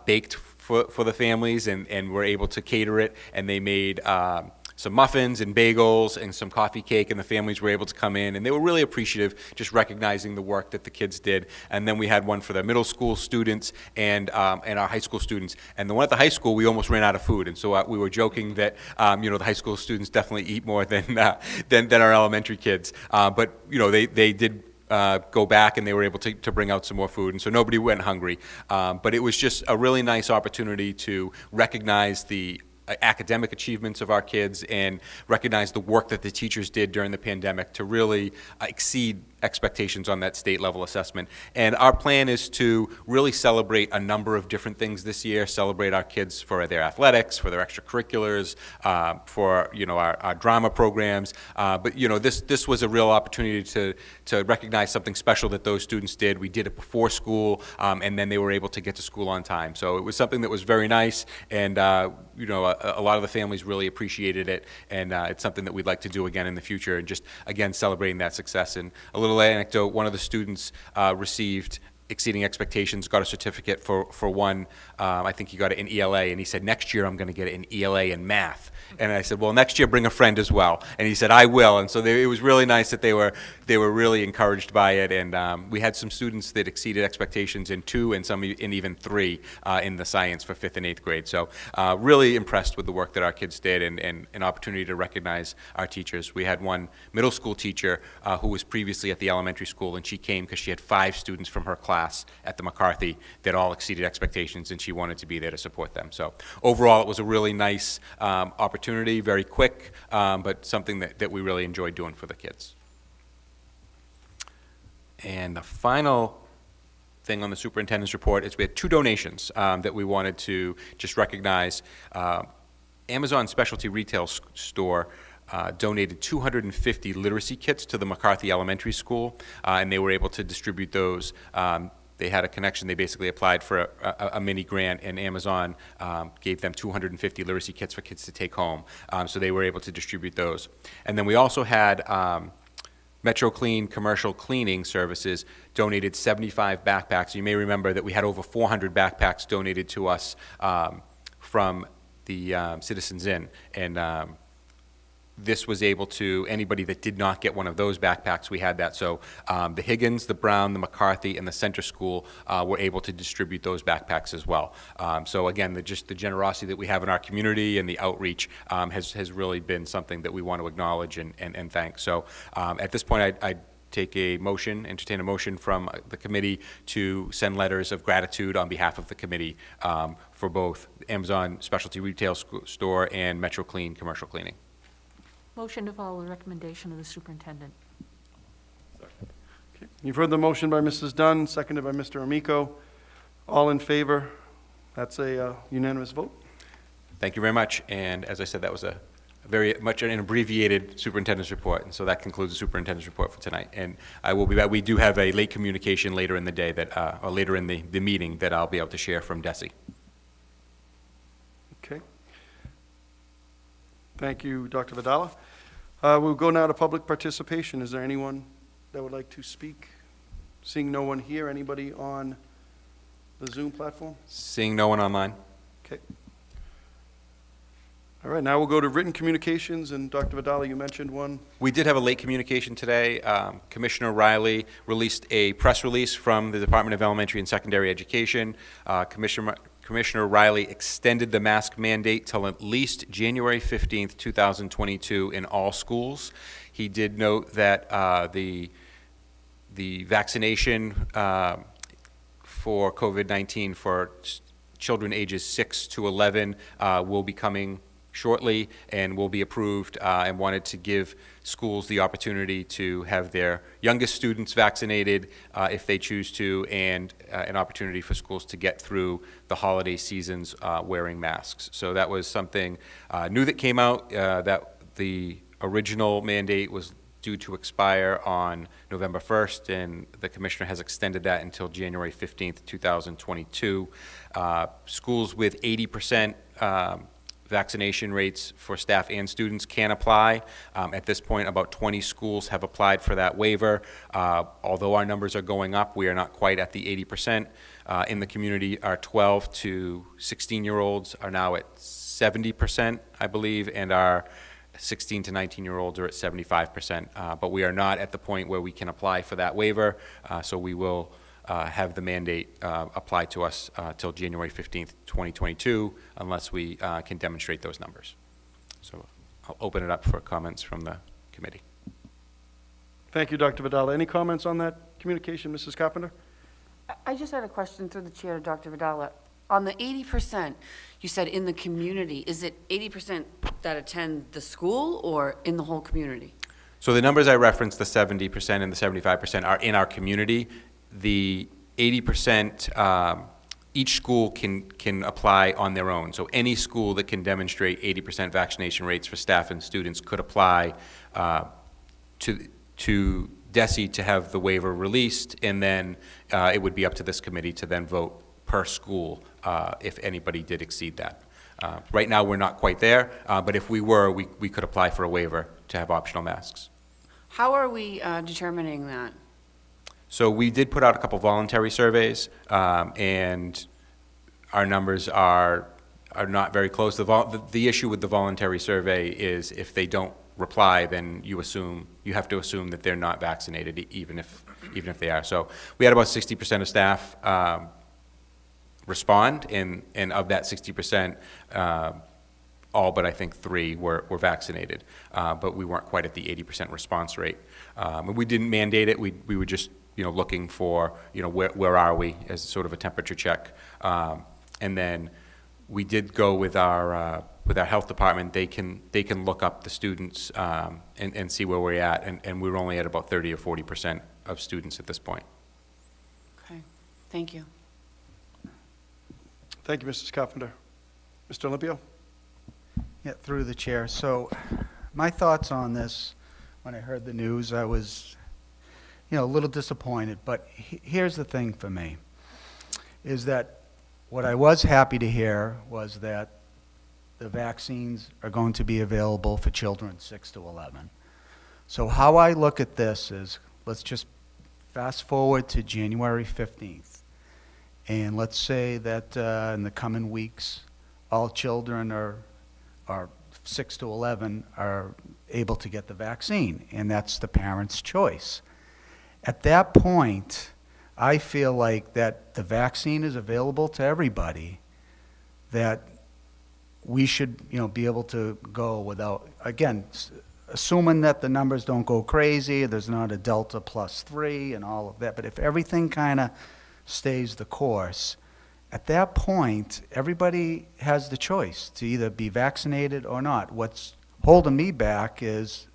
baked for the families and were able to cater it, and they made some muffins and bagels and some coffee cake, and the families were able to come in, and they were really appreciative, just recognizing the work that the kids did. And then we had one for the middle school students and our high school students. And the one at the high school, we almost ran out of food, and so we were joking that the high school students definitely eat more than our elementary kids. But they did go back, and they were able to bring out some more food, and so nobody went hungry. But it was just a really nice opportunity to recognize the academic achievements of our kids and recognize the work that the teachers did during the pandemic to really exceed expectations on that state level assessment. And our plan is to really celebrate a number of different things this year, celebrate our kids for their athletics, for their extracurriculars, for our drama programs. But this was a real opportunity to recognize something special that those students did. We did it before school, and then they were able to get to school on time. So it was something that was very nice, and a lot of the families really appreciated it, and it's something that we'd like to do again in the future, and just again celebrating that success. And a little anecdote: one of the students received exceeding expectations, got a certificate for one. I think he got it in ELA, and he said, next year I'm going to get it in ELA in math. And I said, well, next year bring a friend as well. And he said, I will. And so it was really nice that they were really encouraged by it. And we had some students that exceeded expectations in 2 and some in even 3 in the science for 5th and 8th grade. So really impressed with the work that our kids did, and an opportunity to recognize our teachers. We had one middle school teacher who was previously at the elementary school, and she came because she had 5 students from her class at the McCarthy that all exceeded expectations, and she wanted to be there to support them. So overall, it was a really nice opportunity, very quick, but something that we really enjoyed doing for the kids. And the final thing on the superintendent's report is we had 2 donations that we wanted to just recognize. Amazon Specialty Retail Store donated 250 literacy kits to the McCarthy Elementary School, and they were able to distribute those. They had a connection. They basically applied for a mini grant, and Amazon gave them 250 literacy kits for kids to take home. So they were able to distribute those. And then we also had Metro Clean Commercial Cleaning Services donated 75 backpacks. You may remember that we had over 400 backpacks donated to us from the Citizens Inn, and this was able to, anybody that did not get one of those backpacks, we had that. So the Higgins, the Brown, the McCarthy, and the Center School were able to distribute those backpacks as well. So again, just the generosity that we have in our community and the outreach has really been something that we want to acknowledge and thank. So at this point, I'd entertain a motion from the committee to send letters of gratitude on behalf of the committee for both Amazon Specialty Retail Store and Metro Clean Commercial Cleaning. Motion to follow the recommendation of the superintendent. Okay. You've heard the motion by Mrs. Dunn, seconded by Mr. Amico. All in favor? That's a unanimous vote. Thank you very much. And as I said, that was a very much an abbreviated superintendent's report, and so that concludes the superintendent's report for tonight. And I will be back. We do have a late communication later in the day or later in the meeting that I'll be able to share from DESE. Okay. Thank you, Dr. Vidala. We'll go now to public participation. Is there anyone that would like to speak? Seeing no one here, anybody on the Zoom platform? Seeing no one online. Okay. All right, now we'll go to written communications, and Dr. Vidala, you mentioned one. We did have a late communication today. Commissioner Riley released a press release from the Department of Elementary and Secondary Education. Commissioner Commissioner Riley extended the mask mandate till at least January 15th, 2022 in all schools. He did note that the vaccination for COVID-19 for children ages 6 to 11 will be coming shortly and will be approved, and wanted to give schools the opportunity to have their youngest students vaccinated if they choose to, and an opportunity for schools to get through the holiday seasons wearing masks. So that was something new that came out, that the original mandate was due to expire on November 1st, and the Commissioner has extended that until January 15th, 2022. Schools with 80% vaccination rates for staff and students can apply. At this point, about 20 schools have applied for that waiver. Although our numbers are going up, we are not quite at the 80%. In the community, our 12 to 16-year-olds are now at 70%, I believe, and our 16 to 19-year-olds are at 75%. But we are not at the point where we can apply for that waiver, so we will have the mandate apply to us till January 15th, 2022, unless we can demonstrate those numbers. So I'll open it up for comments from the committee. Thank you, Dr. Vidal. Any comments on that communication, Mrs. Carpenter? I just had a question through the chair to Dr. Vidala. On the 80%, you said in the community, is it 80% that attend the school or in the whole community? So the numbers I referenced, the 70% and the 75%, are in our community. The 80%, each school can apply on their own. So any school that can demonstrate 80% vaccination rates for staff and students could apply to DESE to have the waiver released, and then it would be up to this committee to then vote per school if anybody did exceed that. Right now, we're not quite there, but if we were, we could apply for a waiver to have optional masks. How are we determining that? So we did put out a couple voluntary surveys, and our numbers are not very close. The issue with the voluntary survey is if they don't reply, then you have to assume that they're not vaccinated, even if they are. So we had about 60% of staff respond, and of that 60%, all but I think 3 were vaccinated, but we weren't quite at the 80% response rate. And we didn't mandate it. We were just looking for where are we as sort of a temperature check, and then we did go with our health department. They can look up the students and see where we're at, and we're only at about 30 or 40% of students at this point. Okay, thank you. Thank you, Mrs. Carpenter. Mr. Olympio? Yeah, through the chair. So my thoughts on this, when I heard the news, I was a little disappointed, but here's the thing for me, is that what I was happy to hear was that the vaccines are going to be available for children 6 to 11. So how I look at this is, let's just fast forward to January 15th, and let's say that in the coming weeks, all children are 6 to 11 are able to get the vaccine, and that's the parent's choice. At that point, I feel like that the vaccine is available to everybody, that we should, be able to go without, again, assuming that the numbers don't go crazy, there's not a Delta +3 and all of that, but if everything kind of stays the course, at that point, everybody has the choice to either be vaccinated or not. What's holding me back is,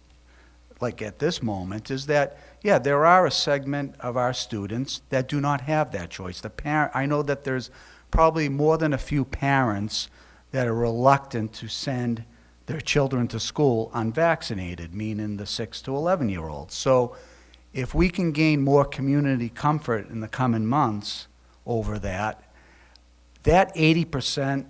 like at this moment, is that, yeah, there are a segment of our students that do not have that choice. I know that there's probably more than a few parents that are reluctant to send their children to school unvaccinated, meaning the 6 to 11-year-olds. So if we can gain more community comfort in the coming months over that 80%,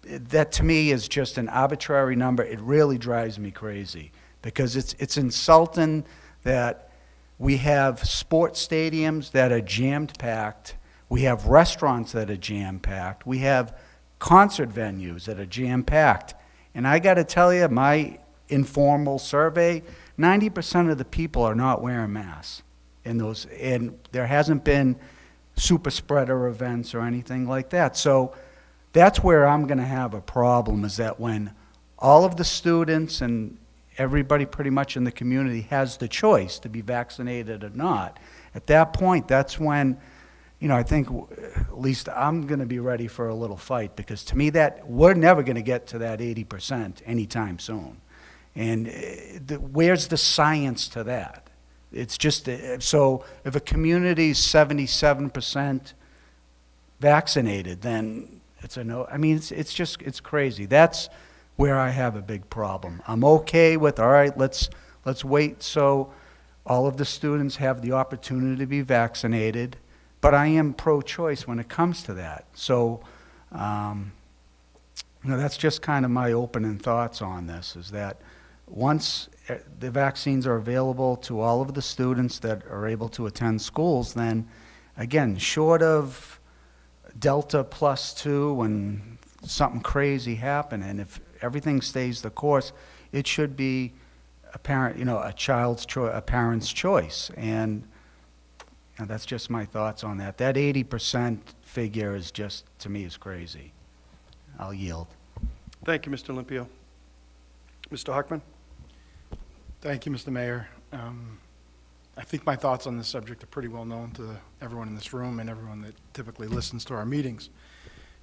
that to me is just an arbitrary number. It really drives me crazy because it's insulting that we have sports stadiums that are jam-packed, we have restaurants that are jam-packed, we have concert venues that are jam-packed. And I got to tell you, my informal survey, 90% of the people are not wearing masks in those, and there hasn't been super spreader events or anything like that. So that's where I'm going to have a problem, is that when all of the students and everybody pretty much in the community has the choice to be vaccinated or not, at that point, that's when, I think at least I'm going to be ready for a little fight, because to me that we're never going to get to that 80% anytime soon. And where's the science to that? It's just, so if a community's 77% vaccinated, then it's a no. I mean, it's crazy. That's where I have a big problem. I'm okay with, all right, let's wait so all of the students have the opportunity to be vaccinated, but I am pro-choice when it comes to that. So, that's just kind of my opening thoughts on this, is that once the vaccines are available to all of the students that are able to attend schools, then, again, short of Delta +2 and something crazy happen, and if everything stays the course, it should be a parent's choice. And that's just my thoughts on that. That 80% figure is just, to me, is crazy. I'll yield. Thank you, Mr. Olympio. Mr. Hockman? Thank you, Mr. Mayor. I think my thoughts on this subject are pretty well known to everyone in this room and everyone that typically listens to our meetings.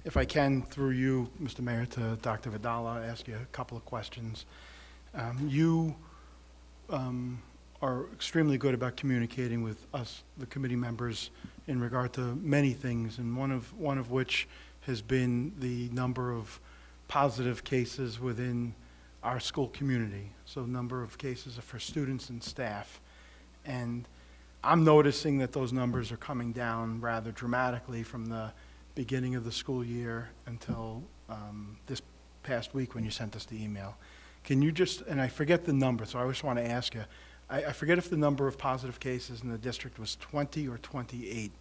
If I can, through you, Mr. Mayor, to Dr. Vidala, ask you a couple of questions. You are extremely good about communicating with us, the committee members, in regard to many things, and one of which has been the number of positive cases within our school community. So number of cases for students and staff. And I'm noticing that those numbers are coming down rather dramatically from the beginning of the school year until this past week when you sent us the email. Can you just, and I forget the number, so I just want to ask you, I forget if the number of positive cases in the district was 20 or 28,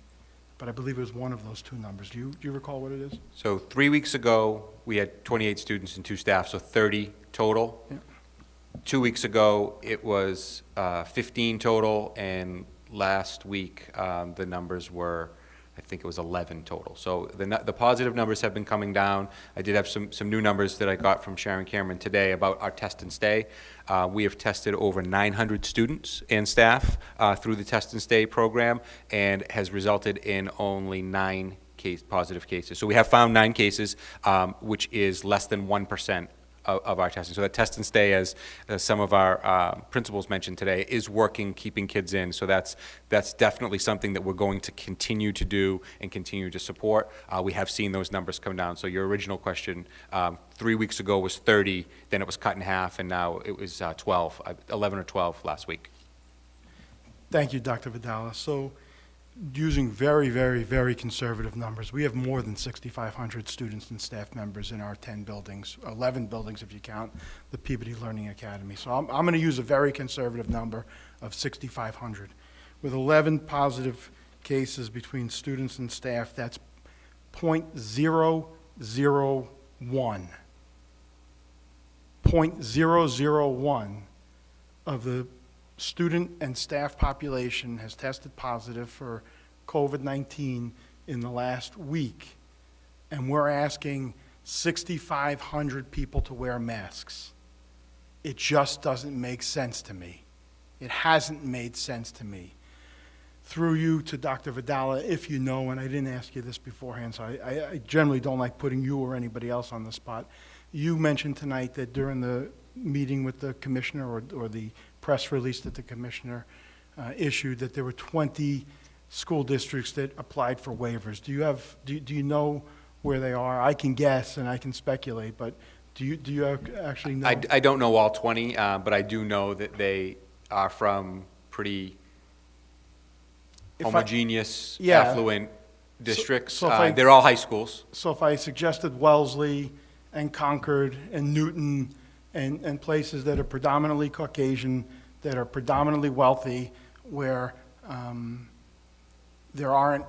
but I believe it was one of those two numbers. Do you recall what it is? So 3 weeks ago, we had 28 students and 2 staff, so 30 total. Yeah. 2 weeks ago, it was 15 total, and last week, the numbers were, I think it was 11 total. So the positive numbers have been coming down. I did have some new numbers that I got from Sharon Cameron today about our test and stay. We have tested over 900 students and staff through the test and stay program, and has resulted in only 9 positive cases. So we have found 9 cases, which is less than 1% of our testing. So that test and stay, as some of our principals mentioned today, is working, keeping kids in. So that's definitely something that we're going to continue to do and continue to support. We have seen those numbers come down. So your original question 3 weeks ago was 30, then it was cut in half, and now it was 12, 11 or 12 last week. Thank you, Dr. Vidala. So using very, very, very conservative numbers, we have more than 6,500 students and staff members in our 10 buildings, 11 buildings if you count the Peabody Learning Academy. So I'm going to use a very conservative number of 6,500. With 11 positive cases between students and staff, that's 0.001. 0.001 of the student and staff population has tested positive for COVID-19 in the last week, and we're asking 6,500 people to wear masks. It just doesn't make sense to me. It hasn't made sense to me. Through you to Dr. Vidala, if you know, and I didn't ask you this beforehand, so I generally don't like putting you or anybody else on the spot. You mentioned tonight that during the meeting with the commissioner or the press release that the commissioner issued, that there were 20 school districts that applied for waivers. Do you know where they are? I can guess and I can speculate, but do you actually know? I don't know all 20, but I do know that they are from pretty homogeneous, affluent districts. They're all high schools. So if I suggested Wellesley and Concord and Newton and places that are predominantly Caucasian, that are predominantly wealthy, where there aren't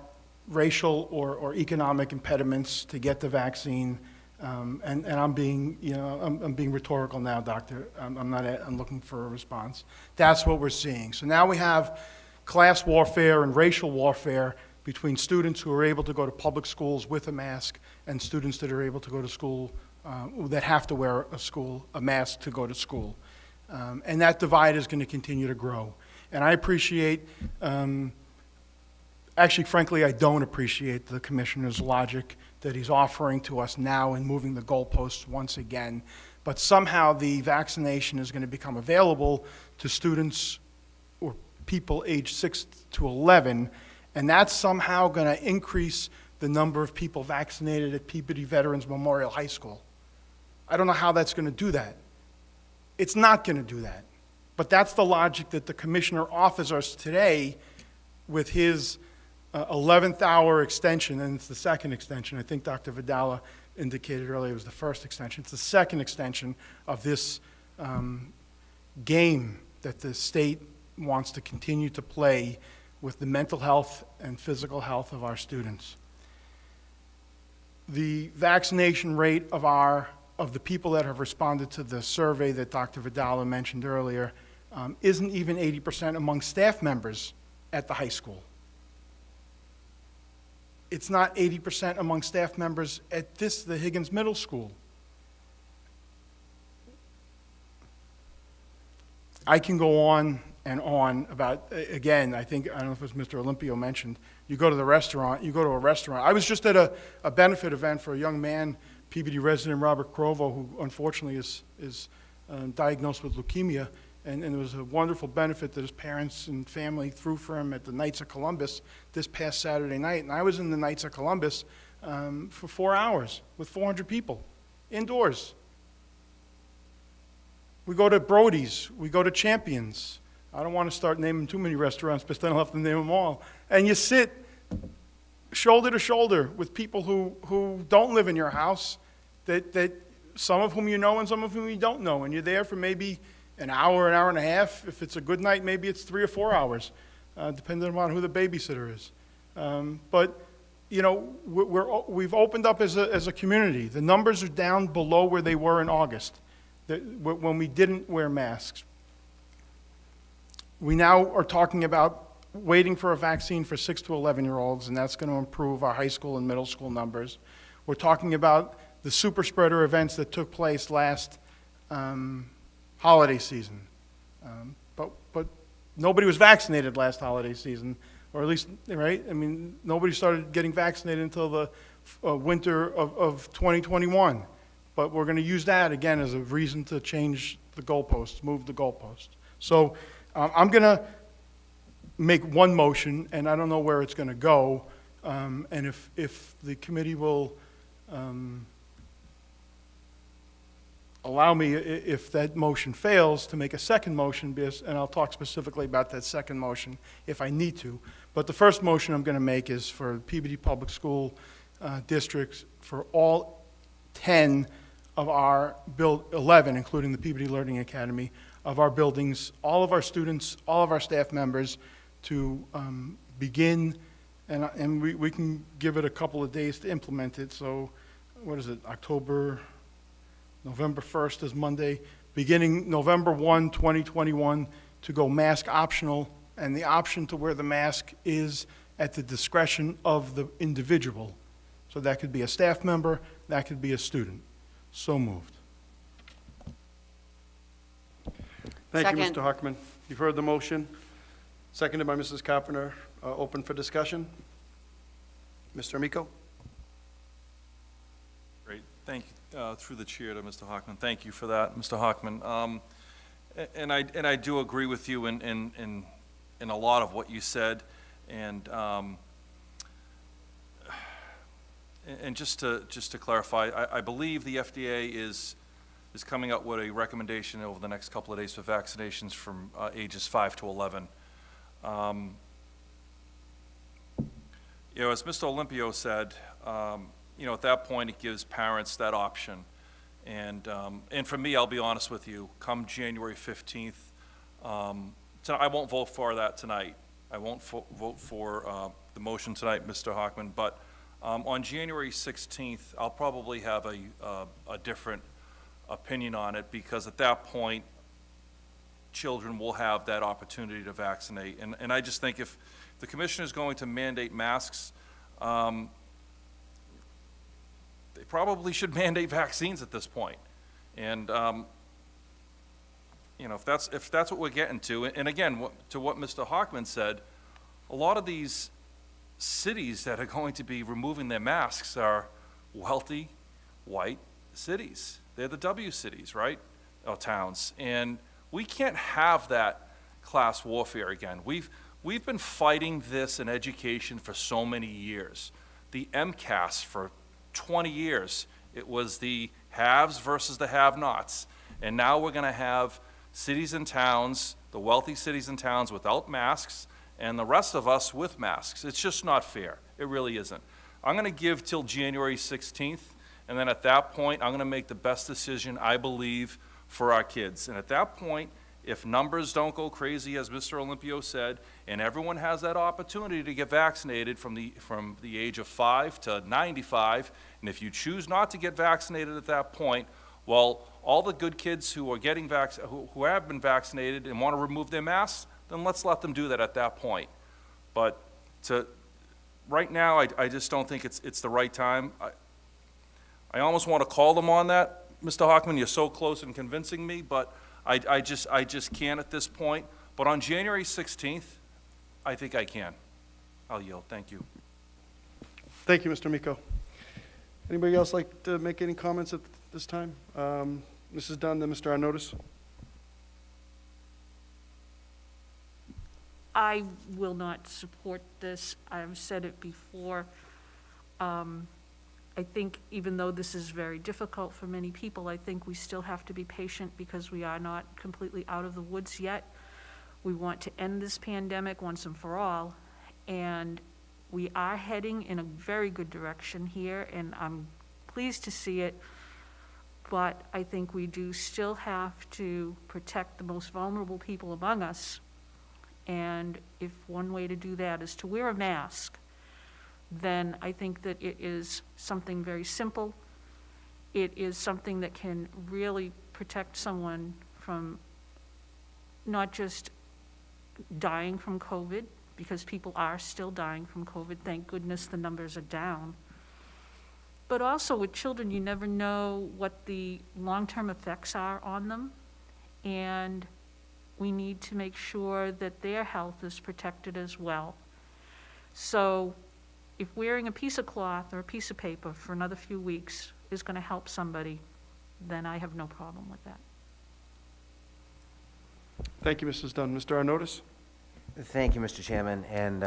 racial or economic impediments to get the vaccine, and I'm being, I'm being rhetorical now, Doctor. I'm looking for a response. That's what we're seeing. So now we have class warfare and racial warfare between students who are able to go to public schools with a mask and students that are able to go to school, that have to wear a mask to go to school. And that divide is going to continue to grow. And I appreciate, actually, frankly, I don't appreciate the commissioner's logic that he's offering to us now in moving the goalposts once again. But somehow the vaccination is going to become available to students or people aged 6 to 11, and that's somehow going to increase the number of people vaccinated at Peabody Veterans Memorial High School. I don't know how that's going to do that. It's not going to do that. But that's the logic that the commissioner offers us today with his 11th hour extension, and it's the second extension. I think Dr. Vidala indicated earlier it was the first extension. It's the second extension of this game that the state wants to continue to play with the mental health and physical health of our students. The vaccination rate of the people that have responded to the survey that Dr. Vidala mentioned earlier isn't even 80% among staff members at the high school. It's not 80% among staff members at the Higgins Middle School. I can go on and on about, again, I don't know if it was Mr. Olympio mentioned, you go to a restaurant. I was just at a benefit event for a young man, Peabody resident Robert Crovo, who unfortunately is diagnosed with leukemia, and it was a wonderful benefit that his parents and family threw for him at the Knights of Columbus this past Saturday night. And I was in the Knights of Columbus for 4 hours with 400 people, indoors. We go to Brody's, we go to Champions. I don't want to start naming too many restaurants, but then I'll have to name them all. And you sit shoulder to shoulder with people who don't live in your house, that some of whom you know and some of whom you don't know. And you're there for maybe an hour and a half. If it's a good night, maybe it's 3 or 4 hours, depending on who the babysitter is. But, you know, we've opened up as a community. The numbers are down below where they were in August, when we didn't wear masks. We now are talking about waiting for a vaccine for 6 to 11-year-olds, and that's going to improve our high school and middle school numbers. We're talking about the super spreader events that took place last holiday season. But nobody was vaccinated last holiday season, or at least, right? I mean, nobody started getting vaccinated until the winter of 2021. But we're going to use that, again, as a reason to change the goalposts, move the goalposts. So I'm going to make one motion, and I don't know where it's going to go. And if the committee will allow me, if that motion fails, to make a second motion, and I'll talk specifically about that second motion if I need to. But the first motion I'm going to make is for Peabody Public School districts, for all 10 of our 11, including the Peabody Learning Academy, of our buildings, all of our students, all of our staff members, to begin, and we can give it a couple of days to implement it. So what is it, November 1st is Monday, beginning November 1, 2021, to go mask optional, and the option to wear the mask is at the discretion of the individual. So that could be a staff member, that could be a student. So moved. Thank you, Second. Mr. Hockman. You've heard the motion. Seconded by Mrs. Carpenter. Open for discussion. Mr. Amico? Great, thank you, through the chair to Mr. Hockman. Thank you for that, Mr. Hockman. And I do agree with you in a lot of what you said, and just to clarify, I believe the FDA is coming out with a recommendation over the next couple of days for vaccinations from ages 5 to 11. You know, as Mr. Olympio said, you know, at that point, it gives parents that option. And for me, I'll be honest with you, come January 15th, I won't vote for that tonight. I won't vote for the motion tonight, Mr. Hockman, but on January 16th, I'll probably have a different opinion on it, because at that point, children will have that opportunity to vaccinate. And I just think if the commission is going to mandate masks, they probably should mandate vaccines at this point. And, you know, if that's what we're getting to, and again, to what Mr. Hockman said, a lot of these cities that are going to be removing their masks are wealthy, white cities. They're the W cities, right? Or towns. And we can't have that class warfare again. We've been fighting this in education for so many years. The Mcas for 20 years, it was the haves versus the have-nots. And now we're gonna have cities and towns, the wealthy cities and towns without masks, and the rest of us with masks. It's just not fair. It really isn't. I'm gonna give till January 16th, and then at that point, I'm gonna make the best decision, I believe, for our kids. And at that point, if numbers don't go crazy, as Mr. Olympio said, and everyone has that opportunity to get vaccinated from the age of 5 to 95, and if you choose not to get vaccinated at that point, well, all the good kids who are getting who have been vaccinated and want to remove their masks, then let's let them do that at that point. But right now, I just don't think it's the right time. I almost want to call them on that, Mr. Hockman. You're so close in convincing me, but I just can't at this point. But on January 16th, I think I can. I'll yield. Thank you. Thank you, Mr. Miko. Anybody else like to make any comments at this time? Mrs. Dunn, then Mr. Arnottis. I will not support this. I've said it before. I think even though this is very difficult for many people, I think we still have to be patient because we are not completely out of the woods yet. We want to end this pandemic once and for all, and we are heading in a very good direction here, and I'm pleased to see it, but I think we do still have to protect the most vulnerable people among us, and if one way to do that is to wear a mask, then I think that it is something very simple. It is something that can really protect someone from not just dying from COVID, because people are still dying from COVID. Thank goodness the numbers are down. But also with children, you never know what the long-term effects are on them. And we need to make sure that their health is protected as well. So if wearing a piece of cloth or a piece of paper for another few weeks is going to help somebody, then I have no problem with that. Thank you, Mrs. Dunn. Mr. Arnottis? Thank you, Mr. Chairman, and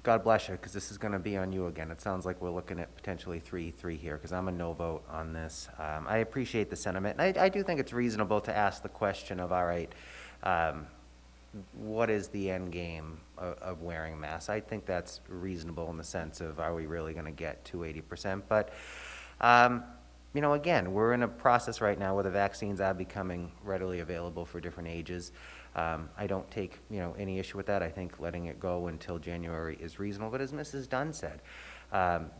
God bless you, because this is going to be on you again. It sounds like we're looking at potentially 3-3 here, because I'm a no vote on this. I appreciate the sentiment, and I do think it's reasonable to ask the question of, all right, what is the end game of wearing masks? I think that's reasonable in the sense of, are we really going to get to 80%? But, you know, again, we're in a process right now where the vaccines are becoming readily available for different ages. I don't take, you know, any issue with that. I think letting it go until January is reasonable. But as Mrs. Dunn said,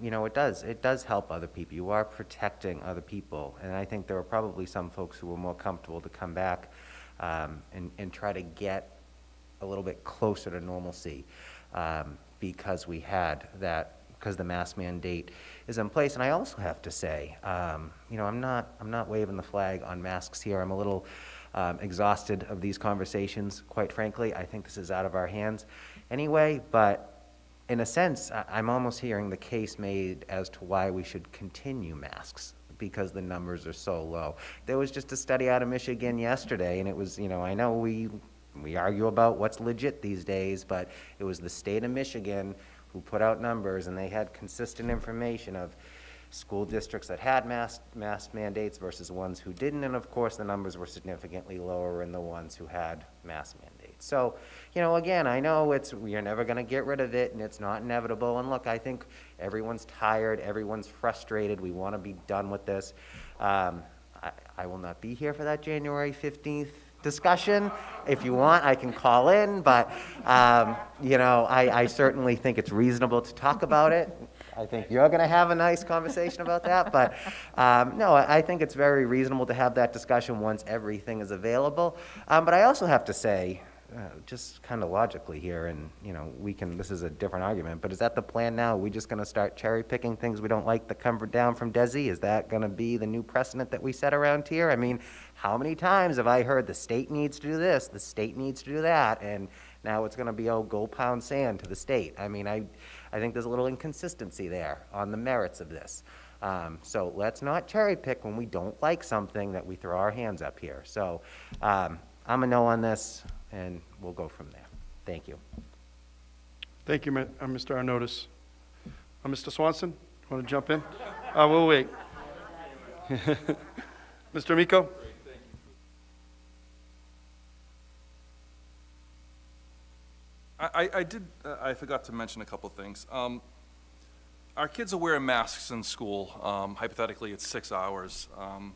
you know, it does help other people. You are protecting other people. And I think there are probably some folks who are more comfortable to come back and try to get a little bit closer to normalcy because the mask mandate is in place. And I also have to say, you know, I'm not waving the flag on masks here. I'm a little exhausted of these conversations, quite frankly. I think this is out of our hands anyway, but in a sense, I'm almost hearing the case made as to why we should continue masks because the numbers are so low. There was just a study out of Michigan yesterday, and it was, you know, I know we argue about what's legit these days, but it was the state of Michigan who put out numbers, and they had consistent information of school districts that had mask mandates versus ones who didn't, and of course the numbers were significantly lower in the ones who had mask mandates. So, you know, again, I know you're never going to get rid of it, and it's not inevitable, and look, I think everyone's tired, everyone's frustrated, we want to be done with this. I will not be here for that January 15th discussion. If you want, I can call in, but, you know, I certainly think it's reasonable to talk about it. I think you're going to have a nice conversation about that, but no, I think it's very reasonable to have that discussion once everything is available. But I also have to say, just kind of logically here, and, this is a different argument, but is that the plan now? Are we just going to start cherry picking things we don't like that come down from DESI? Is that going to be the new precedent that we set around here? I mean, how many times have I heard the state needs to do this, the state needs to do that, and now it's going to be, go pound sand to the state? I mean, I think there's a little inconsistency there on the merits of this. So let's not cherry pick when we don't like something that we throw our hands up here. So I'm a no on this, and we'll go from there. Thank you. Thank you, Mr. Arnottis. Mr. Swanson, want to jump in? We'll wait. Mr. Amico? I forgot to mention a couple things. Our kids are wearing masks in school. Hypothetically, it's 6 hours.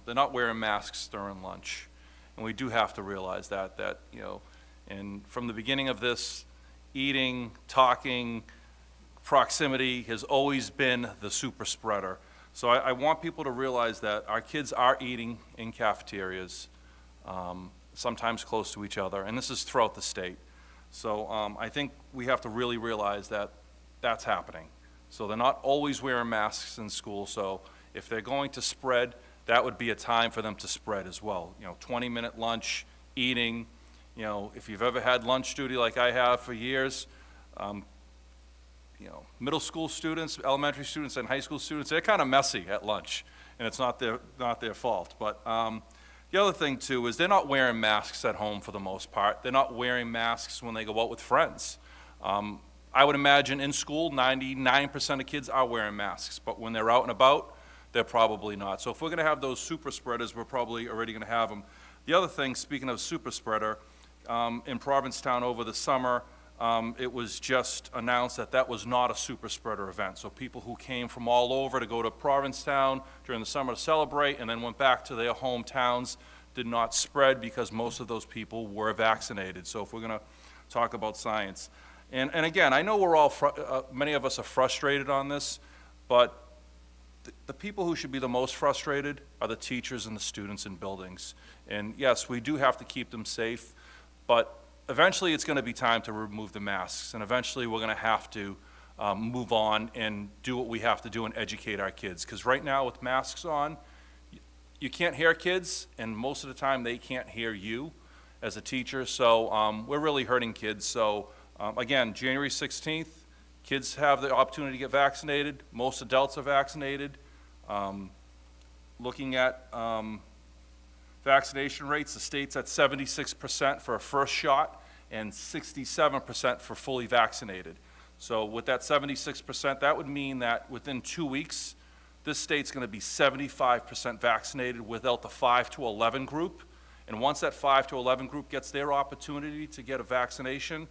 They're not wearing masks during lunch. And we do have to realize that, and from the beginning of this, eating, talking, proximity has always been the super spreader. So I want people to realize that our kids are eating in cafeterias, sometimes close to each other, and this is throughout the state. So I think we have to really realize that that's happening. So they're not always wearing masks in school, so if they're going to spread, that would be a time for them to spread as well. 20-minute lunch, eating. If you've ever had lunch duty like I have for years, middle school students, elementary students, and high school students, they're kind of messy at lunch, and it's not their fault. But the other thing, too, is they're not wearing masks at home for the most part. They're not wearing masks when they go out with friends. I would imagine in school, 99% of kids are wearing masks, but when they're out and about, they're probably not. So if we're going to have those super spreaders, we're probably already going to have them. The other thing, speaking of super spreader, in Provincetown over the summer, it was just announced that that was not a super spreader event. So people who came from all over to go to Provincetown during the summer to celebrate and then went back to their hometowns did not spread because most of those people were vaccinated. So if we're going to talk about science. And again, I know we're all, many of us are frustrated on this, but the people who should be the most frustrated are the teachers and the students in buildings. And yes, we do have to keep them safe, but eventually it's going to be time to remove the masks, and eventually we're going to have to move on and do what we have to do and educate our kids. Because right now with masks on, you can't hear kids, and most of the time they can't hear you as a teacher, so we're really hurting kids. So again, January 16th, kids have the opportunity to get vaccinated. Most adults are vaccinated. Looking at vaccination rates, the state's at 76% for a first shot and 67% for fully vaccinated. So with that 76%, that would mean that within 2 weeks, this state's going to be 75% vaccinated without the 5 to 11 group. And once that 5 to 11 group gets their opportunity to get a vaccination,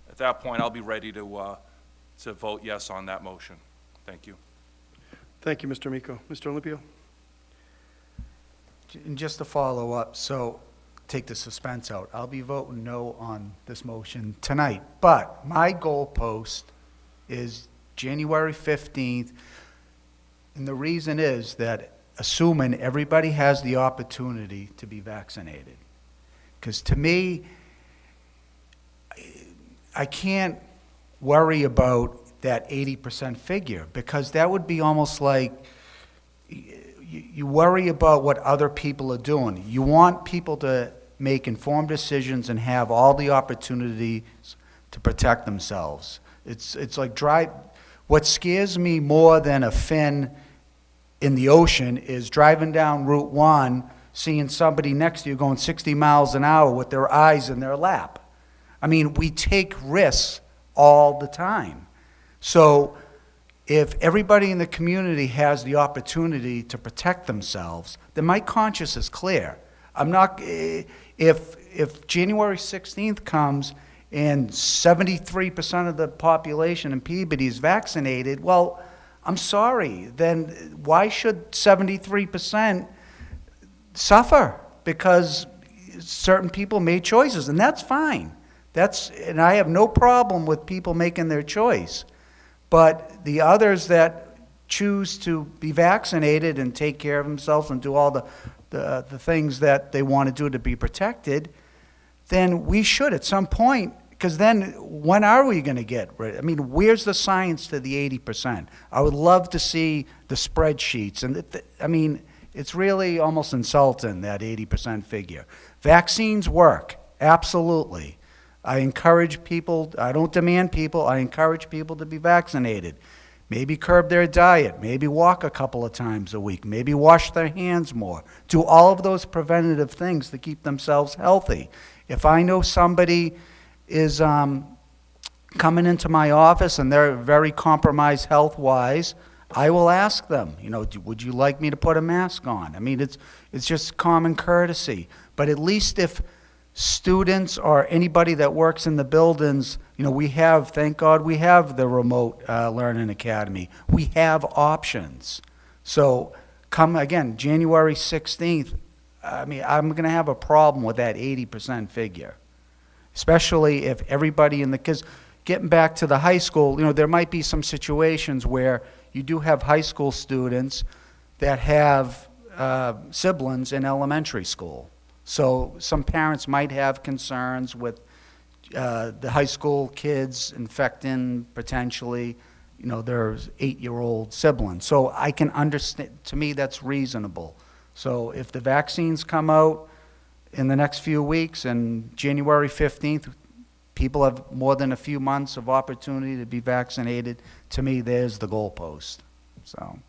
at that point, I'll be ready to vote yes on that motion. Thank you. Thank you, Mr. Amico. Mr. Olympio? And just to follow up, so take the suspense out. I'll be voting no on this motion tonight, but my goalpost is January 15th, and the reason is that assuming everybody has the opportunity to be vaccinated. Because to me, I can't worry about that 80% figure, because that would be almost like you worry about what other people are doing. You want people to make informed decisions and have all the opportunities to protect themselves. It's like what scares me more than a fin in the ocean is driving down Route 1, seeing somebody next to you going 60 miles an hour with their eyes in their lap. I mean, we take risks all the time. So if everybody in the community has the opportunity to protect themselves, then my conscience is clear. I'm not, if January 16th comes and 73% of the population in Peabody is vaccinated, well, I'm sorry, then why should 73% suffer? Because certain people made choices, and that's fine. And I have no problem with people making their choice. But the others that choose to be vaccinated and take care of themselves and do all the things that they want to do to be protected, then we should at some point, because then when are we going to get rid? I mean, where's the science to the 80%? I would love to see the spreadsheets. And I mean, it's really almost insulting, that 80% figure. Vaccines work, absolutely. I encourage people, I don't demand people, I encourage people to be vaccinated. Maybe curb their diet, maybe walk a couple of times a week, maybe wash their hands more. Do all of those preventative things to keep themselves healthy. If I know somebody is coming into my office and they're very compromised health-wise, I will ask them, you know, would you like me to put a mask on? I mean, it's just common courtesy. But at least if students or anybody that works in the buildings, you know, we have, thank God we have the remote learning academy. We have options. So come again, January 16th, I mean, I'm going to have a problem with that 80% figure, especially if everybody in the, because getting back to the high school, you know, there might be some situations where you do have high school students that have siblings in elementary school. So some parents might have concerns with the high school kids infecting potentially, you know, their 8-year-old siblings. So I can understand, to me, that's reasonable. So if the vaccines come out in the next few weeks and January 15th, people have more than a few months of opportunity to be vaccinated, to me, there's the goalpost. So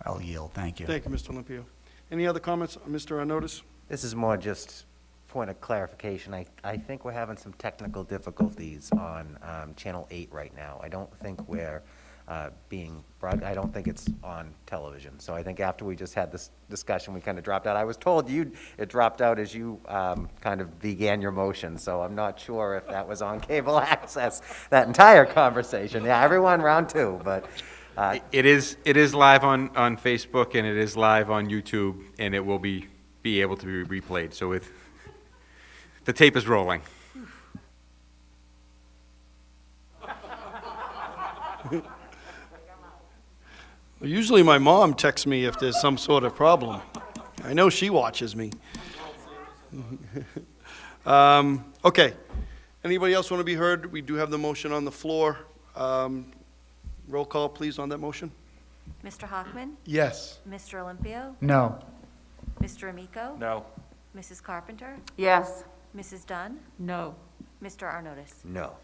I'll yield. Thank you. Thank you, Mr. Olympio. Any other comments, Mr. Arnottis? This is more just point of clarification. I think we're having some technical difficulties on Channel 8 right now. I don't think we're being I don't think it's on television. So I think after we just had this discussion, we kind of dropped out. I was told it dropped out as you kind of began your motion, so I'm not sure if that was on cable access, that entire conversation. Yeah, everyone round two, but. It is live on Facebook, and it is live on YouTube, and it will be able to be replayed. So the tape is rolling. Usually my mom texts me if there's some sort of problem. I know she watches me. Okay. Anybody else want to be heard? We do have the motion on the floor. Roll call, please, on that motion. Mr. Hockman? Yes. Mr. Olympio? No. Mr. Amico? No. Mrs. Carpenter? Yes. Mrs. Dunn? No. Mr. Arnottis? No.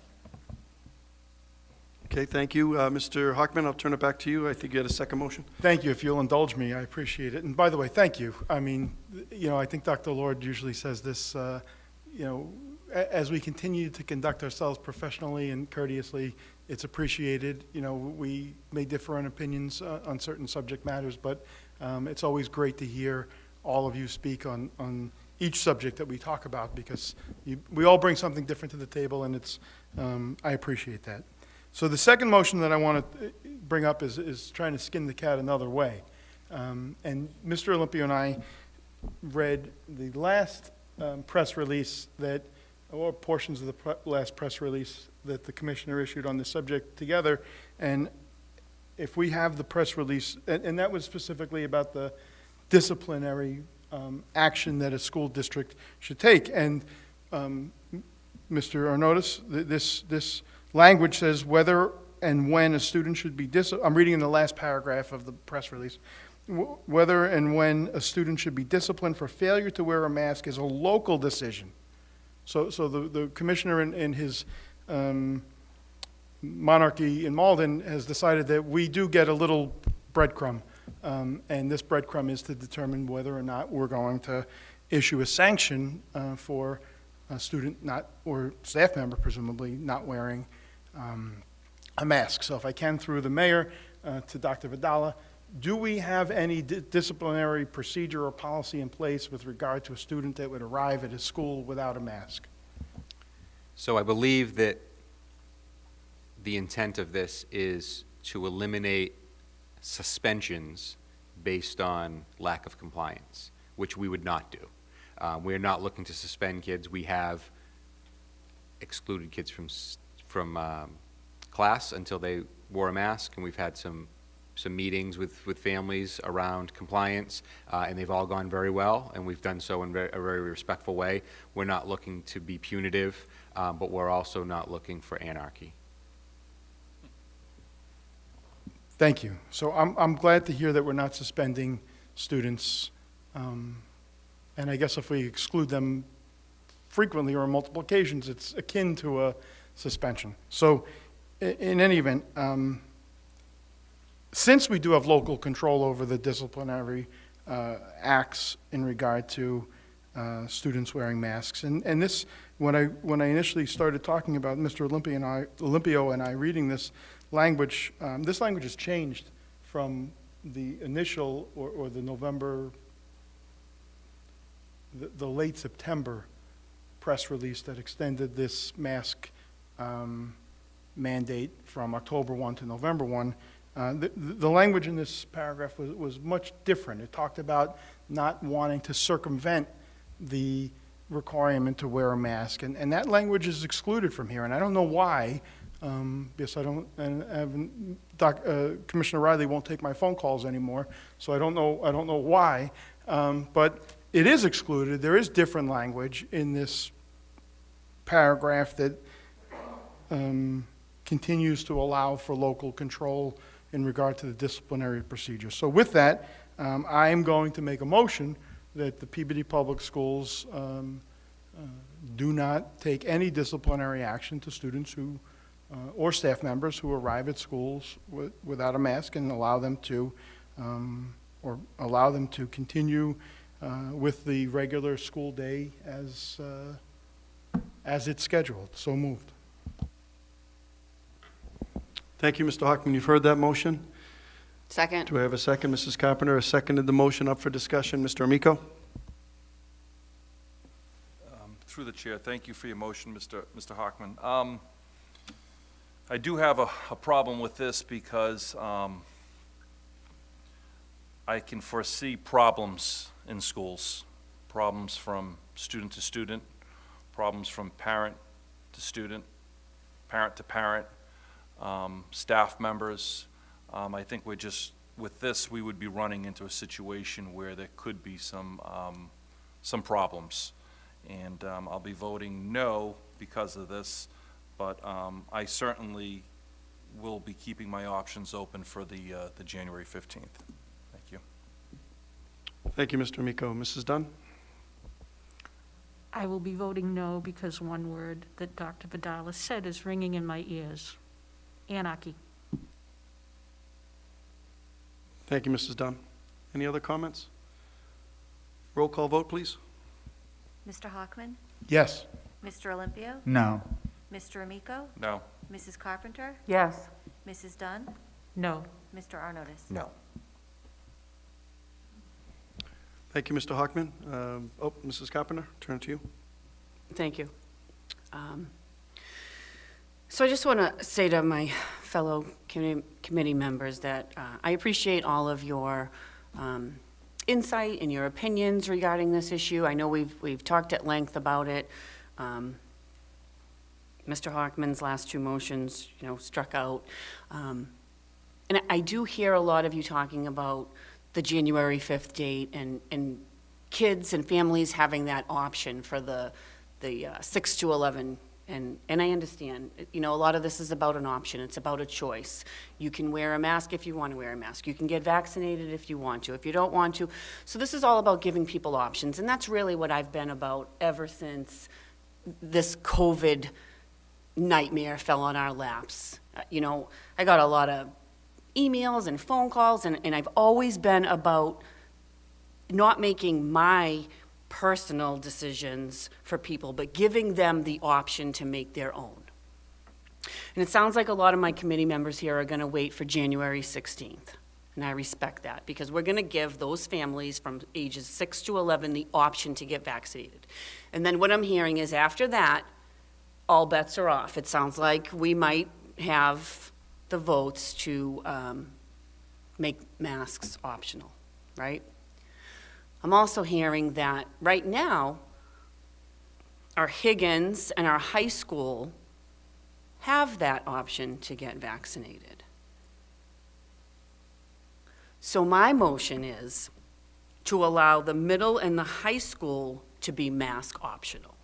Okay, thank you. Mr. Hockman, I'll turn it back to you. I think you had a second motion. Thank you. If you'll indulge me, I appreciate it. And by the way, thank you. I mean, you know, I think Dr. Lord usually says this, you know, as we continue to conduct ourselves professionally and courteously, it's appreciated. You know, we may differ in opinions on certain subject matters, but it's always great to hear all of you speak on each subject that we talk about, because we all bring something different to the table, and it's, I appreciate that. So the second motion that I want to bring up is trying to skin the cat another way. And Mr. Olympio and I read the last press release that, or portions of the last press release that the commissioner issued on the subject together. And if we have the press release, and that was specifically about the disciplinary action that a school district should take. And Mr. Arnottis, this language says whether and when a student should be I'm reading in the last paragraph of the press release. Whether and when a student should be disciplined for failure to wear a mask is a local decision. So the commissioner in his monarchy in Malden has decided that we do get a little breadcrumb, and this breadcrumb is to determine whether or not we're going to issue a sanction for a student or staff member, presumably, not wearing a mask. So if I can, through the mayor to Dr. Vidala, do we have any disciplinary procedure or policy in place with regard to a student that would arrive at a school without a mask? So I believe that the intent of this is to eliminate suspensions based on lack of compliance, which we would not do. We're not looking to suspend kids. We have excluded kids from class until they wore a mask, and we've had some some meetings with families around compliance, and they've all gone very well, and we've done so in a very respectful way. We're not looking to be punitive, but we're also not looking for anarchy. Thank you. So I'm glad to hear that we're not suspending students. And I guess if we exclude them frequently or on multiple occasions, it's akin to a suspension. So in any event, since we do have local control over the disciplinary acts in regard to students wearing masks, and this, when I initially started talking about Mr. Olympio and I reading this language has changed from the initial or the November, the late September press release that extended this mask mandate from October 1 to November 1. The language in this paragraph was much different. It talked about not wanting to circumvent the requirement to wear a mask, and that language is excluded from here, and I don't know why. Because Commissioner Riley won't take my phone calls anymore, so I don't know why. But it is excluded. There is different language in this paragraph that continues to allow for local control in regard to the disciplinary procedure. So with that, I am going to make a motion that the Peabody Public Schools do not take any disciplinary action to students who or staff members who arrive at schools without a mask, and allow them to continue with the regular school day as it's scheduled. So moved. Thank you, Mr. Hockman. You've heard that motion. Second. Do I have a second? Mrs. Carpenter has seconded the motion. Up for discussion. Mr. Amico? Through the chair, thank you for your motion, Mr. Hockman. I do have a problem with this because I can foresee problems in schools, problems from student to student, problems from parent to student, parent to parent, staff members. I think we're just, with this, we would be running into a situation where there could be some problems. And I'll be voting no because of this. But I certainly will be keeping my options open for the January 15th. Thank you. Thank you, Mr. Amico. Mrs. Dunn? I will be voting no because one word that Dr. Vidal said is ringing in my ears: anarchy. Thank you, Mrs. Dunn. Any other comments? Roll call vote, please. Mr. Hockman? Yes. Mr. Olympio? No. Mr. Amico? No. Mrs. Carpenter? Yes. Mrs. Dunn? No. Mr. Arnottis? No. Thank you, Mr. Hockman. Mrs. Carpenter, turn to you. Thank you. So I just want to say to my fellow committee members that I appreciate all of your insight and your opinions regarding this issue. I know we've talked at length about it. Mr. Hockman's last two motions, struck out. And I do hear a lot of you talking about the January 5th date and kids and families having that option for the 6 to 11. And I understand, a lot of this is about an option. It's about a choice. You can wear a mask if you want to wear a mask. You can get vaccinated if you want to, if you don't want to. So this is all about giving people options. And that's really what I've been about ever since this COVID nightmare fell on our laps. I got a lot of emails and phone calls, and I've always been about not making my personal decisions for people, but giving them the option to make their own. And it sounds like a lot of my committee members here are going to wait for January 16th. And I respect that, because we're going to give those families from ages 6 to 11 the option to get vaccinated. And then what I'm hearing is after that, all bets are off. It sounds like we might have the votes to make masks optional, right? I'm also hearing that right now, our Higgins and our high school have that option to get vaccinated. So my motion is to allow the middle and the high school to be mask optional.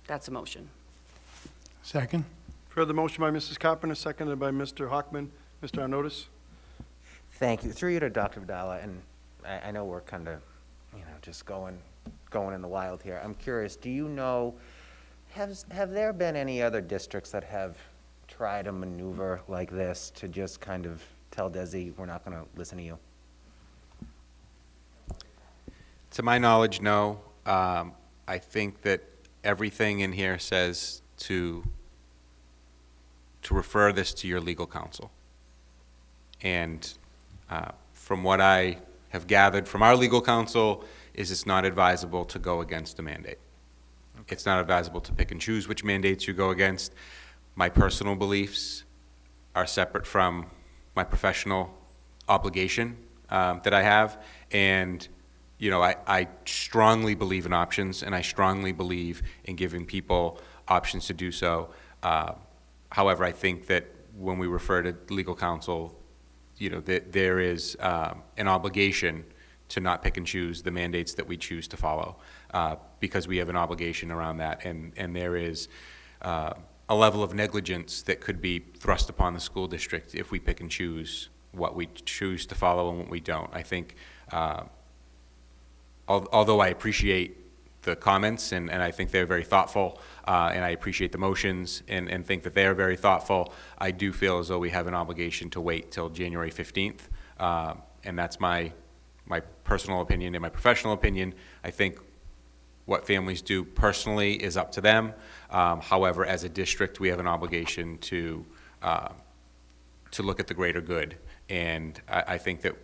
That's a motion. Second? Further motion by Mrs. Carpenter, seconded by Mr. Hockman. Mr. Arnottis? Thank you. Through you to Dr. Vidala, and I know we're kind of, just going in the wild here. I'm curious, do you know, have there been any other districts that have tried a maneuver like this to just kind of tell Desi, we're not going to listen to you? To my knowledge, no. I think that everything in here says to refer this to your legal counsel. And from what I have gathered from our legal counsel, is it's not advisable to go against a mandate. It's not advisable to pick and choose which mandates you go against. My personal beliefs are separate from my professional obligation that I have. And, I strongly believe in options, and I strongly believe in giving people options to do so. However, I think that when we refer to legal counsel, that there is an obligation to not pick and choose the mandates that we choose to follow, because we have an obligation around that, and there is a level of negligence that could be thrust upon the school district if we pick and choose what we choose to follow and what we don't. I think, although I appreciate the comments, and I think they're very thoughtful, and I appreciate the motions and think that they are very thoughtful, I do feel as though we have an obligation to wait till January 15th, and that's my personal opinion and my professional opinion. I think what families do personally is up to them. However, as a district, we have an obligation to look at the greater good, and I think that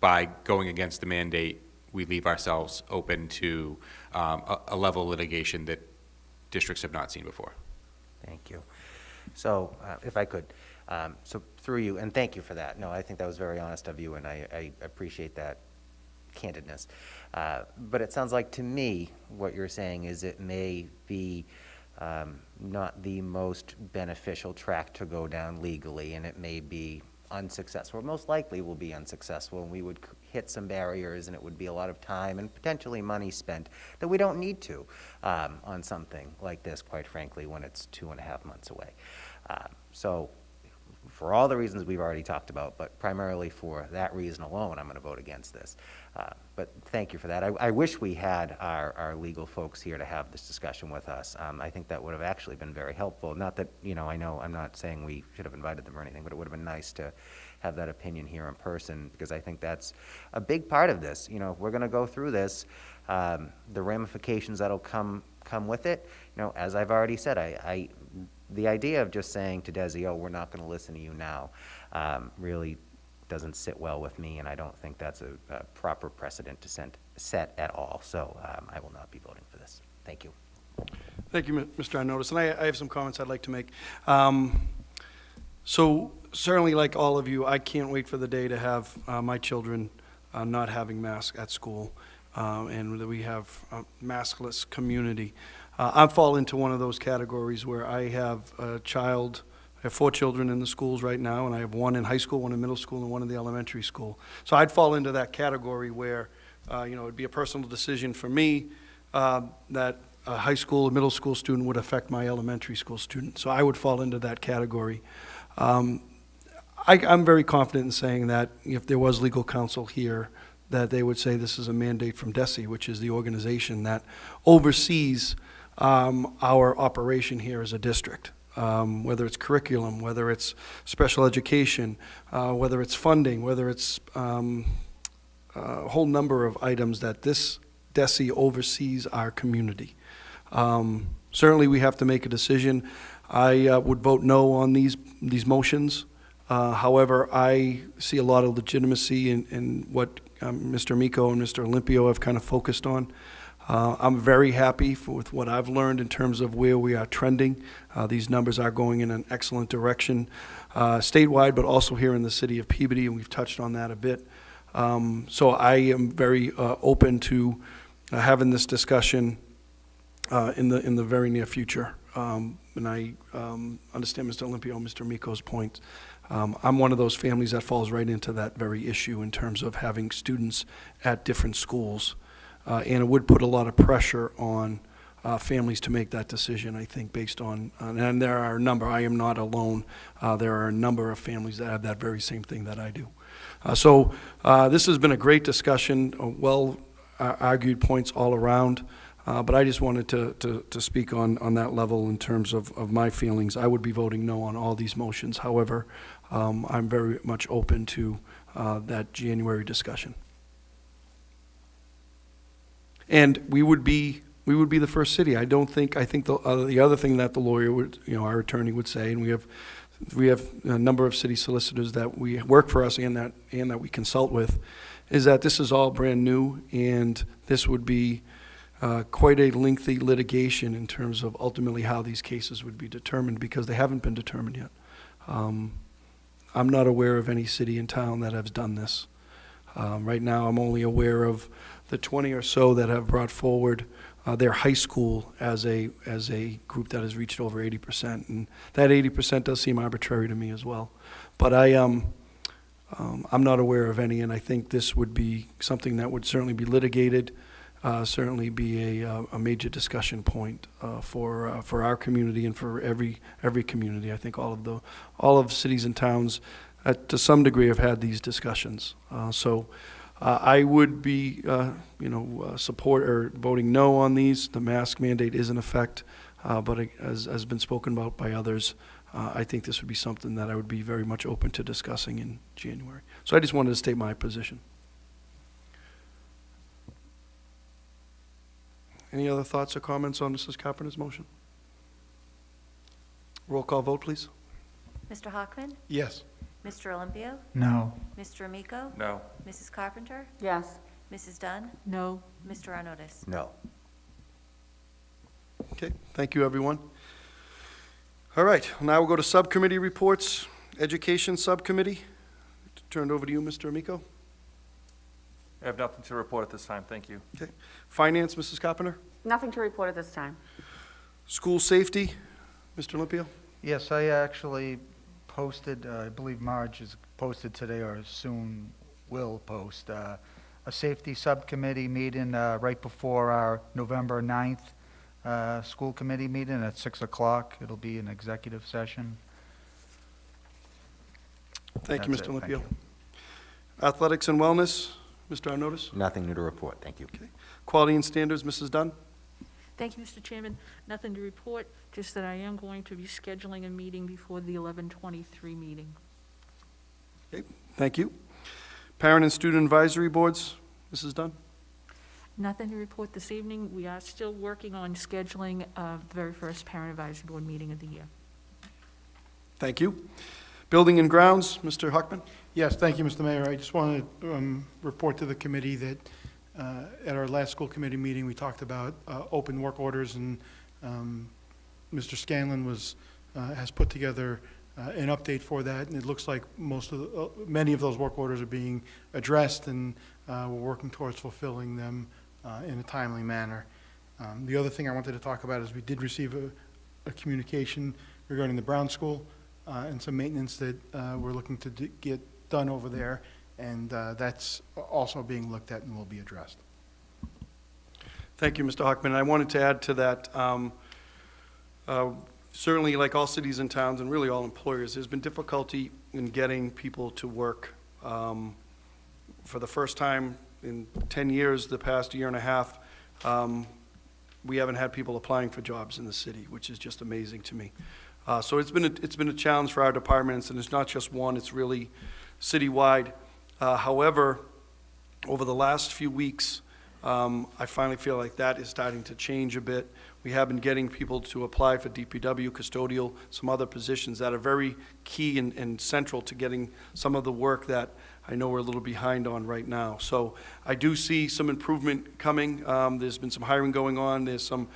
by going against the mandate, we leave ourselves open to a level of litigation that districts have not seen before. Thank you. So, if I could, so through you, and thank you for that. No, I think that was very honest of you, and I appreciate that candidness. But it sounds like to me, what you're saying is it may be not the most beneficial track to go down legally, and it may be unsuccessful, or most likely will be unsuccessful, and we would hit some barriers, and it would be a lot of time and potentially money spent that we don't need to on something like this, quite frankly, when it's 2.5 months away. So for all the reasons we've already talked about, but primarily for that reason alone, I'm going to vote against this. But thank you for that. I wish we had our legal folks here to have this discussion with us. I think that would have actually been very helpful. Not that, I know I'm not saying we should have invited them or anything, but it would have been nice to have that opinion here in person, because I think that's a big part of this. We're going to go through this. The ramifications that'll come with it, as I've already said, the idea of just saying to Desi, oh, we're not going to listen to you now, really doesn't sit well with me, and I don't think that's a proper precedent to set at all. So I will not be voting for this. Thank you. Thank you, Mr. Arnottis. And I have some comments I'd like to make. So certainly, like all of you, I can't wait for the day to have my children not having masks at school, and that we have a maskless community. I fall into one of those categories where I have a child. I have 4 children in the schools right now, and I have 1 in high school, 1 in middle school, and 1 in the elementary school. So I'd fall into that category where, it would be a personal decision for me that a high school or middle school student would affect my elementary school student. So I would fall into that category. I'm very confident in saying that if there was legal counsel here, that they would say this is a mandate from DESE, which is the organization that oversees our operation here as a district. Whether it's curriculum, whether it's special education, whether it's funding, whether it's a whole number of items that this DESE oversees our community. Certainly we have to make a decision. I would vote no on these motions. However, I see a lot of legitimacy in what Mr. Miko and Mr. Olympio have kind of focused on. I'm very happy with what I've learned in terms of where we are trending. These numbers are going in an excellent direction statewide, but also here in the city of Peabody, and we've touched on that a bit. So I am very open to having this discussion in the very near future. and I understand Mr. Olympio, Mr. Miko's point. I'm one of those families that falls right into that very issue in terms of having students at different schools. And it would put a lot of pressure on families to make that decision, I think, based on, and there are a number, I am not alone, there are a number of families that have that very same thing that I do. So this has been a great discussion, well-argued points all around, but I just wanted to speak on that level in terms of my feelings. I would be voting no on all these motions. However, I'm very much open to that January discussion. And we would be the first city. I think the other thing that the lawyer would, our attorney would say, and we have a number of city solicitors that we work for us and that we consult with, is that this is all brand new, and this would be quite a lengthy litigation in terms of ultimately how these cases would be determined, because they haven't been determined yet. I'm not aware of any city in town that has done this. Right now, I'm only aware of the 20 or so that have brought forward their high school as a group that has reached over 80%, and that 80% does seem arbitrary to me as well. But I'm not aware of any, and I think this would be something that would certainly be litigated, certainly be a major discussion point for our community and for every community. I think all of cities and towns, to some degree, have had these discussions. So I would be, support or voting no on these. The mask mandate is in effect, but as has been spoken about by others, I think this would be something that I would be very much open to discussing in January. So I just wanted to state my position. Any other thoughts or comments on Mrs. Carpenter's motion? Roll call vote, please. Mr. Hockman? Yes. Mr. Olympio? No. Mr. Amico? No. Mrs. Carpenter? Yes. Mrs. Dunn? No. Mr. Arnottis? No. Okay, thank you, everyone. All right, now we'll go to subcommittee reports. Education Subcommittee. Turned over to you, Mr. Amico. I have nothing to report at this time, thank you. Okay. Finance, Mrs. Carpenter. Nothing to report at this time. School Safety, Mr. Olympio. Yes, I actually posted, I believe Marge has posted today or soon will post, a safety subcommittee meeting right before our November 9th school committee meeting at 6 o'clock. It'll be an executive session. Thank you, That's Mr. it, Olympio. thank Athletics and Wellness, Mr. Arnottis. Nothing new to report, thank you. Okay. Quality and Standards, Mrs. Dunn. Thank you, Mr. Chairman. Nothing to report, just that I am going to be scheduling a meeting before the 11/23 meeting. Okay, thank you. Parent and Student Advisory Boards, Mrs. Dunn. Nothing to report this evening. We are still working on scheduling the very first Parent Advisory Board meeting of the year. Thank you. Building and Grounds, Mr. Huckman. Yes, thank you, Mr. Mayor. I just wanted to report to the committee that at our last school committee meeting, we talked about open work orders, and Mr. Scanlon has put together an update for that, and it looks like many of those work orders are being addressed, and we're working towards fulfilling them in a timely manner. The other thing I wanted to talk about is we did receive a communication regarding the Brown School and some maintenance that we're looking to get done over there, and that's also being looked at and will be addressed. Thank you, Mr. Huckman. I wanted to add to that, certainly like all cities and towns and really all employers, there's been difficulty in getting people to work. For the first time in 10 years, the past year and a half, we haven't had people applying for jobs in the city, which is just amazing to me. So it's been a challenge for our departments, and it's not just one, it's really citywide. However, over the last few weeks, I finally feel like that is starting to change a bit. We have been getting people to apply for DPW, custodial, some other positions that are very key and central to getting some of the work that I know we're a little behind on right now. So I do see some improvement coming. There's been some hiring going on. There's some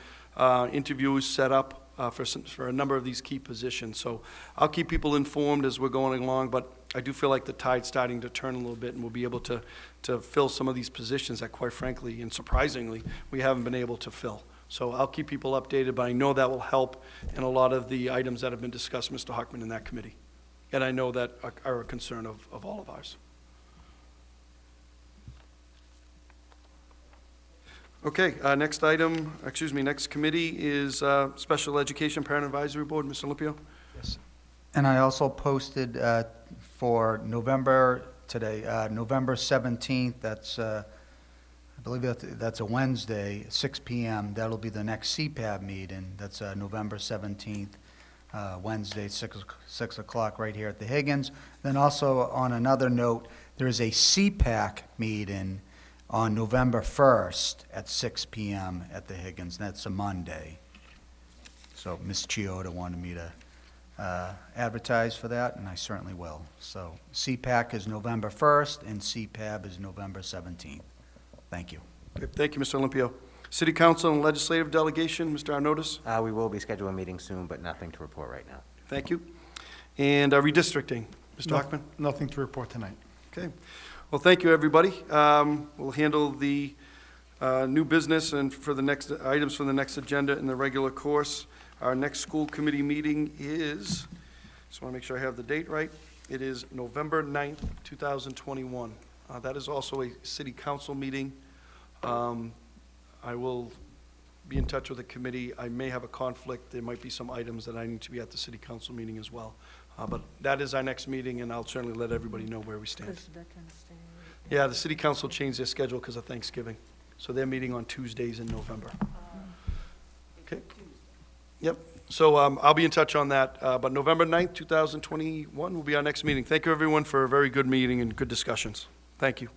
interviews set up for a number of these key positions. So I'll keep people informed as we're going along, but I do feel like the tide's starting to turn a little bit, and we'll be able to fill some of these positions that, quite frankly and surprisingly, we haven't been able to fill. So I'll keep people updated, but I know that will help in a lot of the items that have been discussed, Mr. Huckman, in that committee. And I know that are a concern of all of ours. Okay, next item, next committee is Special Education Parent Advisory Board. Mr. Olympio? And I also posted for November 17th, that's, I believe that's a Wednesday, 6 PM. That'll be the next CPAB meeting. That's November 17th, Wednesday, 6 o'clock, right here at the Higgins. Then also, on another note, there's a CPAC meeting on November 1st at 6 PM at the Higgins. That's a Monday. So Ms. Chioda wanted me to advertise for that, and I certainly will. So CPAC is November 1st, and CPAB is November 17th. Thank you. Okay, thank you, Mr. Olympio. City Council and Legislative Delegation, Mr. Arnottis? We will be scheduling a meeting soon, but nothing to report right now. Thank you. And Redistricting, Mr. Hockman? Nothing to report tonight. Okay. Well, thank you, everybody. We'll handle the new business and for the next items for the next agenda in the regular course. Our next school committee meeting is, just want to make sure I have the date right, it is November 9th, 2021. That is also a city council meeting. I will be in touch with the committee. I may have a conflict. There might be some items that I need to be at the city council meeting as well. But that is our next meeting, and I'll certainly let everybody know where we stand. Yeah, the city council changed their schedule because of Thanksgiving. So they're meeting on Tuesdays in November. Okay. Yep. So I'll be in touch on that. But November 9th, 2021 will be our next meeting. Thank you, everyone, for a very good meeting and good discussions. Thank you.